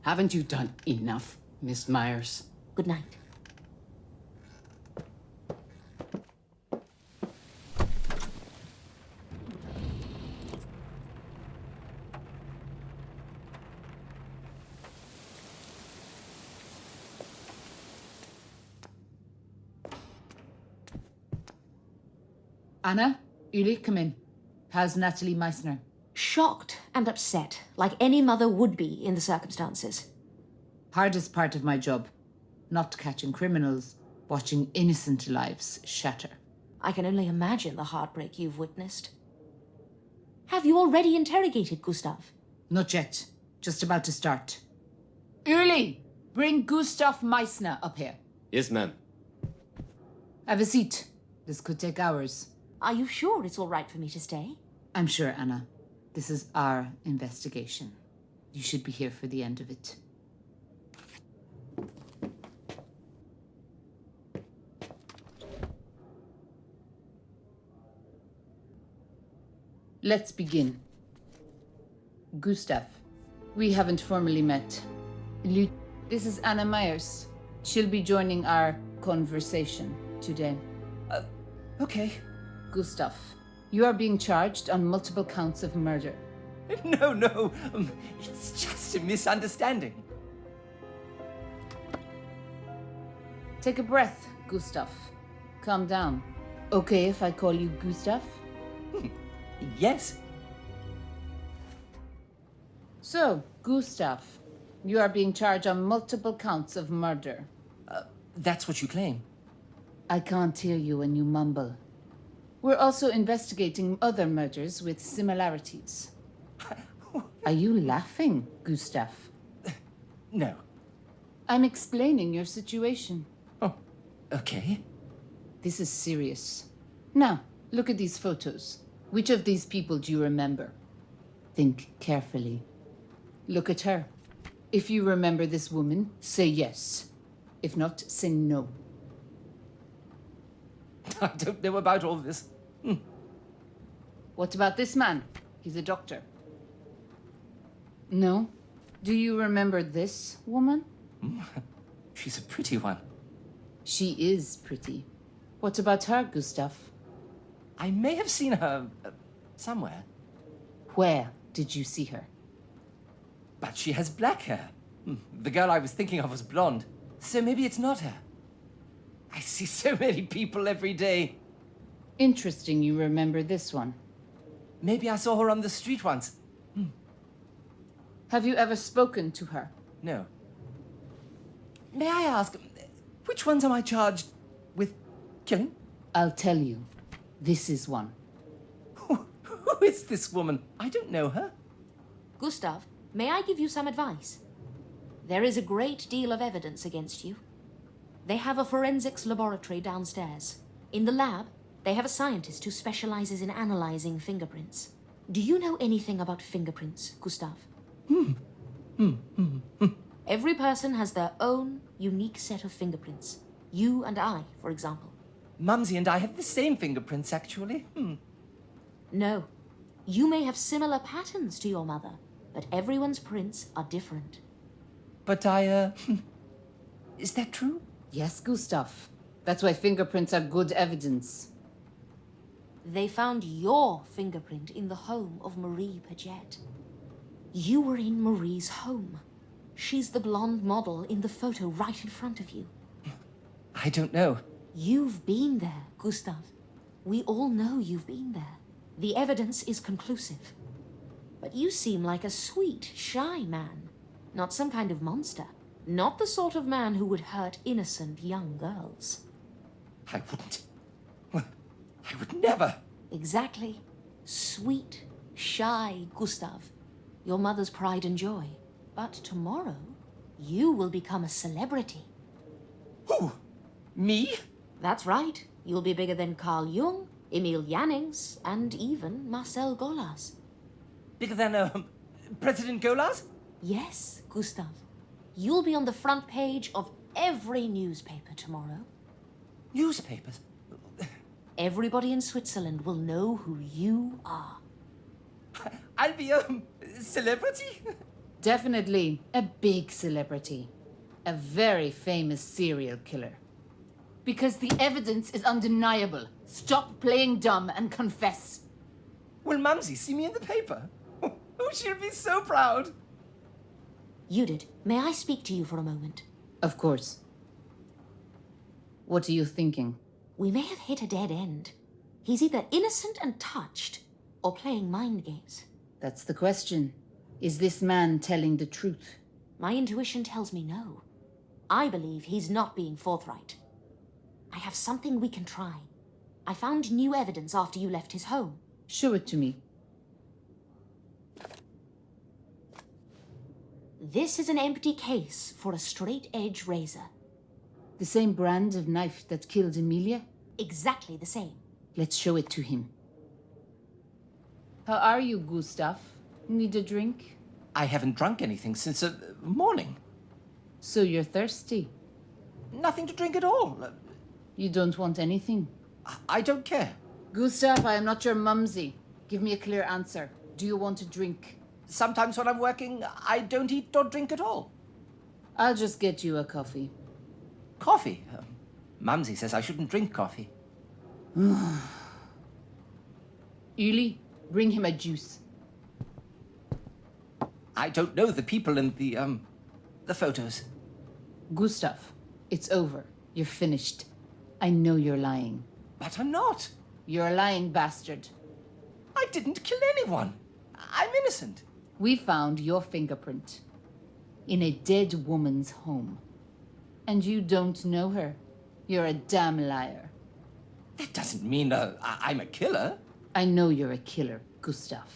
Haven't you done enough, Miss Myers? Good night. Anna, Uli, come in. How's Natalie Meissner? Shocked and upset, like any mother would be in the circumstances. Hardest part of my job. Not catching criminals, watching innocent lives shatter. I can only imagine the heartbreak you've witnessed. Have you already interrogated Gustav? Not yet. Just about to start. Uli, bring Gustav Meissner up here. Yes, ma'am. Have a seat. This could take hours. Are you sure it's all right for me to stay? I'm sure, Anna. This is our investigation. You should be here for the end of it. Let's begin. Gustav, We haven't formally met. This is Anna Myers. She'll be joining our conversation today. Okay. Gustav, you are being charged on multiple counts of murder. No. It's just a misunderstanding. Take a breath, Gustav. Calm down. Okay if I call you Gustav? Yes. So, Gustav, you are being charged on multiple counts of murder. That's what you claim. I can't hear you when you mumble. We're also investigating other murders with similarities. Are you laughing, Gustav? No. I'm explaining your situation. Oh, okay. This is serious. Now, look at these photos. Which of these people do you remember? Think carefully. Look at her. If you remember this woman, say yes. If not, say no. I don't know about all this. What about this man? He's a doctor. No? Do you remember this woman? She's a pretty one. She is pretty. What about her, Gustav? I may have seen her somewhere. Where did you see her? But she has black hair. The girl I was thinking of was blonde. So maybe it's not her. I see so many people every day. Interesting you remember this one. Maybe I saw her on the street once. Have you ever spoken to her? No. May I ask, which ones am I charged with killing? I'll tell you. This is one. Who is this woman? I don't know her. Gustav, may I give you some advice? There is a great deal of evidence against you. They have a forensics laboratory downstairs. In the lab, they have a scientist who specializes in analyzing fingerprints. Do you know anything about fingerprints, Gustav? Every person has their own unique set of fingerprints. You and I, for example. Mumsy and I have the same fingerprints, actually. No. You may have similar patterns to your mother, but everyone's prints are different. But is that true? Yes, Gustav. That's why fingerprints are good evidence. They found your fingerprint in the home of Marie Paget. You were in Marie's home. She's the blonde model in the photo right in front of you. I don't know. You've been there, Gustav. We all know you've been there. The evidence is conclusive. But you seem like a sweet, shy man. Not some kind of monster. Not the sort of man who would hurt innocent young girls. I wouldn't. I would never. Exactly. Sweet, shy Gustav. Your mother's pride and joy. But tomorrow, you will become a celebrity. Who? Me? That's right. You'll be bigger than Carl Jung, Emil Jannings, and even Marcel Golas. Bigger than, President Golas? Yes, Gustav. You'll be on the front page of every newspaper tomorrow. Newspapers? Everybody in Switzerland will know who you are. I'll be a celebrity? Definitely a big celebrity. A very famous serial killer. Because the evidence is undeniable. Stop playing dumb and confess. Will Mumsy see me in the paper? Oh, she'll be so proud. Judith, may I speak to you for a moment? Of course. What are you thinking? We may have hit a dead end. He's either innocent and touched, or playing mind games. That's the question. Is this man telling the truth? My intuition tells me no. I believe he's not being forthright. I have something we can try. I found new evidence after you left his home. Show it to me. This is an empty case for a straight-edge razor. The same brand of knife that killed Emilia? Exactly the same. Let's show it to him. How are you, Gustav? Need a drink? I haven't drunk anything since morning. So you're thirsty? Nothing to drink at all. You don't want anything? I don't care. Gustav, I am not your mumsy. Give me a clear answer. Do you want a drink? Sometimes when I'm working, I don't eat or drink at all. I'll just get you a coffee. Coffee? Mumsy says I shouldn't drink coffee. Uli, bring him a juice. I don't know the people in the photos. Gustav, it's over. You're finished. I know you're lying. But I'm not. You're a lying bastard. I didn't kill anyone. I'm innocent. We found your fingerprint in a dead woman's home. And you don't know her. You're a damn liar. That doesn't mean I'm a killer. I know you're a killer, Gustav.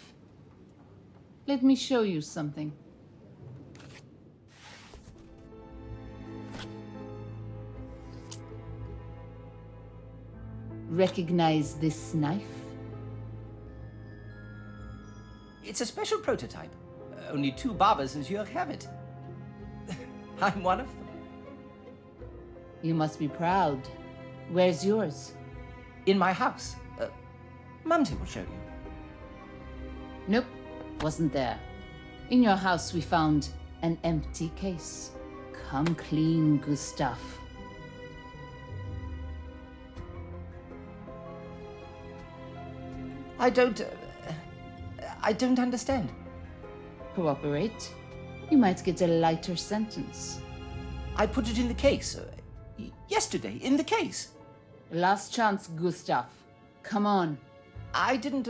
Let me show you something. Recognize this knife? It's a special prototype. Only 2 barbers in Zurich have it. I'm one of them. You must be proud. Where's yours? In my house. Mumsy will show you. Nope, wasn't there. In your house we found an empty case. Come clean, Gustav. I don't understand. Cooperate. You might get a lighter sentence. I put it in the case. Yesterday, in the case. Last chance, Gustav. Come on. I didn't...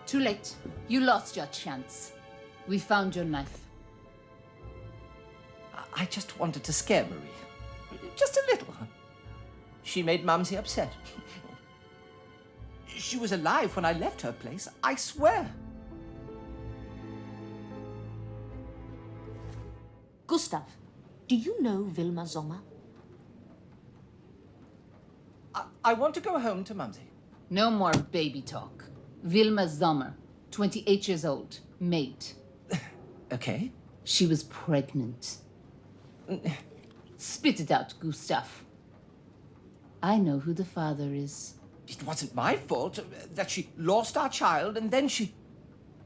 Too late. You lost your chance. We found your knife. I just wanted to scare Marie. Just a little. She made Mumsy upset. She was alive when I left her place, I swear. Gustav, do you know Wilma Sommer? I want to go home to Mumsy. No more baby talk. Wilma Sommer, 28 years old, maid. Okay. She was pregnant. Spit it out, Gustav. I know who the father is. It wasn't my fault that she lost our child and then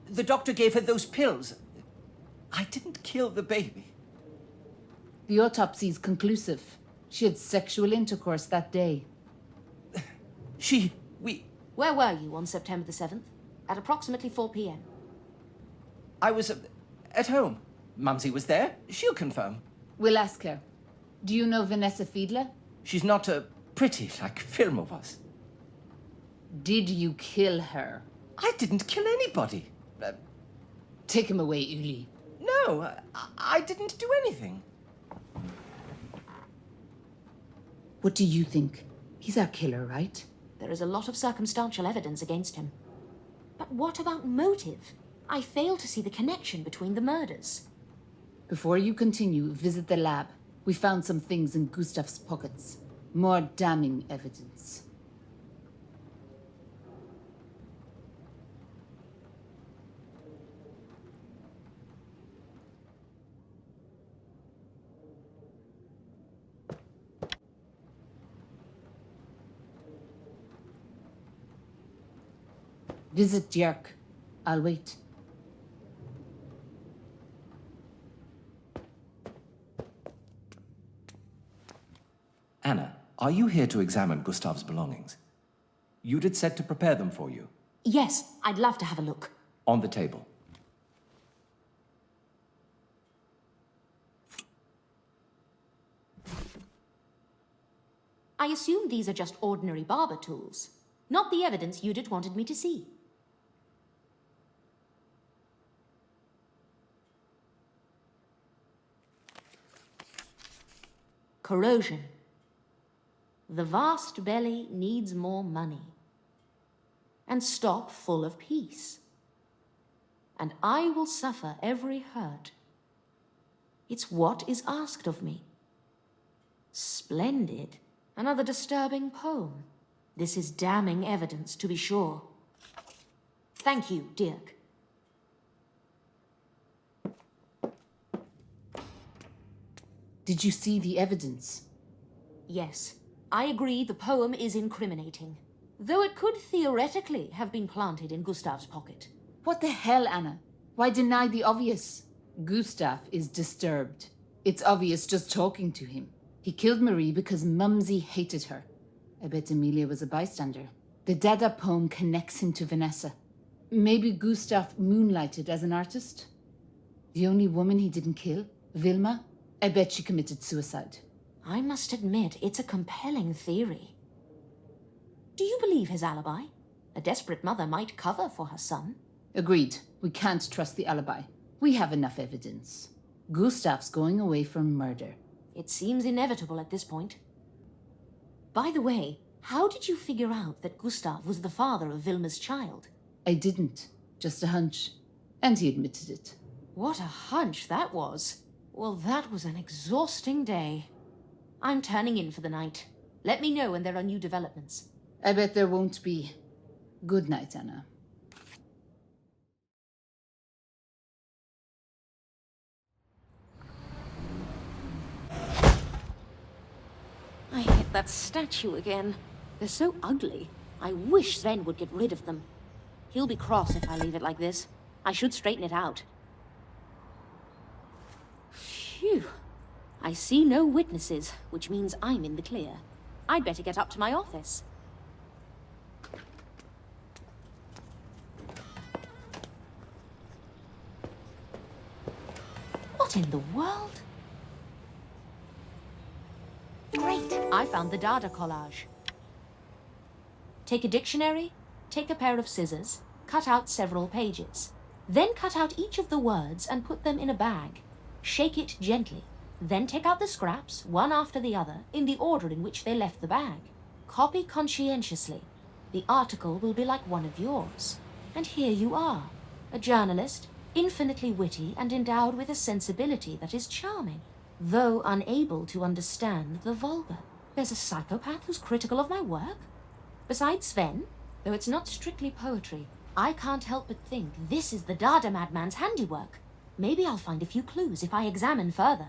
the doctor gave her those pills. I didn't kill the baby. The autopsy's conclusive. She had sexual intercourse that day. Where were you on September the 7th? At approximately 4 p.m. I was at home. Mumsy was there. She'll confirm. We'll ask her. Do you know Vanessa Fiedler? She's not pretty like Vilma was. Did you kill her? I didn't kill anybody. Take him away, Uli. No, I didn't do anything. What do you think? He's our killer, right? There is a lot of circumstantial evidence against him. But what about motive? I fail to see the connection between the murders. Before you continue, visit the lab. We found some things in Gustav's pockets. More damning evidence. Visit Dirk. I'll wait. Anna, are you here to examine Gustav's belongings? Judith said to prepare them for you. Yes, I'd love to have a look. On the table. I assume these are just ordinary barber tools, not the evidence Judith wanted me to see. Corrosion. The vast belly needs more money. And stop full of peace. And I will suffer every hurt. It's what is asked of me. Splendid. Another disturbing poem. This is damning evidence, to be sure. Thank you, Dirk. Did you see the evidence? Yes, I agree the poem is incriminating. Though it could theoretically have been planted in Gustav's pocket. What the hell, Anna? Why deny the obvious? Gustav is disturbed. It's obvious just talking to him. He killed Marie because Mumsy hated her. I bet Emilia was a bystander. The Dada poem connects him to Vanessa. Maybe Gustav moonlighted as an artist? The only woman he didn't kill, Vilma, I bet she committed suicide. I must admit, it's a compelling theory. Do you believe his alibi? A desperate mother might cover for her son. Agreed. We can't trust the alibi. We have enough evidence. Gustav's going away for murder. It seems inevitable at this point. By the way, how did you figure out that Gustav was the father of Vilma's child? I didn't. Just a hunch. And he admitted it. What a hunch that was. Well, that was an exhausting day. I'm turning in for the night. Let me know when there are new developments. I bet there won't be. Good night, Anna. I hit that statue again. They're so ugly. I wish Sven would get rid of them. He'll be cross if I leave it like this. I should straighten it out. Phew. I see no witnesses, which means I'm in the clear. I'd better get up to my office. What in the world? Great! I found the Dada collage. Take a dictionary, take a pair of scissors, cut out several pages. Then cut out each of the words and put them in a bag. Shake it gently. Then take out the scraps, one after the other, in the order in which they left the bag. Copy conscientiously. The article will be like one of yours. And here you are, a journalist, infinitely witty and endowed with a sensibility that is charming, though unable to understand the vulgar. There's a psychopath who's critical of my work? Besides Sven, though it's not strictly poetry, I can't help but think this is the Dada madman's handiwork. Maybe I'll find a few clues if I examine further.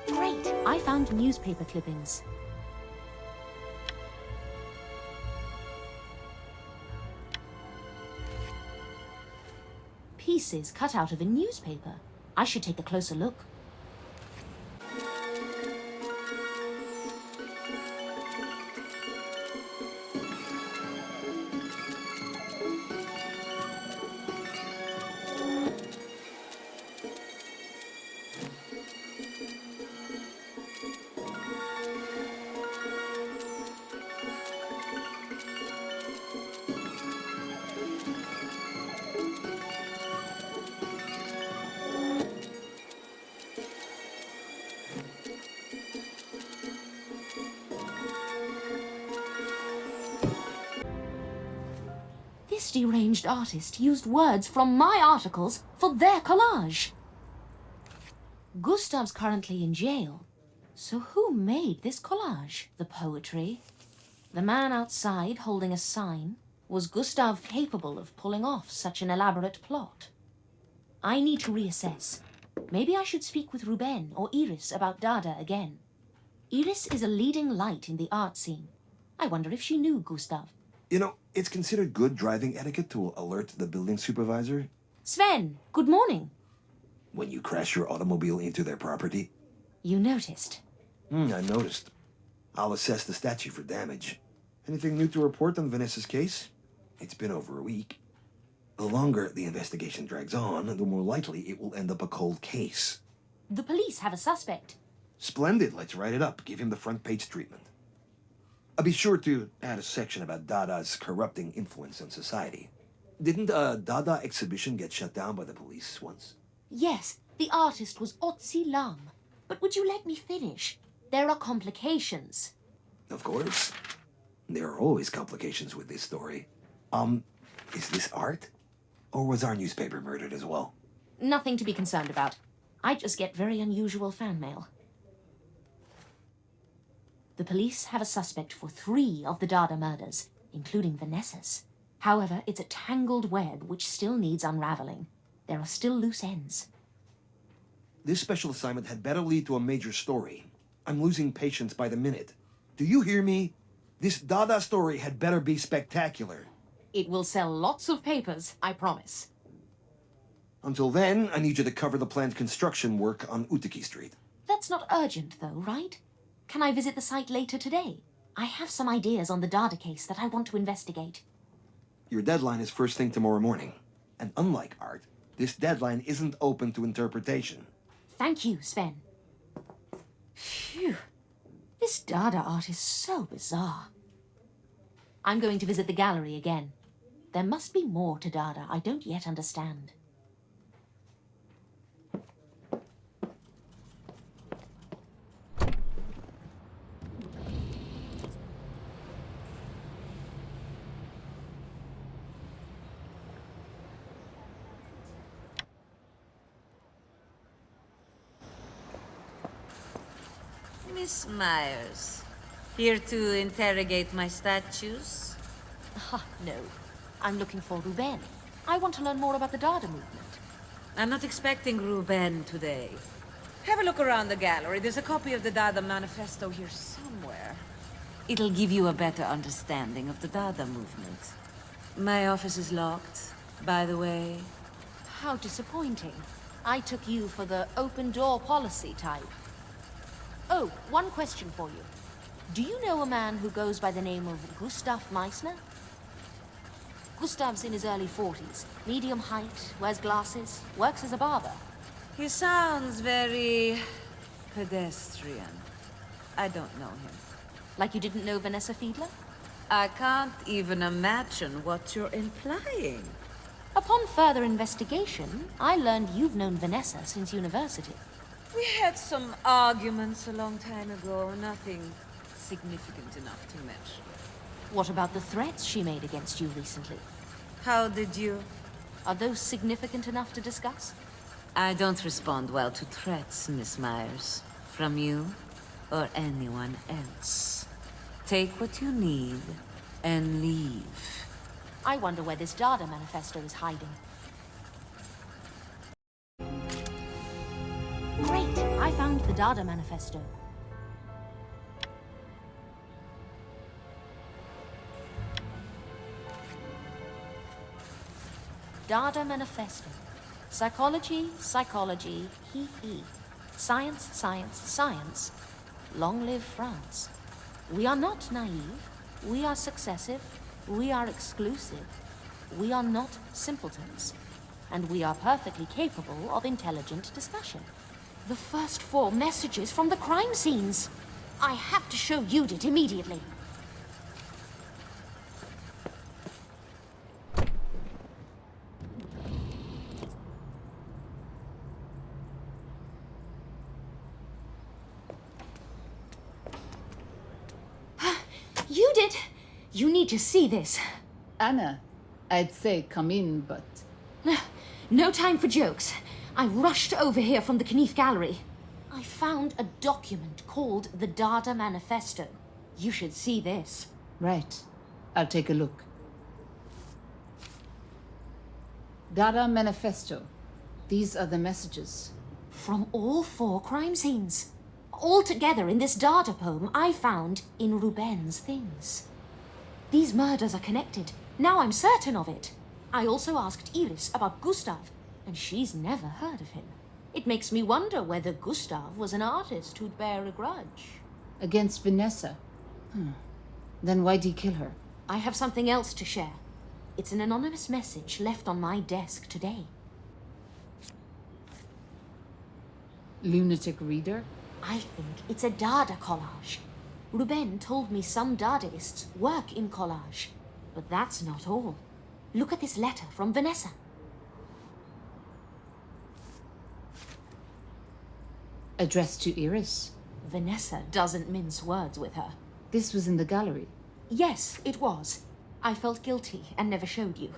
Great! I found newspaper clippings. Pieces cut out of a newspaper. I should take a closer look. This deranged artist used words from my articles for their collage. Gustav's currently in jail. So who made this collage? The poetry? The man outside holding a sign? Was Gustav capable of pulling off such an elaborate plot? I need to reassess. Maybe I should speak with Ruben or Iris about Dada again. Iris is a leading light in the art scene. I wonder if she knew Gustav. You know, it's considered good driving etiquette to alert the building supervisor. Sven, good morning. When you crash your automobile into their property. You noticed? I noticed. I'll assess the statue for damage. Anything new to report on Vanessa's case? It's been over a week. The longer the investigation drags on, the more likely it will end up a cold case. The police have a suspect. Splendid, let's write it up. Give him the front page treatment. I'll be sure to add a section about Dada's corrupting influence on society. Didn't a Dada exhibition get shut down by the police once? Yes, the artist was Otzi Lam. But would you let me finish? There are complications. Of course. There are always complications with this story. Is this art? Or was our newspaper murdered as well? Nothing to be concerned about. I just get very unusual fan mail. The police have a suspect for 3 of the Dada murders, including Vanessa's. However, it's a tangled web which still needs unraveling. There are still loose ends. This special assignment had better lead to a major story. I'm losing patience by the minute. Do you hear me? This Dada story had better be spectacular. It will sell lots of papers, I promise. Until then, I need you to cover the planned construction work on Utiki Street. That's not urgent, though, right? Can I visit the site later today? I have some ideas on the Dada case that I want to investigate. Your deadline is first thing tomorrow morning. And unlike art, this deadline isn't open to interpretation. Thank you, Sven. Phew. This Dada art is so bizarre. I'm going to visit the gallery again. There must be more to Dada I don't yet understand. Miss Myers, here to interrogate my statues? No. I'm looking for Ruben. I want to learn more about the Dada movement. I'm not expecting Ruben today. Have a look around the gallery. There's a copy of the Dada manifesto here somewhere. It'll give you a better understanding of the Dada movement. My office is locked, by the way. How disappointing. I took you for the open-door policy type. Oh, one question for you. Do you know a man who goes by the name of Gustav Meissner? Gustav's in his early 40s, medium height, wears glasses, works as a barber. He sounds very pedestrian. I don't know him. Like you didn't know Vanessa Fiedler? I can't even imagine what you're implying. Upon further investigation, I learned you've known Vanessa since university. We had some arguments a long time ago, nothing significant enough to mention. What about the threats she made against you recently? How did you? Are those significant enough to discuss? I don't respond well to threats, Miss Myers. From you or anyone else. Take what you need and leave. I wonder where this Dada manifesto is hiding. Great! I found the Dada manifesto. Dada manifesto. Psychology, psychology, he. Science, science, science. Long live France. We are not naive. We are successive. We are exclusive. We are not simpletons. And we are perfectly capable of intelligent discussion. The first 4 messages from the crime scenes. I have to show Judith immediately. Judith, you need to see this. Anna, I'd say come in, but... No time for jokes. I rushed over here from the Knief Gallery. I found a document called the Dada Manifesto. You should see this. Right. I'll take a look. Dada Manifesto. These are the messages. From all 4 crime scenes. All together in this Dada poem I found in Ruben's things. These murders are connected. Now I'm certain of it. I also asked Iris about Gustav, and she's never heard of him. It makes me wonder whether Gustav was an artist who'd bear a grudge. Against Vanessa? Then why'd he kill her? I have something else to share. It's an anonymous message left on my desk today. Lunatic reader? I think it's a Dada collage. Ruben told me some Dadaists work in collage. But that's not all. Look at this letter from Vanessa. Addressed to Iris? Vanessa doesn't mince words with her. This was in the gallery? Yes, it was. I felt guilty and never showed you.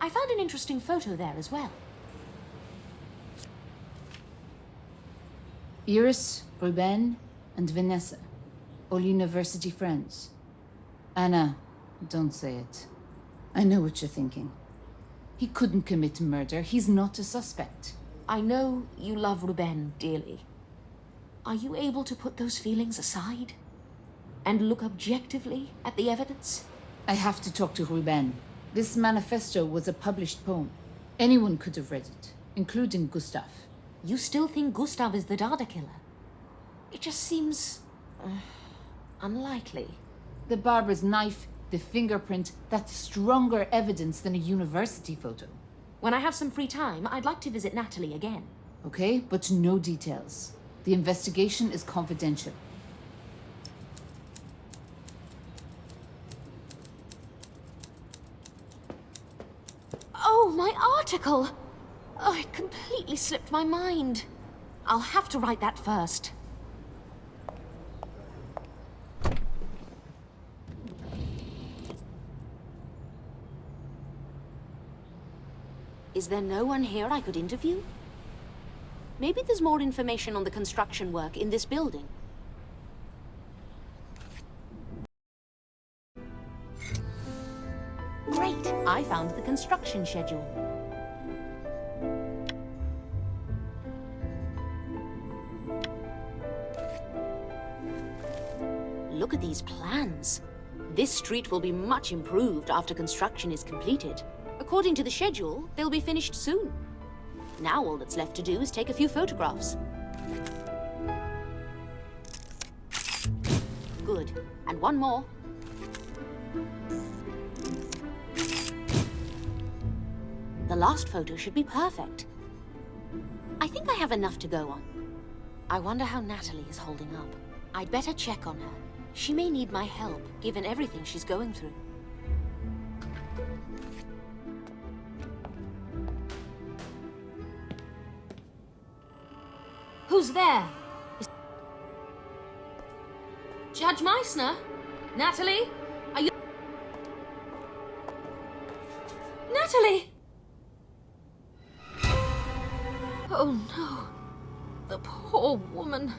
I found an interesting photo there as well. Iris, Ruben, and Vanessa. All university friends. Anna, don't say it. I know what you're thinking. He couldn't commit murder. He's not a suspect. I know you love Ruben dearly. Are you able to put those feelings aside and look objectively at the evidence? I have to talk to Ruben. This manifesto was a published poem. Anyone could have read it, including Gustav. You still think Gustav is the Dada killer? It just seems unlikely. The barber's knife, the fingerprint, that's stronger evidence than a university photo. When I have some free time, I'd like to visit Natalie again. Okay, but no details. The investigation is confidential. Oh, my article! Oh, it completely slipped my mind. I'll have to write that first. Is there no one here I could interview? Maybe there's more information on the construction work in this building. Great! I found the construction schedule. Look at these plans. This street will be much improved after construction is completed. According to the schedule, they'll be finished soon. Now all that's left to do is take a few photographs. Good. And one more. The last photo should be perfect. I think I have enough to go on. I wonder how Natalie is holding up. I'd better check on her. She may need my help, given everything she's going through. Who's there? Judge Meissner? Natalie? Are you... Natalie! Oh no. The poor woman.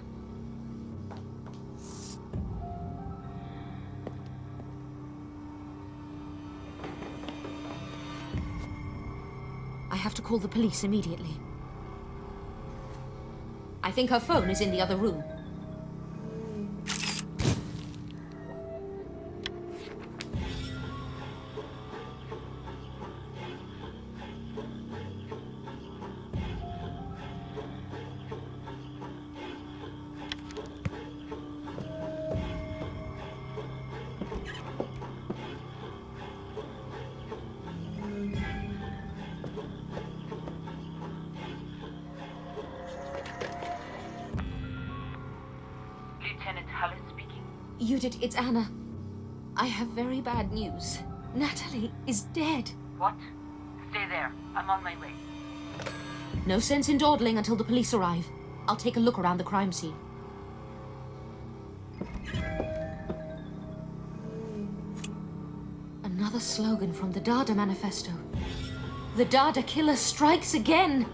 I have to call the police immediately. I think her phone is in the other room. Judith, it's Anna. I have very bad news. Natalie is dead. What? Stay there. I'm on my way. No sense in dawdling until the police arrive. I'll take a look around the crime scene. Another slogan from the Dada manifesto. The Dada killer strikes again.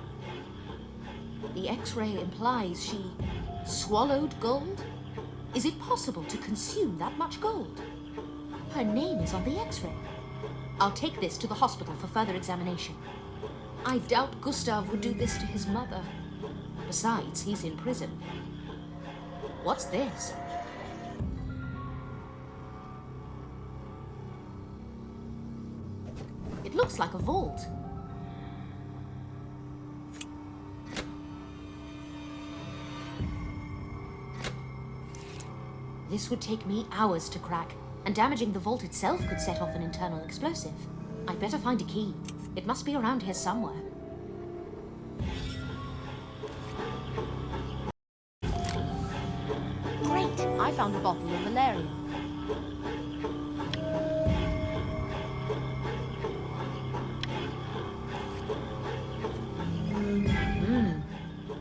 The X-ray implies she swallowed gold? Is it possible to consume that much gold? Her name is on the X-ray. I'll take this to the hospital for further examination. I doubt Gustav would do this to his mother. Besides, he's in prison. What's this? It looks like a vault. This would take me hours to crack, and damaging the vault itself could set off an internal explosive. I'd better find a key. It must be around here somewhere. Great! I found a bottle of valerian.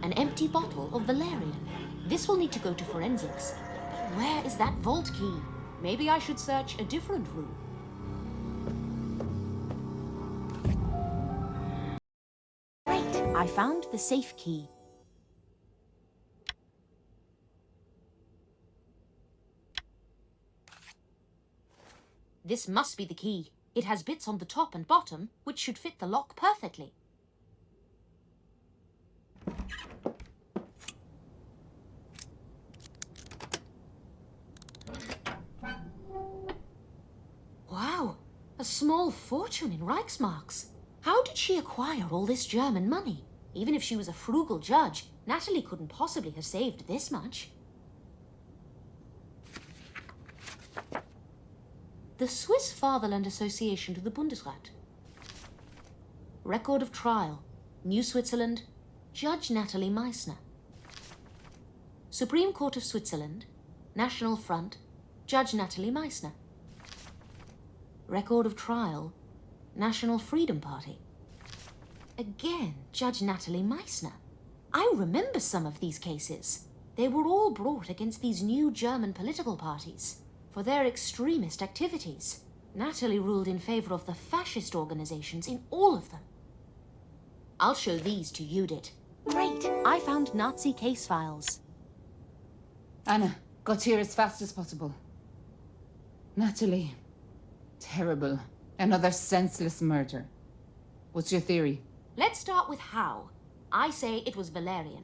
An empty bottle of valerian. This will need to go to forensics. Where is that vault key? Maybe I should search a different room. Great! I found the safe key. This must be the key. It has bits on the top and bottom, which should fit the lock perfectly. A small fortune in Reichsmarks. How did she acquire all this German money? Even if she was a frugal judge, Natalie couldn't possibly have saved this much. The Swiss Fatherland Association to the Bundesrat. Record of trial. New Switzerland. Judge Natalie Meissner. Supreme Court of Switzerland. National Front. Judge Natalie Meissner. Record of trial. National Freedom Party. Again, Judge Natalie Meissner. I remember some of these cases. They were all brought against these new German political parties for their extremist activities. Natalie ruled in favor of the fascist organizations in all of them. I'll show these to Judith. Great! I found Nazi case files. Anna, got here as fast as possible. Natalie. Terrible. Another senseless murder. What's your theory? Let's start with how. I say it was valerian.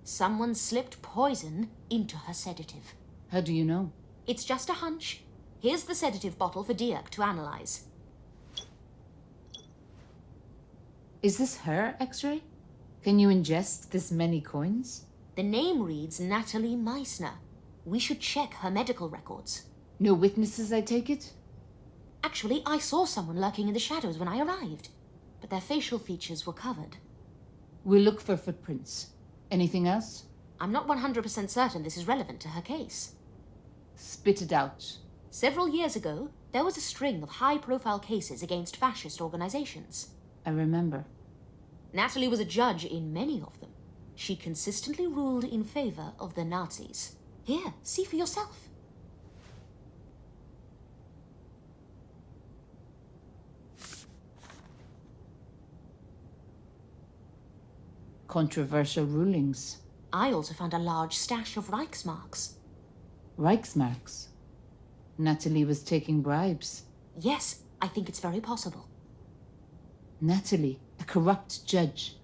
Someone slipped poison into her sedative. How do you know? It's just a hunch. Here's the sedative bottle for Dirk to analyze. Is this her X-ray? Can you ingest this many coins? The name reads Natalie Meissner. We should check her medical records. No witnesses, I take it? Actually, I saw someone lurking in the shadows when I arrived, but their facial features were covered. We'll look for footprints. Anything else? I'm not 100% certain this is relevant to her case. Spit it out. Several years ago, there was a string of high-profile cases against fascist organizations. I remember. Natalie was a judge in many of them. She consistently ruled in favor of the Nazis. Here, see for yourself. Controversial rulings. I also found a large stash of Reichsmarks. Reichsmarks? Natalie was taking bribes. Yes, I think it's very possible. Natalie, a corrupt judge.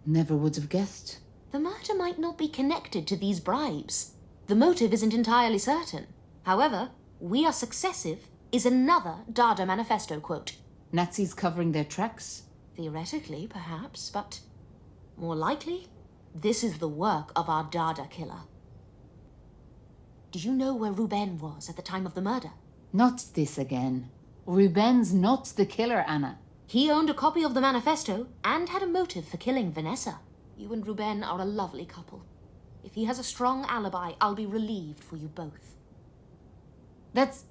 Never would have guessed. The murder might not be connected to these bribes. The motive isn't entirely certain. However, "We are successive" is another Dada manifesto quote. Nazis covering their tracks? Theoretically, perhaps, but more likely, this is the work of our Dada killer. Do you know where Ruben was at the time of the murder? Not this again. Ruben's not the killer, Anna. He owned a copy of the manifesto and had a motive for killing Vanessa. You and Ruben are a lovely couple. If he has a strong alibi, I'll be relieved for you both. That's...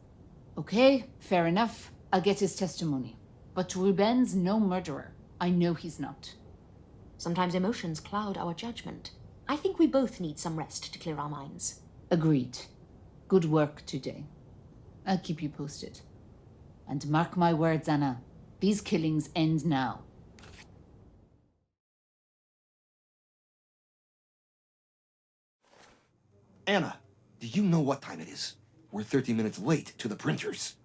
okay, fair enough. I'll get his testimony. But Ruben's no murderer. I know he's not. Sometimes emotions cloud our judgment. I think we both need some rest to clear our minds. Agreed. Good work today. I'll keep you posted. And mark my words, Anna. These killings end now. Anna, do you know what time it is? We're 30 minutes late to the printers.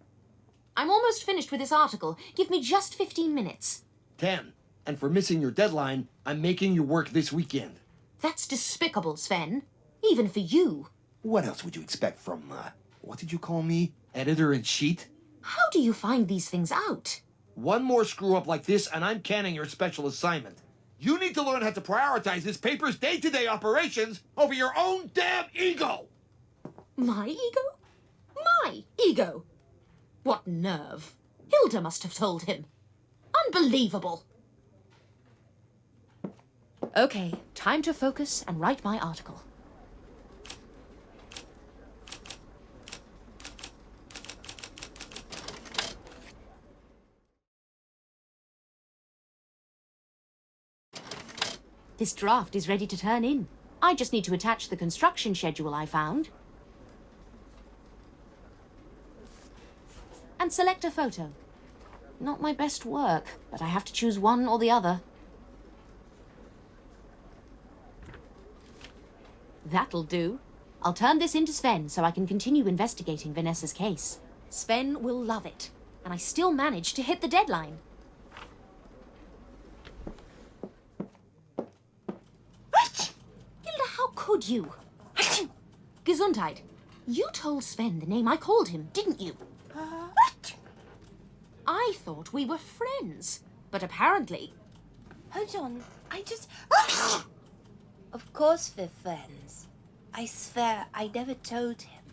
I'm almost finished with this article. Give me just 15 minutes. 10. And for missing your deadline, I'm making you work this weekend. That's despicable, Sven. Even for you. What else would you expect from, what did you call me? Editor-in-chief? How do you find these things out? One more screw-up like this, and I'm canning your special assignment. You need to learn how to prioritize this paper's day-to-day operations over your own damn ego! My ego? My ego? What nerve. Hilda must have told him. Unbelievable. Okay, time to focus and write my article. This draft is ready to turn in. I just need to attach the construction schedule I found. And select a photo. Not my best work, but I have to choose one or the other. That'll do. I'll turn this into Sven so I can continue investigating Vanessa's case. Sven will love it, and I still managed to hit the deadline. Hilda, how could you? Gesundheit. You told Sven the name I called him, didn't you? I thought we were friends, but apparently... Hold on, I just... Of course we're friends. I swear I never told him.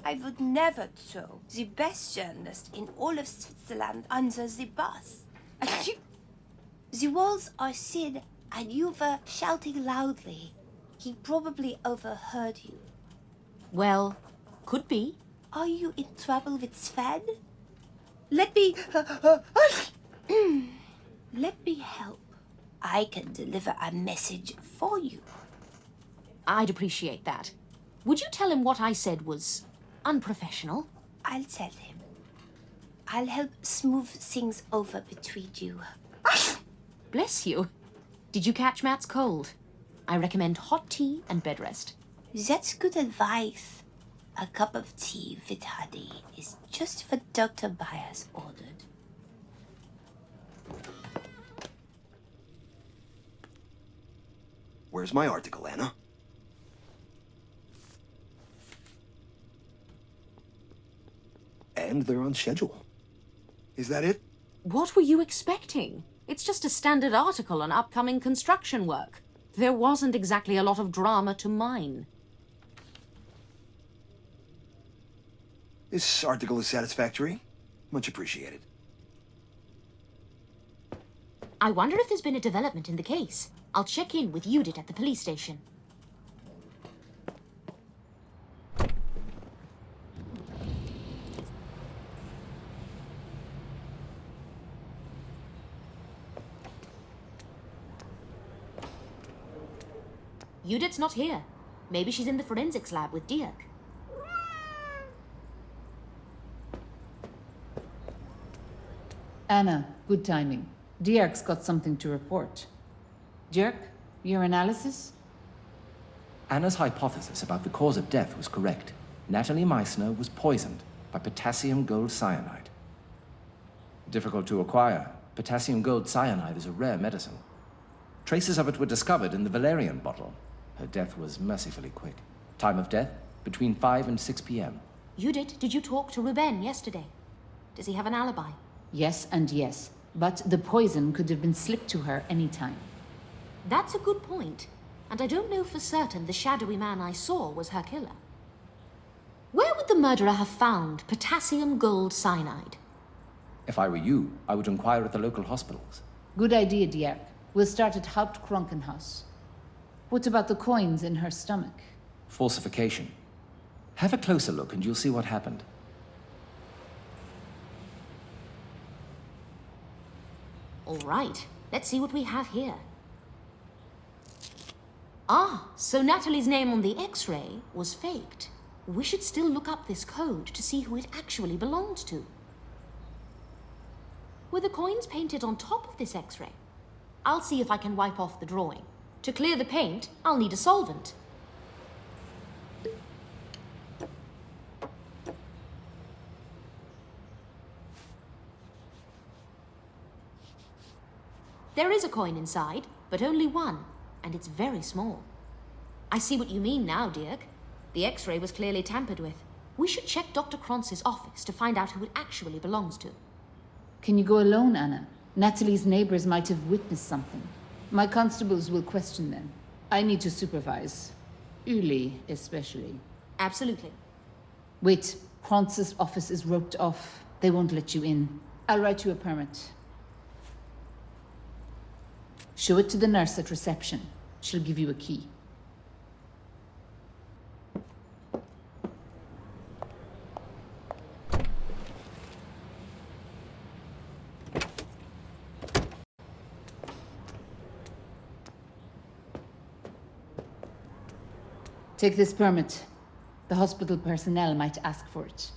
I would never throw the best journalist in all of Switzerland under the bus. The walls are thin and you were shouting loudly. He probably overheard you. Well, could be. Are you in trouble with Sven? Let me... Let me help. I can deliver a message for you. I'd appreciate that. Would you tell him what I said was unprofessional? I'll tell him. I'll help smooth things over between you. Bless you. Did you catch Matt's cold? I recommend hot tea and bed rest. That's good advice. A cup of tea with honey is just what Dr. Byers ordered. Where's my article, Anna? And they're on schedule. Is that it? What were you expecting? It's just a standard article on upcoming construction work. There wasn't exactly a lot of drama to mine. This article is satisfactory. Much appreciated. I wonder if there's been a development in the case. I'll check in with Judith at the police station. Judith's not here. Maybe she's in the forensics lab with Dirk. Anna, good timing. Dirk's got something to report. Dirk, your analysis? Anna's hypothesis about the cause of death was correct. Natalie Meissner was poisoned by potassium gold cyanide. Difficult to acquire, potassium gold cyanide is a rare medicine. Traces of it were discovered in the valerian bottle. Her death was mercifully quick. Time of death, between 5 and 6 p.m. Judith, did you talk to Ruben yesterday? Does he have an alibi? Yes and yes, but the poison could have been slipped to her any time. That's a good point, and I don't know for certain the shadowy man I saw was her killer. Where would the murderer have found potassium gold cyanide? If I were you, I would inquire at the local hospitals. Good idea, Dirk. We'll start at Hauptkrankenhaus. What about the coins in her stomach? Falsification. Have a closer look and you'll see what happened. All right, let's see what we have here. Ah, so Natalie's name on the X-ray was faked. We should still look up this code to see who it actually belonged to. Were the coins painted on top of this X-ray? I'll see if I can wipe off the drawing. To clear the paint, I'll need a solvent. There is a coin inside, but only one, and it's very small. I see what you mean now, Dirk. The X-ray was clearly tampered with. We should check Dr. Kronz's office to find out who it actually belongs to. Can you go alone, Anna? Natalie's neighbors might have witnessed something. My constables will question them. I need to supervise. Uli, especially. Absolutely. Wait, Kronz's office is roped off. They won't let you in. I'll write you a permit. Show it to the nurse at reception. She'll give you a key. Take this permit. The hospital personnel might ask for it.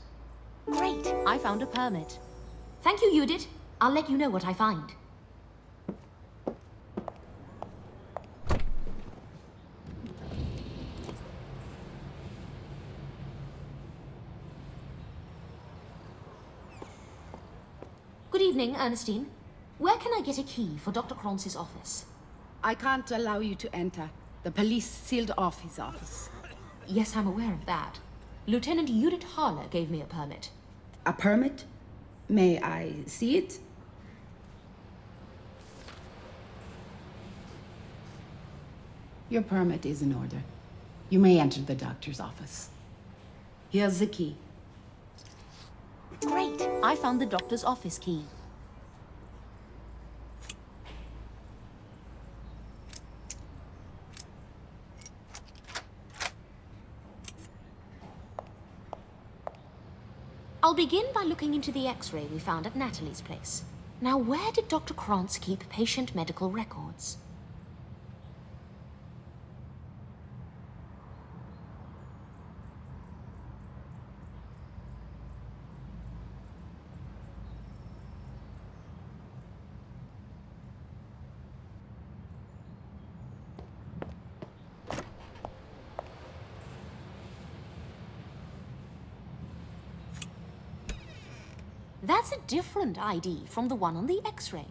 Great, I found a permit. Thank you, Judith. I'll let you know what I find. Good evening, Ernestine. Where can I get a key for Dr. Kronz's office? I can't allow you to enter. The police sealed off his office. Yes, I'm aware of that. Lieutenant Judith Haller gave me a permit. A permit? May I see it? Your permit is in order. You may enter the doctor's office. Here's the key. Great! I found the doctor's office key. I'll begin by looking into the X-ray we found at Natalie's place. Now, where did Dr. Krantz keep patient medical records? That's a different ID from the one on the X-ray.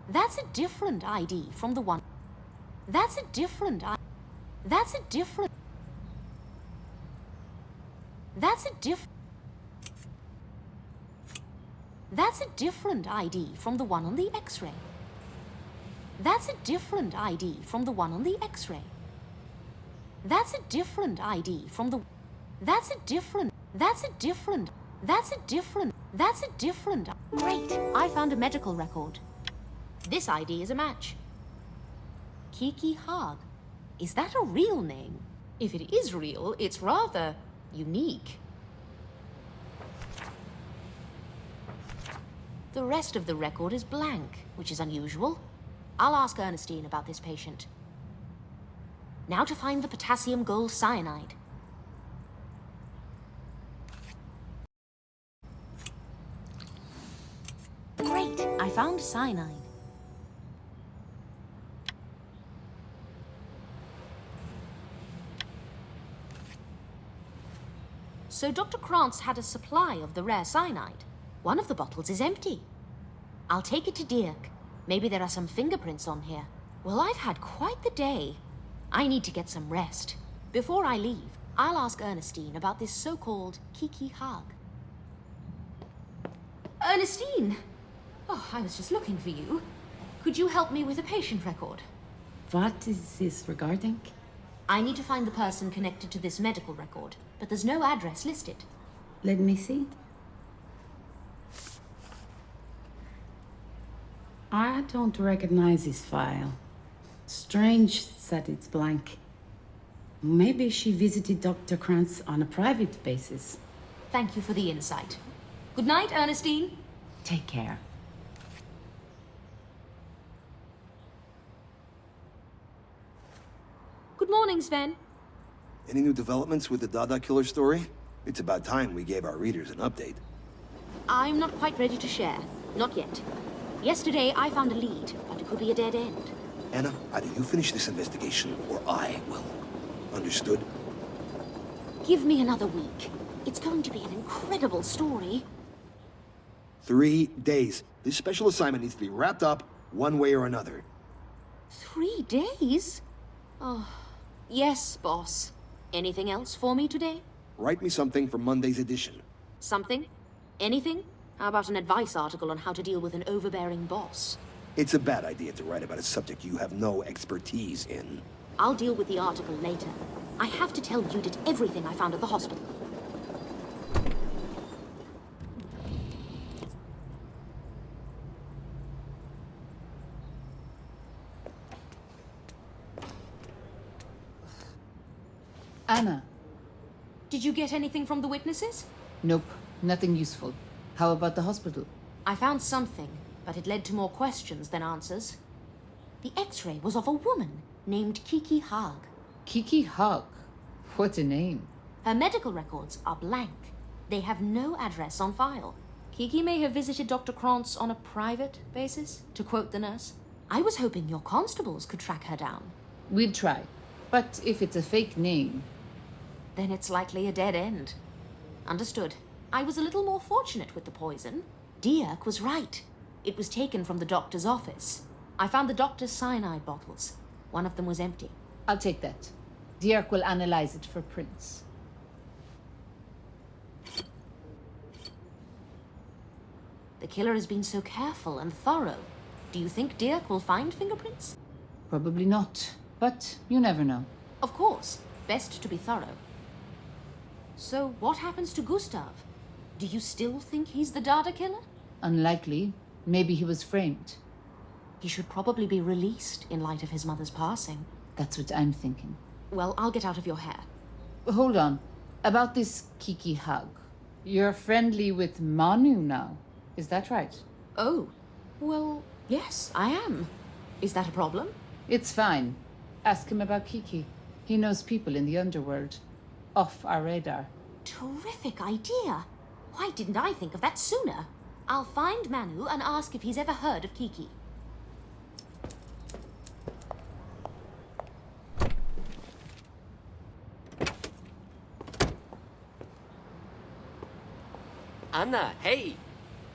That's a different ID from the one... That's a different I... That's a different... That's a That's a different ID from the one on the X-ray. That's a different ID from the one on the X-ray. That's a different ID from the... That's a different... That's a different... That's a different... That's a different... Great! I found a medical record. This ID is a match. Kiki Haag. Is that a real name? If it is real, it's rather unique. The rest of the record is blank, which is unusual. I'll ask Ernestine about this patient. Now to find the potassium gold cyanide. Great! I found cyanide. So Dr. Krantz had a supply of the rare cyanide. One of the bottles is empty. I'll take it to Dirk. Maybe there are some fingerprints on here. Well, I've had quite the day. I need to get some rest. Before I leave, I'll ask Ernestine about this so-called Kiki Haag. Ernestine! Oh, I was just looking for you. Could you help me with a patient record? What is this regarding? I need to find the person connected to this medical record, but there's no address listed. Let me see. I don't recognize this file. Strange that it's blank. Maybe she visited Dr. Krantz on a private basis. Thank you for the insight. Good night, Ernestine. Take care. Good morning, Sven. Any new developments with the Dada killer story? It's about time we gave our readers an update. I'm not quite ready to share. Not yet. Yesterday, I found a lead, but it could be a dead end. Anna, either you finish this investigation, or I will. Understood? Give me another week. It's going to be an incredible story. 3 days. This special assignment needs to be wrapped up one way or another. 3 days? Oh, yes, boss. Anything else for me today? Write me something for Monday's edition. Something? Anything? How about an advice article on how to deal with an overbearing boss? It's a bad idea to write about a subject you have no expertise in. I'll deal with the article later. I have to tell Judith everything I found at the hospital. Anna. Did you get anything from the witnesses? Nope, nothing useful. How about the hospital? I found something, but it led to more questions than answers. The X-ray was of a woman named Kiki Haag. Kiki Haag? What a name. Her medical records are blank. They have no address on file. Kiki may have visited Dr. Krantz on a private basis, to quote the nurse. I was hoping your constables could track her down. We'll try. But if it's a fake name... Then it's likely a dead end. Understood. I was a little more fortunate with the poison. Dirk was right. It was taken from the doctor's office. I found the doctor's cyanide bottles. One of them was empty. I'll take that. Dirk will analyze it for prints. The killer has been so careful and thorough. Do you think Dirk will find fingerprints? Probably not, but you never know. Of course. Best to be thorough. So, what happens to Gustav? Do you still think he's the Dada killer? Unlikely. Maybe he was framed. He should probably be released in light of his mother's passing. That's what I'm thinking. Well, I'll get out of your hair. Hold on. About this Kiki hug. You're friendly with Manu now. Is that right? Oh. Well, yes, I am. Is that a problem? It's fine. Ask him about Kiki. He knows people in the underworld. Off our radar. Terrific idea. Why didn't I think of that sooner? I'll find Manu and ask if he's ever heard of Kiki. Anna, hey!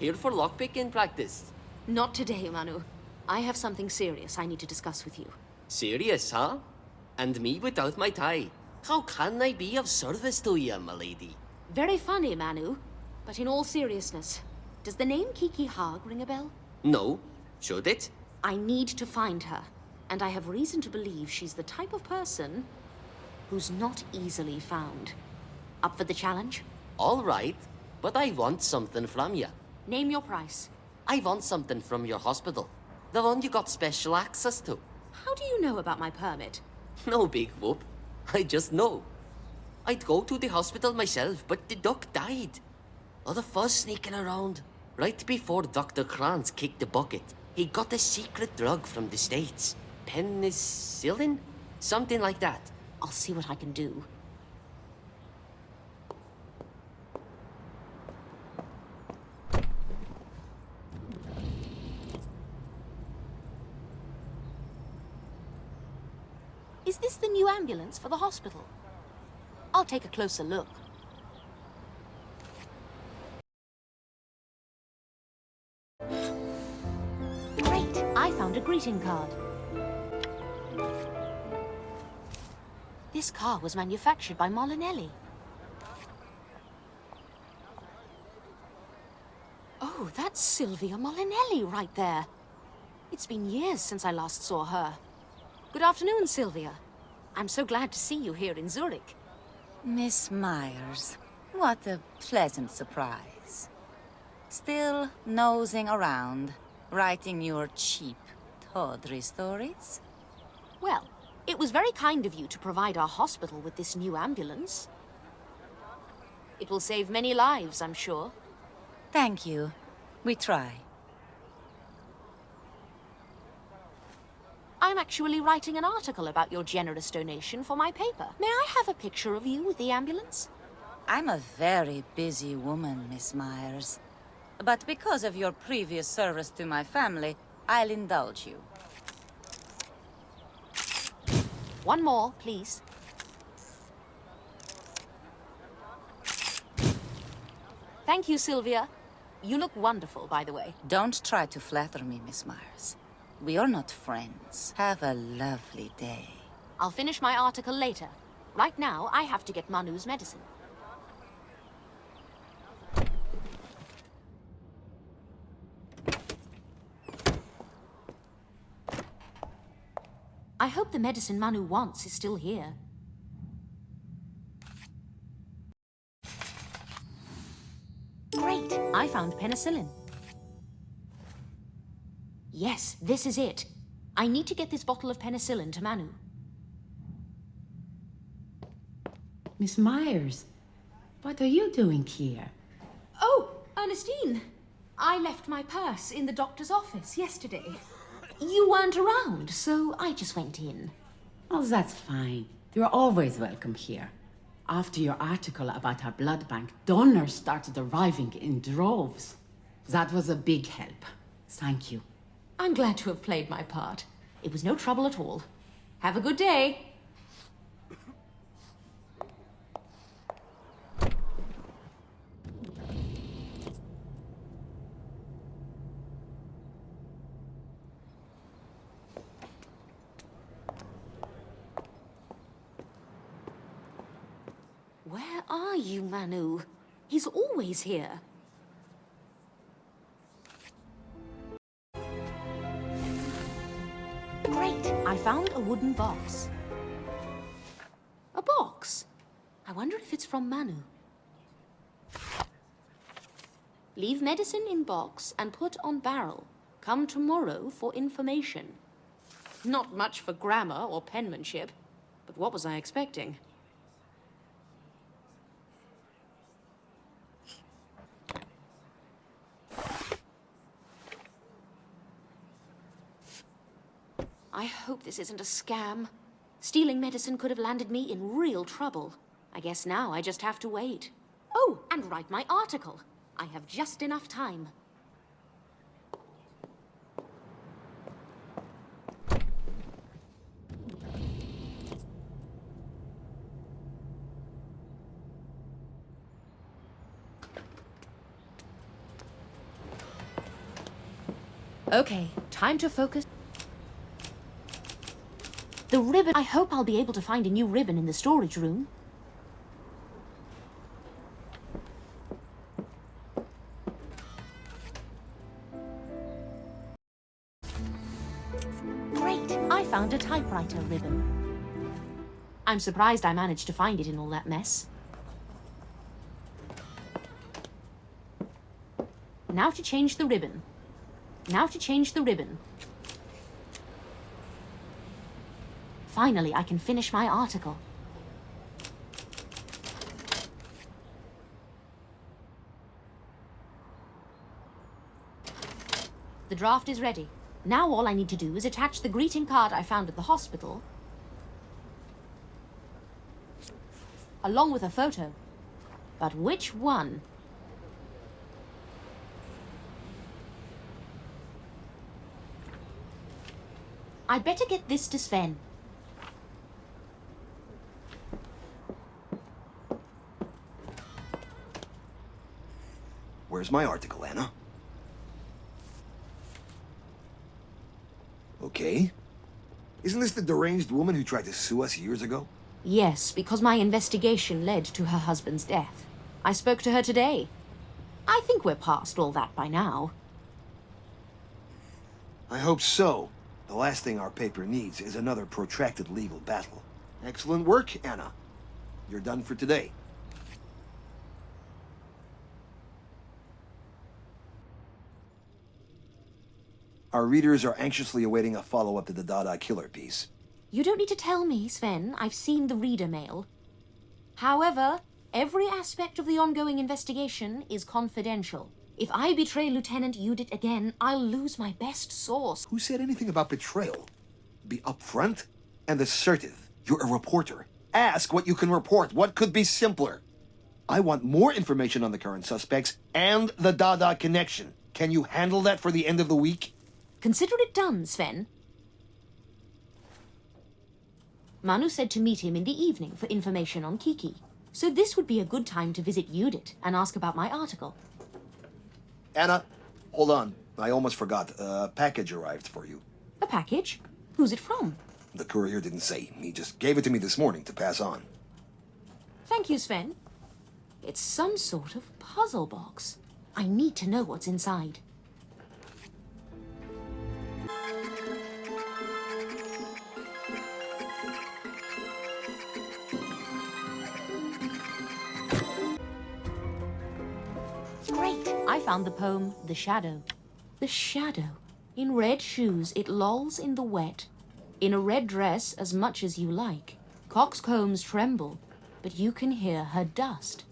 Here for lockpicking practice. Not today, Manu. I have something serious I need to discuss with you. Serious, huh? And me without my tie. How can I be of service to you, my lady? Very funny, Manu. But in all seriousness, does the name Kiki Haag ring a bell? No. Should it? I need to find her. And I have reason to believe she's the type of person who's not easily found. Up for the challenge? All right. But I want something from you. Name your price. I want something from your hospital. The one you got special access to. How do you know about my permit? No big whoop. I just know. I'd go to the hospital myself, but the doc died. All the fuzz sneaking around. Right before Dr. Kranz kicked the bucket, he got a secret drug from the States. Penicillin? Something like that. I'll see what I can do. Is this the new ambulance for the hospital? I'll take a closer look. Great! I found a greeting card. This car was manufactured by Molinelli. Oh, that's Sylvia Molinelli right there. It's been years since I last saw her. Good afternoon, Sylvia. I'm so glad to see you here in Zurich. Miss Myers, what a pleasant surprise. Still nosing around, writing your cheap, tawdry stories? Well, it was very kind of you to provide our hospital with this new ambulance. It will save many lives, I'm sure. Thank you. We try. I'm actually writing an article about your generous donation for my paper. May I have a picture of you with the ambulance? I'm a very busy woman, Miss Myers. But because of your previous service to my family, I'll indulge you. One more, please. Thank you, Sylvia. You look wonderful, by the way. Don't try to flatter me, Miss Myers. We are not friends. Have a lovely day. I'll finish my article later. Right now, I have to get Manu's medicine. I hope the medicine Manu wants is still here. Great! I found penicillin. Yes, this is it. I need to get this bottle of penicillin to Manu. Miss Myers, what are you doing here? Oh, Ernestine! I left my purse in the doctor's office yesterday. You weren't around, so I just went in. Oh, that's fine. You're always welcome here. After your article about our blood bank, donors started arriving in droves. That was a big help. Thank you. I'm glad to have played my part. It was no trouble at all. Have a good day. Where are you, Manu? He's always here. I found a wooden box. A box? I wonder if it's from Manu. Leave medicine in box and put on barrel. Come tomorrow for information. Not much for grammar or penmanship, but what was I expecting? I hope this isn't a scam. Stealing medicine could have landed me in real trouble. I guess now I just have to wait. Oh, and write my article. I have just enough time. Okay, time to focus. The ribbon. I hope I'll be able to find a new ribbon in the storage room. Great, I found a typewriter ribbon. I'm surprised I managed to find it in all that mess. Now to change the ribbon. Now to change the ribbon. Finally, I can finish my article. The draft is ready. Now all I need to do is attach the greeting card I found at the hospital, along with a photo. But which one? I'd better get this to Sven. Where's my article, Anna? Okay. Isn't this the deranged woman who tried to sue us years ago? Yes, because my investigation led to her husband's death. I spoke to her today. I think we're past all that by now. I hope so. The last thing our paper needs is another protracted legal battle. Excellent work, Anna. You're done for today. Our readers are anxiously awaiting a follow-up to the Dada killer piece. You don't need to tell me, Sven. I've seen the reader mail. However, every aspect of the ongoing investigation is confidential. If I betray Lieutenant Judith again, I'll lose my best source. Who said anything about betrayal? Be upfront and assertive. You're a reporter. Ask what you can report. What could be simpler? I want more information on the current suspects and the Dada connection. Can you handle that for the end of the week? Consider it done, Sven. Manu said to meet him in the evening for information on Kiki. So this would be a good time to visit Judith and ask about my article. Anna, hold on. I almost forgot. A package arrived for you. A package? Who's it from? The courier didn't say. He just gave it to me this morning to pass on. Thank you, Sven. It's some sort of puzzle box. I need to know what's inside. Great! I found the poem, The Shadow. The shadow. In red shoes, it lolls in the wet. In a red dress, as much as you like. Coxcombs tremble, but you can hear her dust.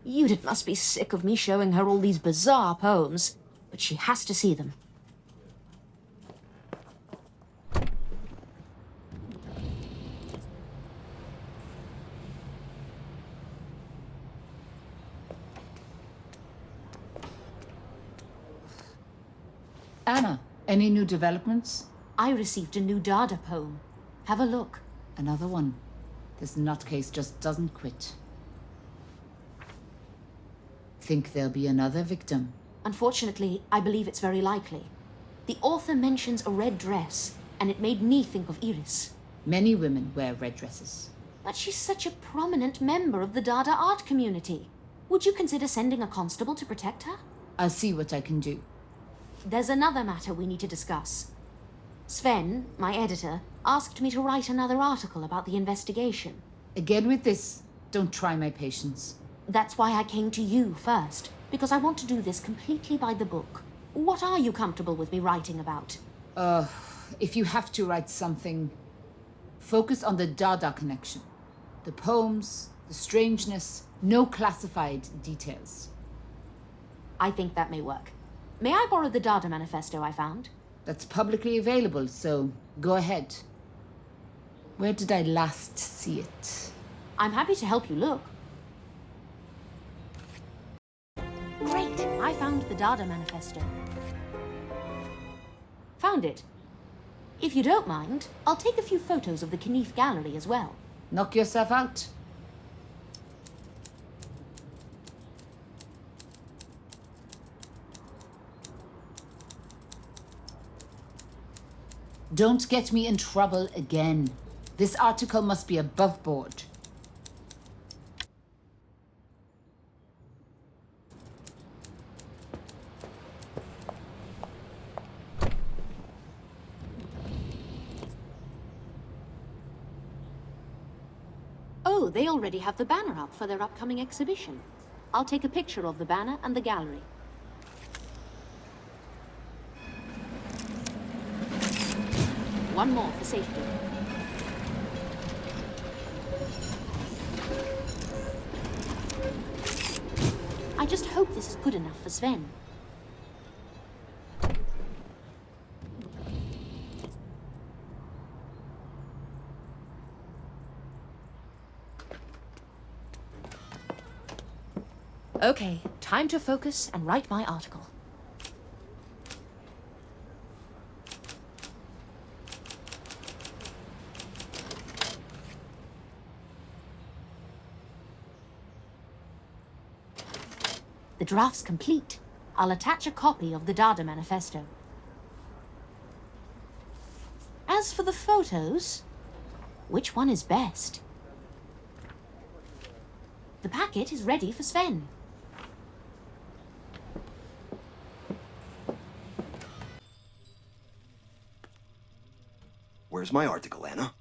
Judith must be sick of me showing her all these bizarre poems, but she has to see them. Anna, any new developments? I received a new Dada poem. Have a look. Another one. This nutcase just doesn't quit. Think there'll be another victim? Unfortunately, I believe it's very likely. The author mentions a red dress, and it made me think of Iris. Many women wear red dresses. But she's such a prominent member of the Dada art community. Would you consider sending a constable to protect her? I'll see what I can do. There's another matter we need to discuss. Sven, my editor, asked me to write another article about the investigation. Again with this. Don't try my patience. That's why I came to you first, because I want to do this completely by the book. What are you comfortable with me writing about? If you have to write something, focus on the Dada connection. The poems, the strangeness, no classified details. I think that may work. May I borrow the Dada manifesto I found? That's publicly available, so go ahead. Where did I last see it? I'm happy to help you look. Great! I found the Dada manifesto. Found it. If you don't mind, I'll take a few photos of the Knief gallery as well. Knock yourself out. Don't get me in trouble again. This article must be above board. Oh, they already have the banner up for their upcoming exhibition. I'll take a picture of the banner and the gallery. One more for safety. I just hope this is good enough for Sven. Okay, time to focus and write my article. The draft's complete. I'll attach a copy of the Dada manifesto. As for the photos, which one is best? The packet is ready for Sven. Where's my article, Anna?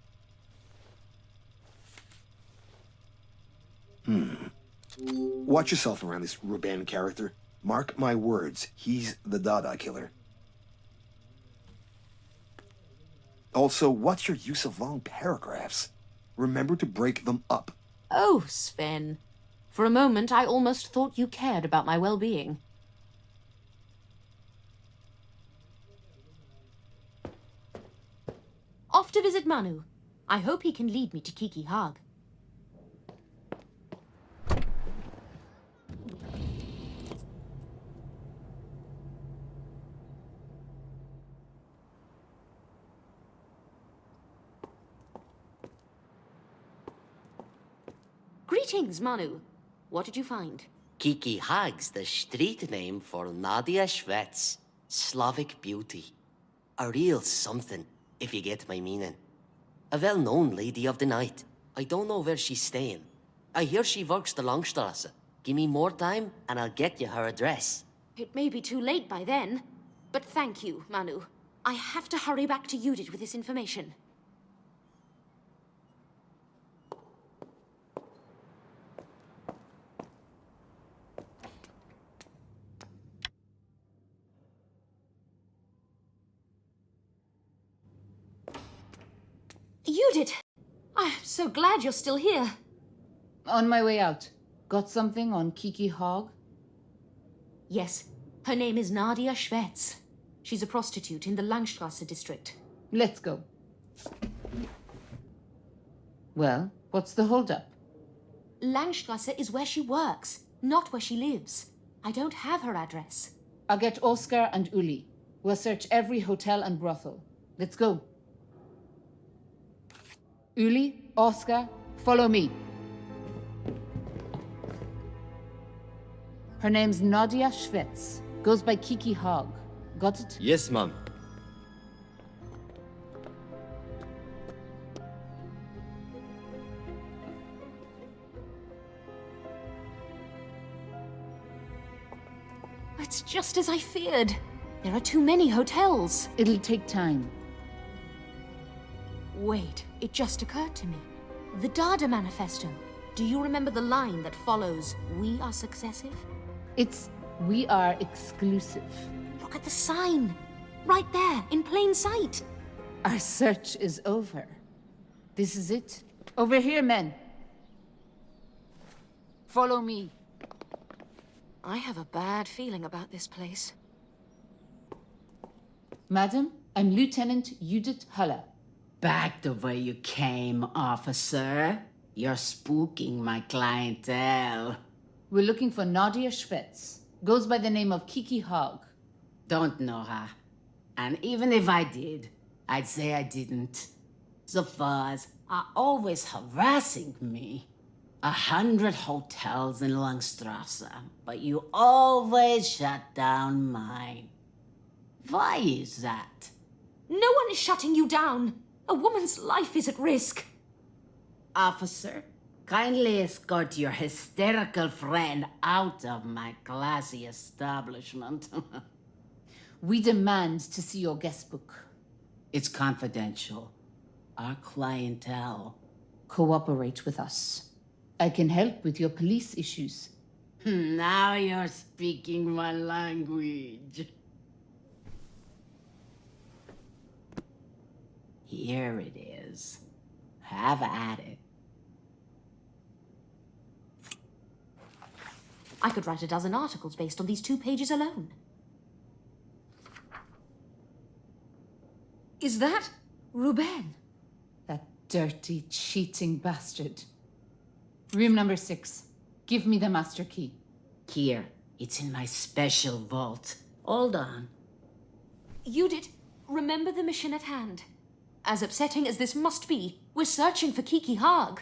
Watch yourself around this Ruban character. Mark my words, he's the Dada killer. Also, what's your use of long paragraphs? Remember to break them up. Oh, Sven. For a moment, I almost thought you cared about my well-being. Off to visit Manu. I hope he can lead me to Kiki Haag. Greetings, Manu. What did you find? Kiki Haag's the street name for Nadia Schwetz, Slavic beauty. A real something, if you get my meaning. A well-known lady of the night. I don't know where she's staying. I hear she works the Langstrasse. Give me more time, and I'll get you her address. It may be too late by then, but thank you, Manu. I have to hurry back to Judith with this information. Judith! I'm so glad you're still here. On my way out. Got something on Kiki Haag? Yes. Her name is Nadia Schwetz. She's a prostitute in the Langstrasse district. Let's go. Well, what's the holdup? Langstrasse is where she works, not where she lives. I don't have her address. I'll get Oscar and Uli. We'll search every hotel and brothel. Let's go. Uli, Oscar, follow me. Her name's Nadia Schwetz. Goes by Kiki Haag. Got it? Yes, ma'am. It's just as I feared. There are too many hotels. It'll take time. Wait, it just occurred to me. The Dada Manifesto. Do you remember the line that follows, "We are successive"? It's, "We are exclusive." Look at the sign. Right there, in plain sight. Our search is over. This is it. Over here, men. Follow me. I have a bad feeling about this place. Madam, I'm Lieutenant Judith Haller. Back the way you came, officer. You're spooking my clientele. We're looking for Nadia Schwetz. Goes by the name of Kiki Hogg. Don't know her. And even if I did, I'd say I didn't. The fuzz are always harassing me. 100 hotels in Langstrasse, but you always shut down mine. Why is that? No one is shutting you down. A woman's life is at risk. Officer, kindly escort your hysterical friend out of my classy establishment. We demand to see your guest book. It's confidential. Our clientele. Cooperate with us. I can help with your police issues. Now you're speaking my language. Here it is. Have at it. I could write a dozen articles based on these 2 pages alone. Is that Ruben? That dirty, cheating bastard. Room number 6. Give me the master key. Here, it's in my special vault. Hold on. Judith, remember the mission at hand. As upsetting as this must be, we're searching for Kiki Hogg.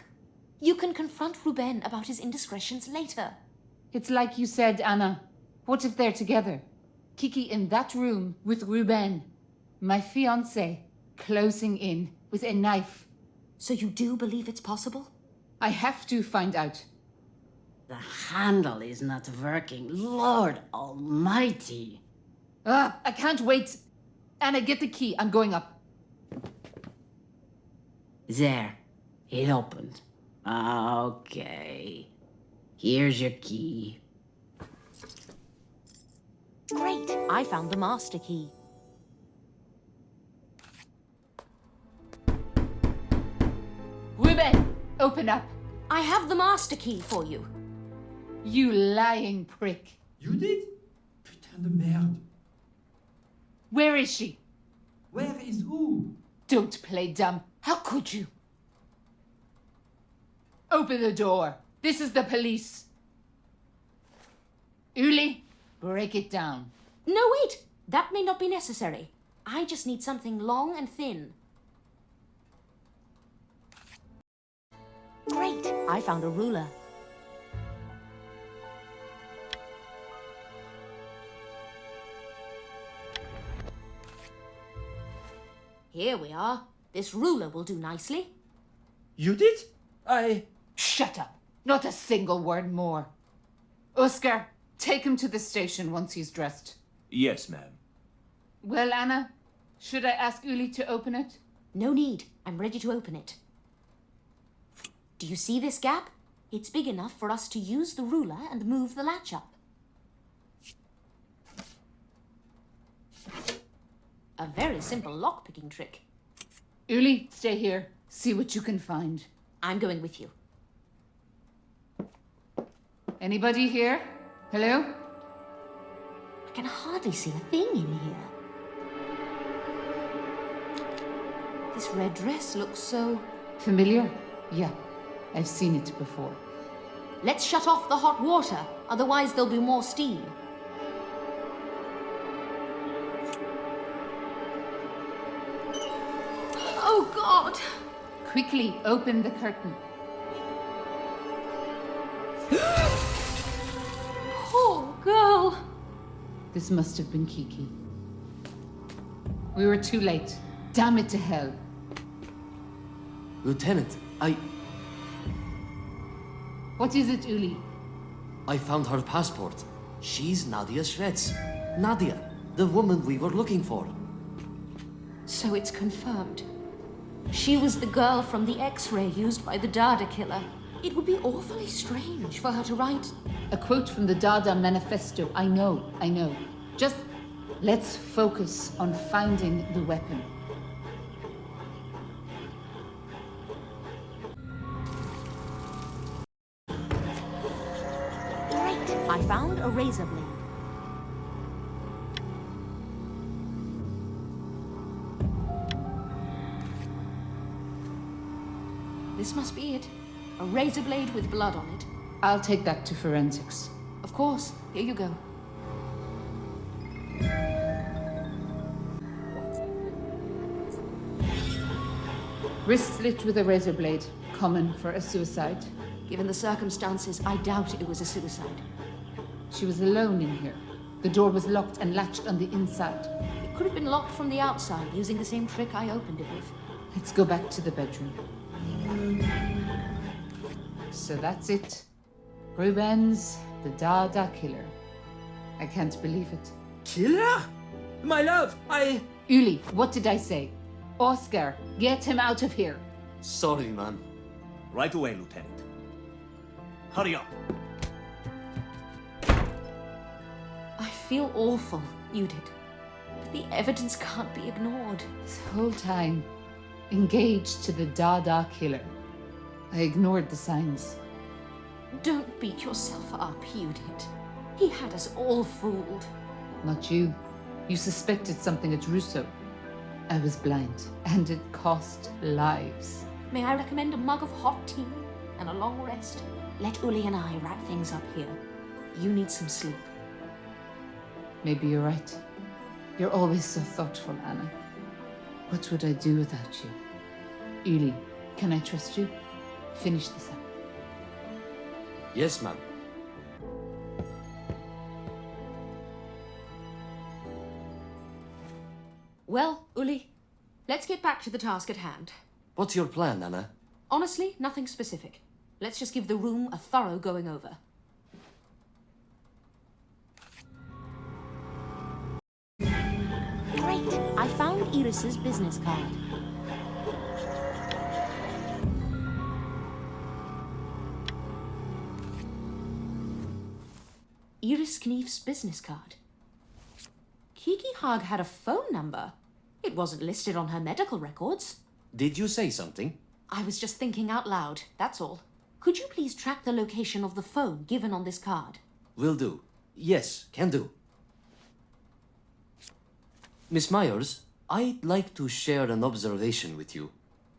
You can confront Ruben about his indiscretions later. It's like you said, Anna. What if they're together? Kiki in that room with Ruben. My fiancé, closing in with a knife. So you do believe it's possible? I have to find out. The handle is not working. Lord Almighty. I can't wait. Anna, get the key. I'm going up. There. It opened. Okay. Here's your key. Great. I found the master key. Ruben, open up. I have the master key for you. You lying prick. You did? Putain de merde. Where is she? Where is who? Don't play dumb. How could you? Open the door. This is the police. Uli, break it down. No, wait. That may not be necessary. I just need something long and thin. Great. I found a ruler. Here we are. This ruler will do nicely. You did? Shut up. Not a single word more. Oscar, take him to the station once he's dressed. Yes, ma'am. Well, Anna, should I ask Uli to open it? No need. I'm ready to open it. Do you see this gap? It's big enough for us to use the ruler and move the latch up. A very simple lock-picking trick. Uli, stay here. See what you can find. I'm going with you. Anybody here? Hello? I can hardly see a thing in here. This red dress looks so... Familiar? Yeah, I've seen it before. Let's shut off the hot water, otherwise there'll be more steam. Oh, God! Quickly, open the curtain. Poor girl! This must have been Kiki. We were too late. Damn it to hell. Lieutenant, What is it, Uli? I found her passport. She's Nadia Schwetz. Nadia, the woman we were looking for. So it's confirmed. She was the girl from the X-ray used by the Dada killer. It would be awfully strange for her to write... A quote from the Dada manifesto. I know. Just let's focus on finding the weapon. Right, I found a razor blade. This must be it. A razor blade with blood on it. I'll take that to forensics. Of course. Here you go. Wrist slit with a razor blade. Common for a suicide. Given the circumstances, I doubt it was a suicide. She was alone in here. The door was locked and latched on the inside. It could have been locked from the outside, using the same trick I opened it with. Let's go back to the bedroom. So that's it. Rubens, the Dada killer. I can't believe it. Killer? My love, Uli, what did I say? Oscar, get him out of here. Sorry, man. Right away, Lieutenant. Hurry up. I feel awful, you did. But the evidence can't be ignored. This whole time, engaged to the Dada killer. I ignored the signs. Don't beat yourself up, you did. He had us all fooled. Not you. You suspected something at Russo. I was blind, and it cost lives. May I recommend a mug of hot tea and a long rest? Let Uli and I wrap things up here. You need some sleep. Maybe you're right. You're always so thoughtful, Anna. What would I do without you? Uli, can I trust you? Finish this up. Yes, ma'am. Well, Uli, let's get back to the task at hand. What's your plan, Anna? Honestly, nothing specific. Let's just give the room a thorough going over. Great! I found Iris's business card. Iris Knief's business card. Kiki Haag had a phone number. It wasn't listed on her medical records. Did you say something? I was just thinking out loud, that's all. Could you please track the location of the phone given on this card? Will do. Yes, can do. Miss Myers, I'd like to share an observation with you.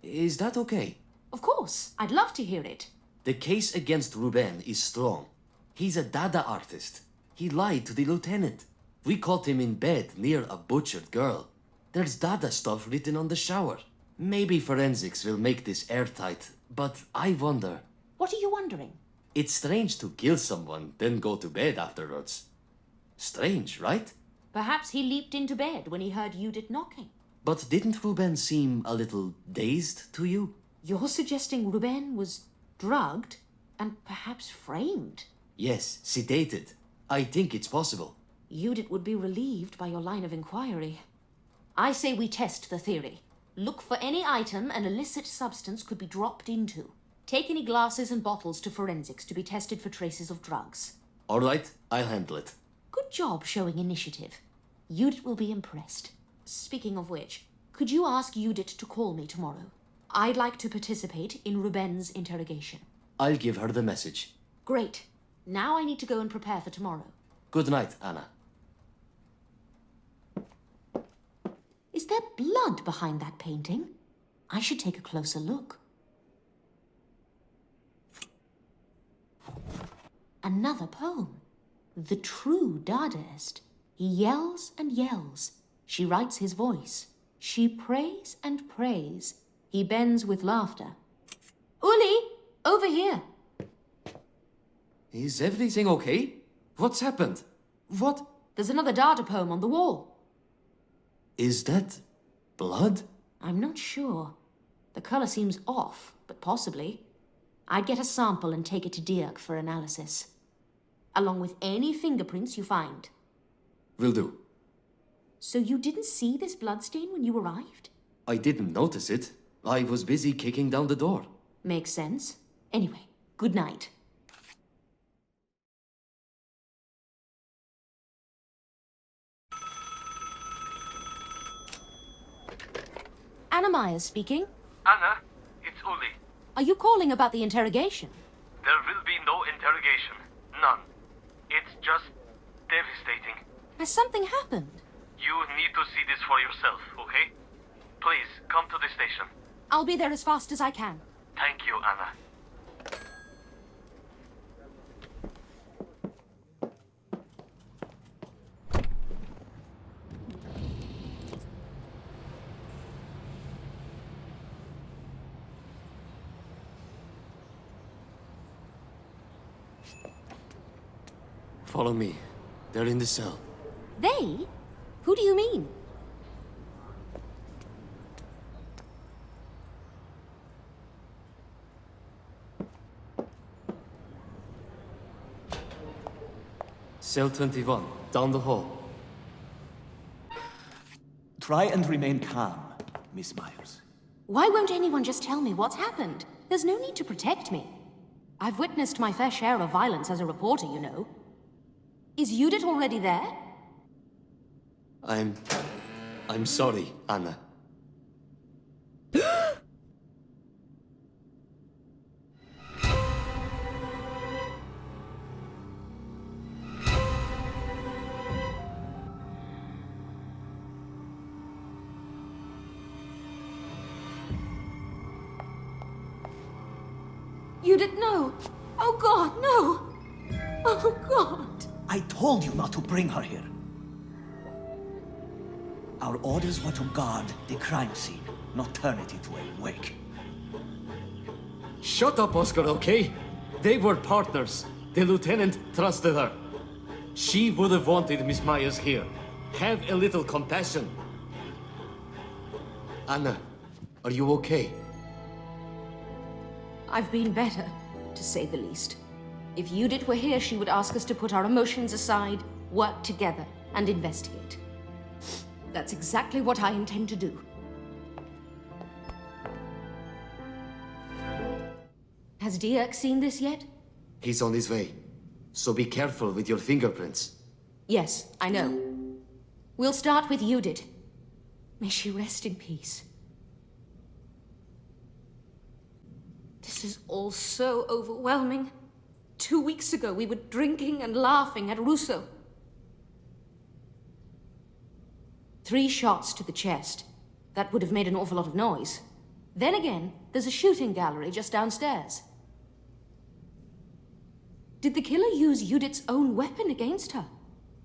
Is that okay? Of course, I'd love to hear it. The case against Ruben is strong. He's a Dada artist. He lied to the lieutenant. We caught him in bed near a butchered girl. There's Dada stuff written on the shower. Maybe forensics will make this airtight, but I wonder. What are you wondering? It's strange to kill someone, then go to bed afterwards. Strange, right? Perhaps he leaped into bed when he heard Judith knocking. But didn't Ruben seem a little dazed to you? You're suggesting Ruben was drugged and perhaps framed? Yes, sedated. I think it's possible. Judith would be relieved by your line of inquiry. I say we test the theory. Look for any item an illicit substance could be dropped into. Take any glasses and bottles to forensics to be tested for traces of drugs. All right, I'll handle it. Good job showing initiative. Judith will be impressed. Speaking of which, could you ask Judith to call me tomorrow? I'd like to participate in Ruben's interrogation. I'll give her the message. Great. Now I need to go and prepare for tomorrow. Good night, Anna. Is there blood behind that painting? I should take a closer look. Another poem. The true Dadaist. He yells and yells. She writes his voice. She prays and prays. He bends with laughter. Uli! Over here! Is everything okay? What's happened? What? There's another Dada poem on the wall. Is that blood? I'm not sure. The colour seems off, but possibly. I'd get a sample and take it to Dirk for analysis. Along with any fingerprints you find. Will do. So you didn't see this bloodstain when you arrived? I didn't notice it. I was busy kicking down the door. Makes sense. Anyway, good night. Anna Myers speaking. Anna, it's Uli. Are you calling about the interrogation? There will be no interrogation. None. It's just devastating. Has something happened? You need to see this for yourself, okay? Please, come to the station. I'll be there as fast as I can. Thank you, Anna. Follow me. They're in the cell. They? Who do you mean? Cell 21, down the hall. Try and remain calm, Miss Myers. Why won't anyone just tell me what's happened? There's no need to protect me. I've witnessed my fair share of violence as a reporter, you know. Is Judith already there? I'm sorry, Anna. Judith, no! Oh God, no! Oh God! I told you not to bring her here. Our orders were to guard the crime scene, not turn it into a wake. Shut up, Oscar, okay? They were partners. The lieutenant trusted her. She would have wanted Miss Myers here. Have a little compassion. Anna, are you okay? I've been better, to say the least. If Judith were here, she would ask us to put our emotions aside, work together, and investigate. That's exactly what I intend to do. Has Dirk seen this yet? He's on his way. So be careful with your fingerprints. Yes, I know. We'll start with Judith. May she rest in peace. This is all so overwhelming. 2 weeks ago, we were drinking and laughing at Rousseau. 3 shots to the chest. That would have made an awful lot of noise. Then again, there's a shooting gallery just downstairs. Did the killer use Judith's own weapon against her?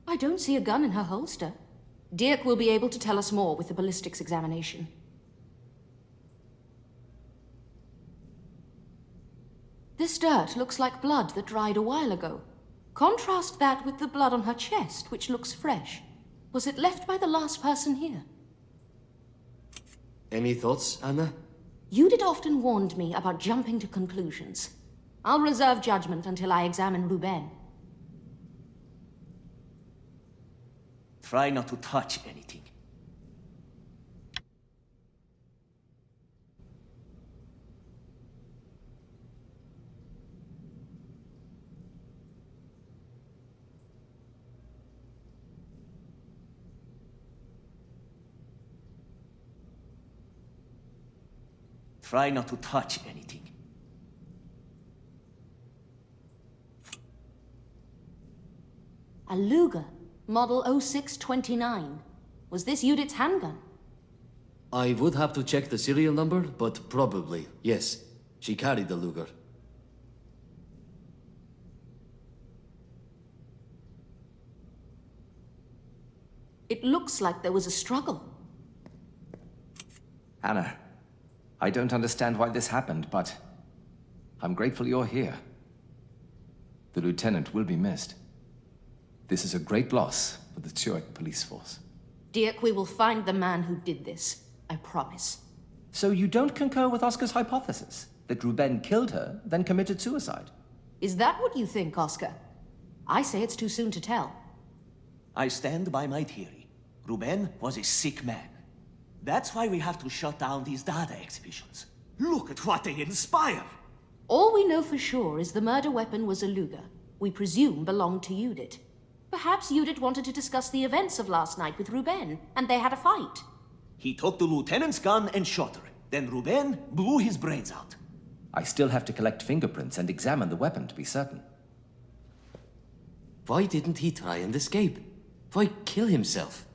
I don't see a gun in her holster. Dirk will be able to tell us more with the ballistics examination. This dirt looks like blood that dried a while ago. Contrast that with the blood on her chest, which looks fresh. Was it left by the last person here? Any thoughts, Anna? Judith often warned me about jumping to conclusions. I'll reserve judgment until I examine Ruben. Try not to touch anything. Try not to touch anything. A Luger, model 0629. Was this Judith's handgun? I would have to check the serial number, but probably, yes. She carried the Luger. It looks like there was a struggle. Anna, I don't understand why this happened, but I'm grateful you're here. The lieutenant will be missed. This is a great loss for the Zurich police force. Dirk, we will find the man who did this. I promise. So you don't concur with Oscar's hypothesis that Ruben killed her, then committed suicide? Is that what you think, Oscar? I say it's too soon to tell. I stand by my theory. Ruben was a sick man. That's why we have to shut down these Dada exhibitions. Look at what they inspire! All we know for sure is the murder weapon was a Luger. We presume belonged to Judith. Perhaps Judith wanted to discuss the events of last night with Ruben, and they had a fight. He took the lieutenant's gun and shot her. Then Ruben blew his brains out. I still have to collect fingerprints and examine the weapon to be certain. Why didn't he try and escape? Why kill himself?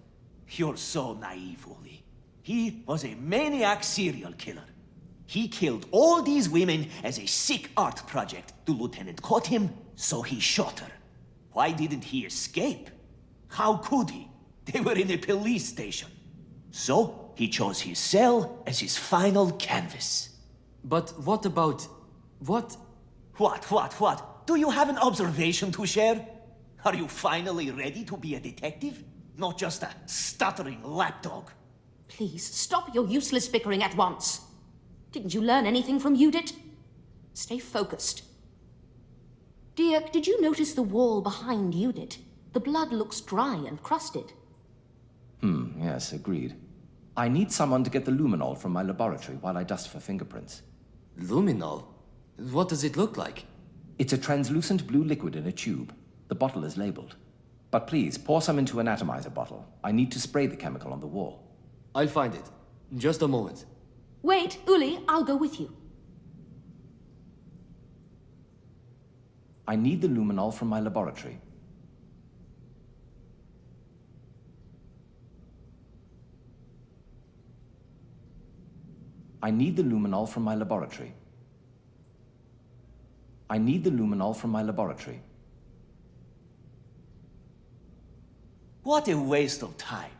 You're so naive, Uli. He was a maniac serial killer. He killed all these women as a sick art project. The lieutenant caught him, so he shot her. Why didn't he escape? How could he? They were in a police station. So he chose his cell as his final canvas. But what about... what? What? Do you have an observation to share? Are you finally ready to be a detective? Not just a stuttering lapdog. Please, stop your useless bickering at once. Didn't you learn anything from Judith? Stay focused. Dirk, did you notice the wall behind Judith? The blood looks dry and crusted. Yes, agreed. I need someone to get the luminol from my laboratory while I dust for fingerprints. Luminol? What does it look like? It's a translucent blue liquid in a tube. The bottle is labeled. But please, pour some into an atomizer bottle. I need to spray the chemical on the wall. I'll find it. Just a moment. Wait, Uli, I'll go with you. I need the luminol from my laboratory. I need the luminol from my laboratory. I need the luminol from my laboratory. What a waste of time.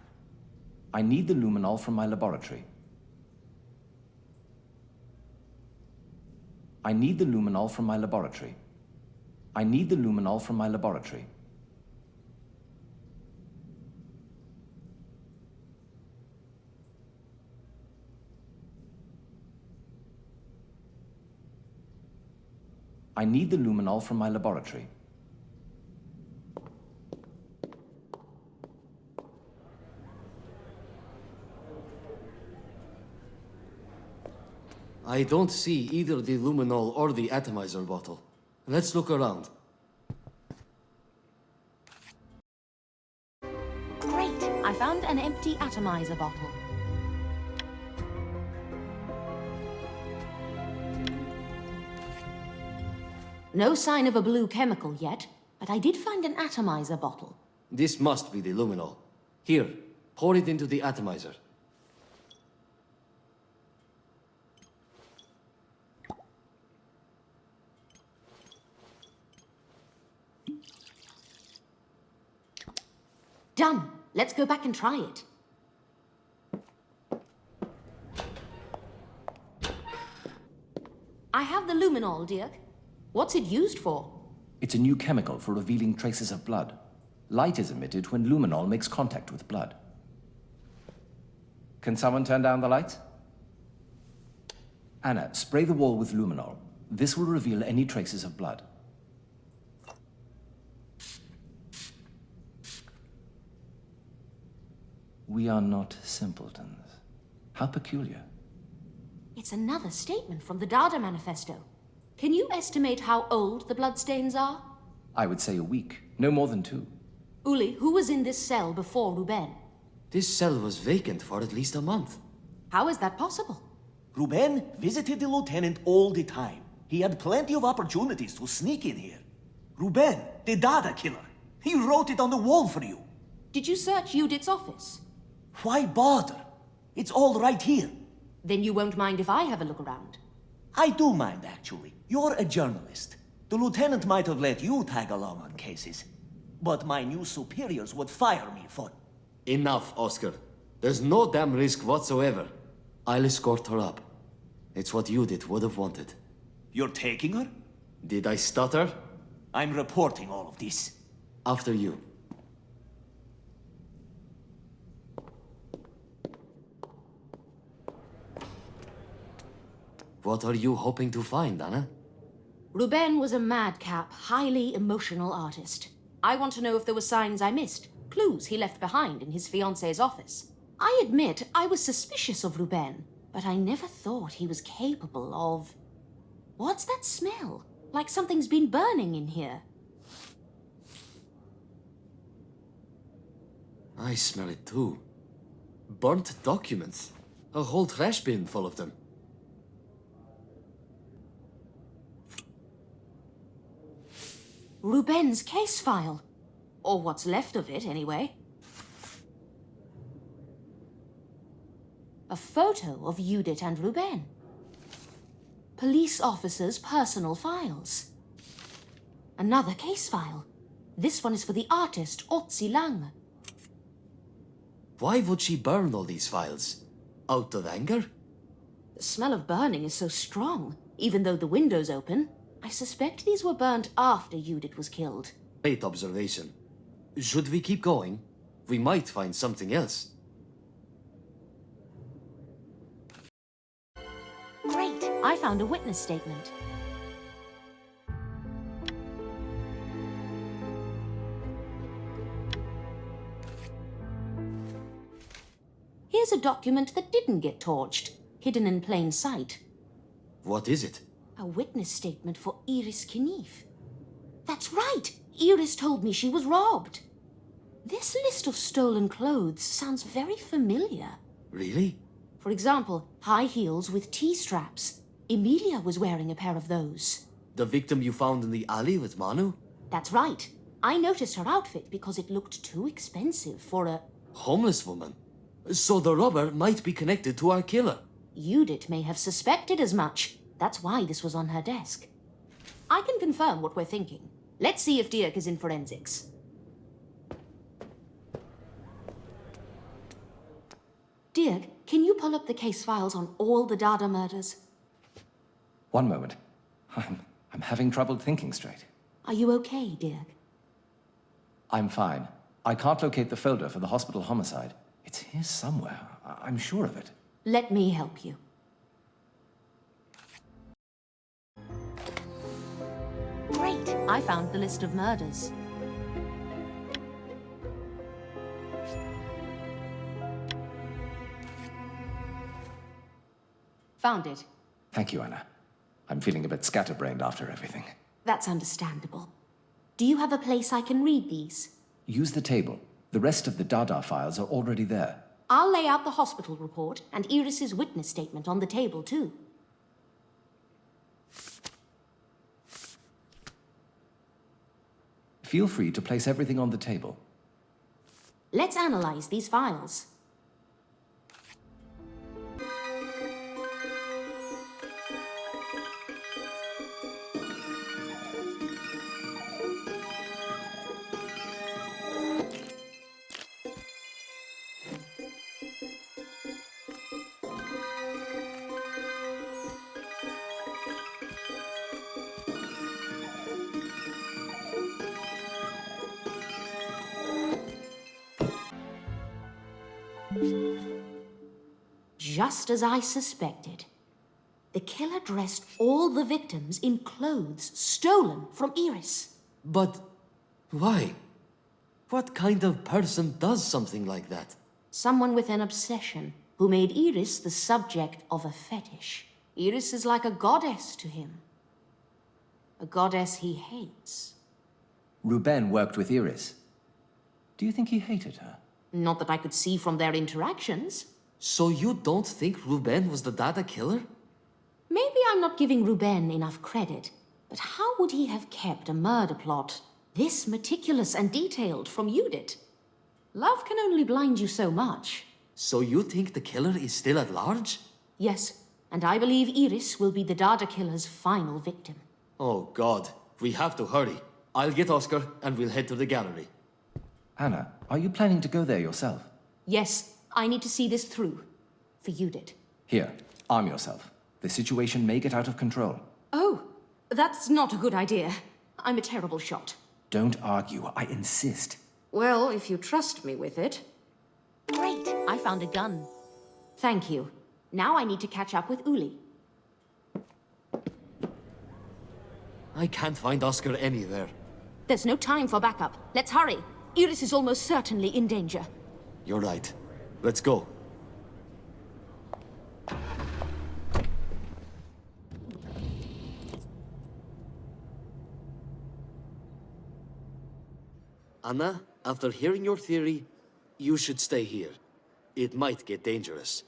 I need the luminol from my laboratory. I need the luminol from my laboratory. I need the luminol from my laboratory. I need the luminol from my laboratory. I don't see either the luminol or the atomizer bottle. Let's look around. Great! I found an empty atomizer bottle. No sign of a blue chemical yet, but I did find an atomizer bottle. This must be the luminol. Here, pour it into the atomizer. Done. Let's go back and try it. I have the luminol, Dirk. What's it used for? It's a new chemical for revealing traces of blood. Light is emitted when luminol makes contact with blood. Can someone turn down the lights? Anna, spray the wall with luminol. This will reveal any traces of blood. We are not simpletons. How peculiar. It's another statement from the Dada Manifesto. Can you estimate how old the bloodstains are? I would say a week, no more than 2. Uli, who was in this cell before Ruben? This cell was vacant for at least a month. How is that possible? Ruben visited the lieutenant all the time. He had plenty of opportunities to sneak in here. Ruben, the Dada killer. He wrote it on the wall for you. Did you search Judith's office? Why bother? It's all right here. Then you won't mind if I have a look around? I do mind, actually. You're a journalist. The lieutenant might have let you tag along on cases. But my new superiors would fire me for... Enough, Oscar. There's no damn risk whatsoever. I'll escort her up. It's what Judith would have wanted. You're taking her? Did I stutter? I'm reporting all of this. After you. What are you hoping to find, Anna? Ruben was a madcap, highly emotional artist. I want to know if there were signs I missed, clues he left behind in his fiancée's office. I admit I was suspicious of Ruben, but I never thought he was capable of... What's that smell? Like something's been burning in here. I smell it too. Burnt documents. A whole trash bin full of them. Ruben's case file. Or what's left of it, anyway. A photo of Judith and Ruben. Police officers' personal files. Another case file. This one is for the artist Otzi Lang. Why would she burn all these files? Out of anger? The smell of burning is so strong, even though the window's open. I suspect these were burnt after Judith was killed. Great observation. Should we keep going? We might find something else. Great! I found a witness statement. Here's a document that didn't get torched, hidden in plain sight. What is it? A witness statement for Iris Knief. That's right! Iris told me she was robbed. This list of stolen clothes sounds very familiar. Really? For example, high heels with T-straps. Emilia was wearing a pair of those. The victim you found in the alley with Manu? That's right. I noticed her outfit because it looked too expensive for a... Homeless woman? So the robber might be connected to our killer. Judith may have suspected as much. That's why this was on her desk. I can confirm what we're thinking. Let's see if Dirk is in forensics. Dirk, can you pull up the case files on all the Dada murders? One moment. I'm having trouble thinking straight. Are you okay, Dirk? I'm fine. I can't locate the folder for the hospital homicide. It's here somewhere. I'm sure of it. Let me help you. Great! I found the list of murders. Found it. Thank you, Anna. I'm feeling a bit scatterbrained after everything. That's understandable. Do you have a place I can read these? Use the table. The rest of the Dada files are already there. I'll lay out the hospital report and Iris's witness statement on the table, too. Feel free to place everything on the table. Let's analyze these files. Just as I suspected. The killer dressed all the victims in clothes stolen from Iris. But why? What kind of person does something like that? Someone with an obsession, who made Iris the subject of a fetish. Iris is like a goddess to him. A goddess he hates. Ruben worked with Iris. Do you think he hated her? Not that I could see from their interactions. So you don't think Ruben was the Dada killer? Maybe I'm not giving Ruben enough credit, but how would he have kept a murder plot this meticulous and detailed from Judith? Love can only blind you so much. So you think the killer is still at large? Yes, and I believe Iris will be the Dada killer's final victim. Oh God, we have to hurry. I'll get Oscar and we'll head to the gallery. Anna, are you planning to go there yourself? Yes, I need to see this through. For Judith. Here, arm yourself. The situation may get out of control. Oh, that's not a good idea. I'm a terrible shot. Don't argue, I insist. Well, if you trust me with it. Great, I found a gun. Thank you. Now I need to catch up with Uli. I can't find Oscar anywhere. There's no time for backup. Let's hurry. Iris is almost certainly in danger. You're right. Let's go. Anna, after hearing your theory, you should stay here. It might get dangerous.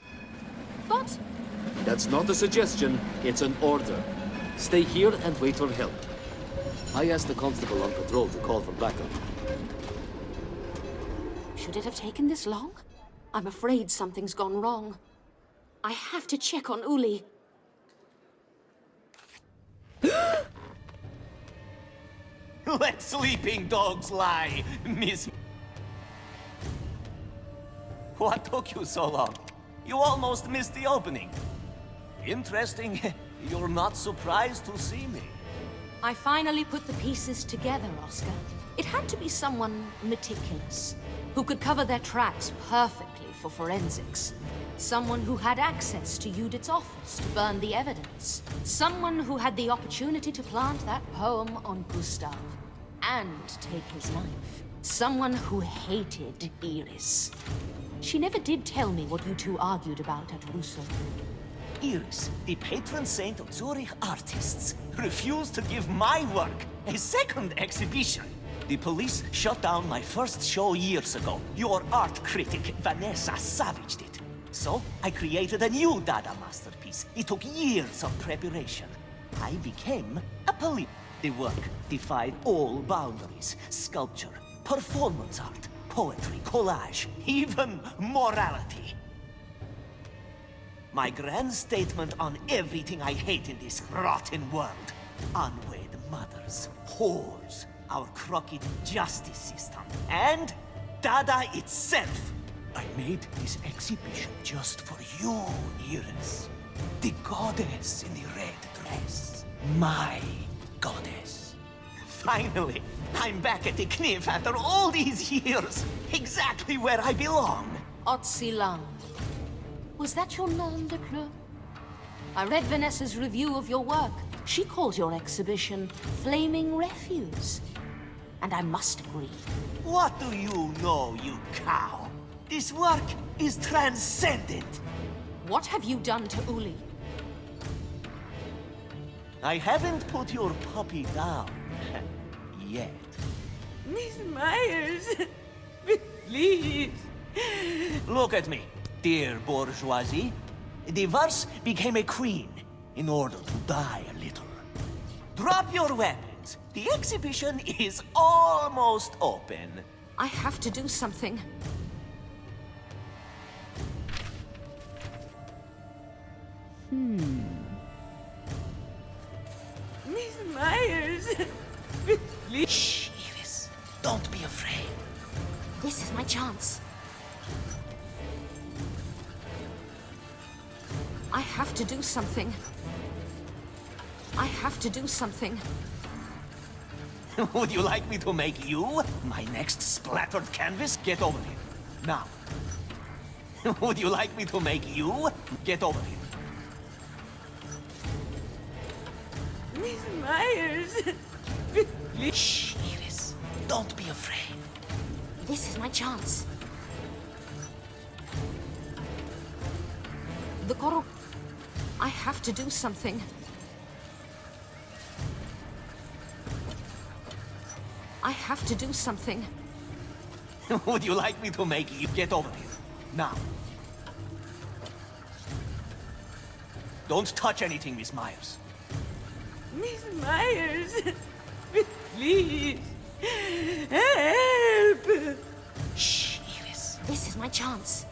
But... That's not a suggestion, it's an order. Stay here and wait for help. I asked the constable on patrol to call for backup. Should it have taken this long? I'm afraid something's gone wrong. I have to check on Uli. Let sleeping dogs lie, Miss... What took you so long? You almost missed the opening. Interesting. You're not surprised to see me. I finally put the pieces together, Oscar. It had to be someone meticulous, who could cover their tracks perfectly for forensics. Someone who had access to Judith's office to burn the evidence. Someone who had the opportunity to plant that poem on Gustav and take his life. Someone who hated Iris. She never did tell me what you two argued about at Russo. Iris, the patron saint of Zurich artists, refused to give my work a second exhibition. The police shut down my first show years ago. Your art critic, Vanessa, savaged it. So, I created a new Dada masterpiece. It took years of preparation. I became a police. The work defied all boundaries. Sculpture, performance art, poetry, collage, even morality. My grand statement on everything I hate in this rotten world. Unwed mothers, whores, our crooked justice system, and Dada itself. I made this exhibition just for you, Iris. The goddess in the red dress. My goddess. Finally, I'm back at the Kniff after all these years. Exactly where I belong. Otzi Lang. Was that your nom de plume? I read Vanessa's review of your work. She calls your exhibition Flaming Refuse. And I must agree. What do you know, you cow? This work is transcendent. What have you done to Uli? I haven't put your puppy down yet. Miss Myers, please. Look at me, dear bourgeoisie. The verse became a queen in order to die a little. Drop your weapons. The exhibition is almost open. I have to do something. Miss Myers, please. Shh, Iris. Don't be afraid. This is my chance. I have to do something. I have to do something. Would you like me to make you my next splattered canvas? Get over here. Now. Would you like me to make you get over here? Miss Myers, please. Shh, Iris. Don't be afraid. This is my chance. The coral... I have to do something. I have to do something. Would you like me to make you get over here? Now. Don't touch anything, Miss Myers. Miss Myers, please. Help! Shh, Iris. This is my chance.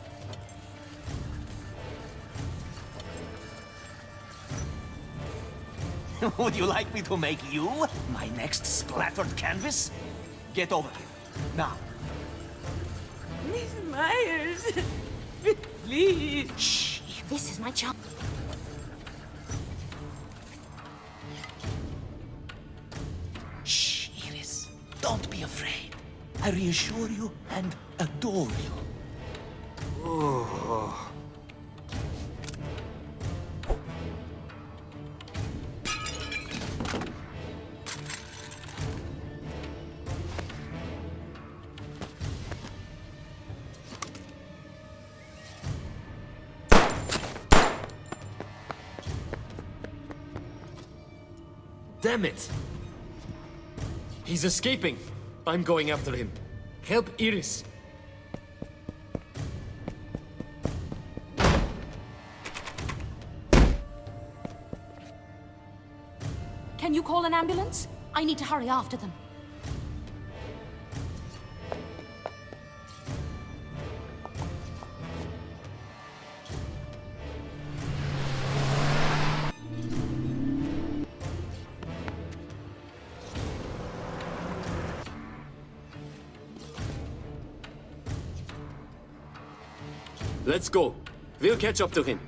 Would you like me to make you my next splattered canvas? Get over here. Now. Miss Myers, please. Shh. This is my chance. Shh, Iris. Don't be afraid. I reassure you and adore you. Oh. Damn it! He's escaping. I'm going after him. Help Iris. Can you call an ambulance? I need to hurry after them. Let's go. We'll catch up to him.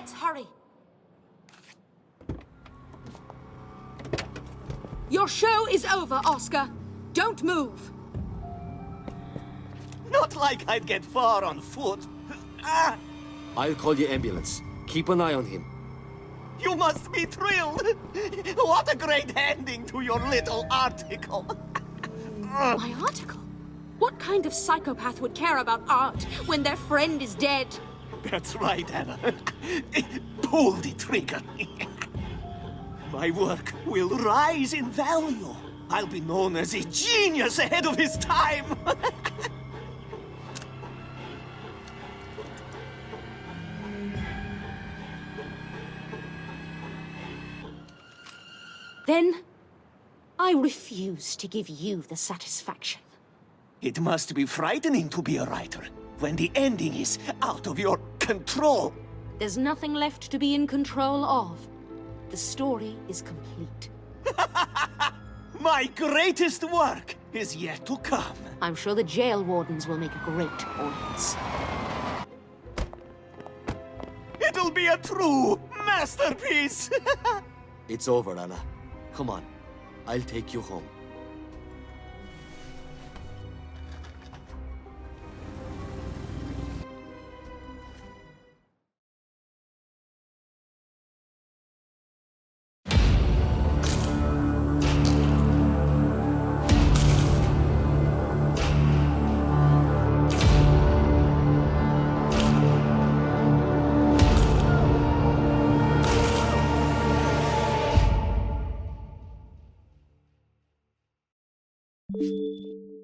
Let's hurry. Your show is over, Oscar. Don't move. Not like I'd get far on foot. Ah! I'll call the ambulance. Keep an eye on him. You must be thrilled! What a great ending to your little article! My article? What kind of psychopath would care about art when their friend is dead? That's right, Anna. Pull the trigger. My work will rise in value. I'll be known as a genius ahead of his time. Then, I refuse to give you the satisfaction. It must be frightening to be a writer when the ending is out of your control. There's nothing left to be in control of. The story is complete. My greatest work is yet to come. I'm sure the jail wardens will make a great audience. It'll be a true masterpiece! It's over, Anna. Come on. I'll take you home. you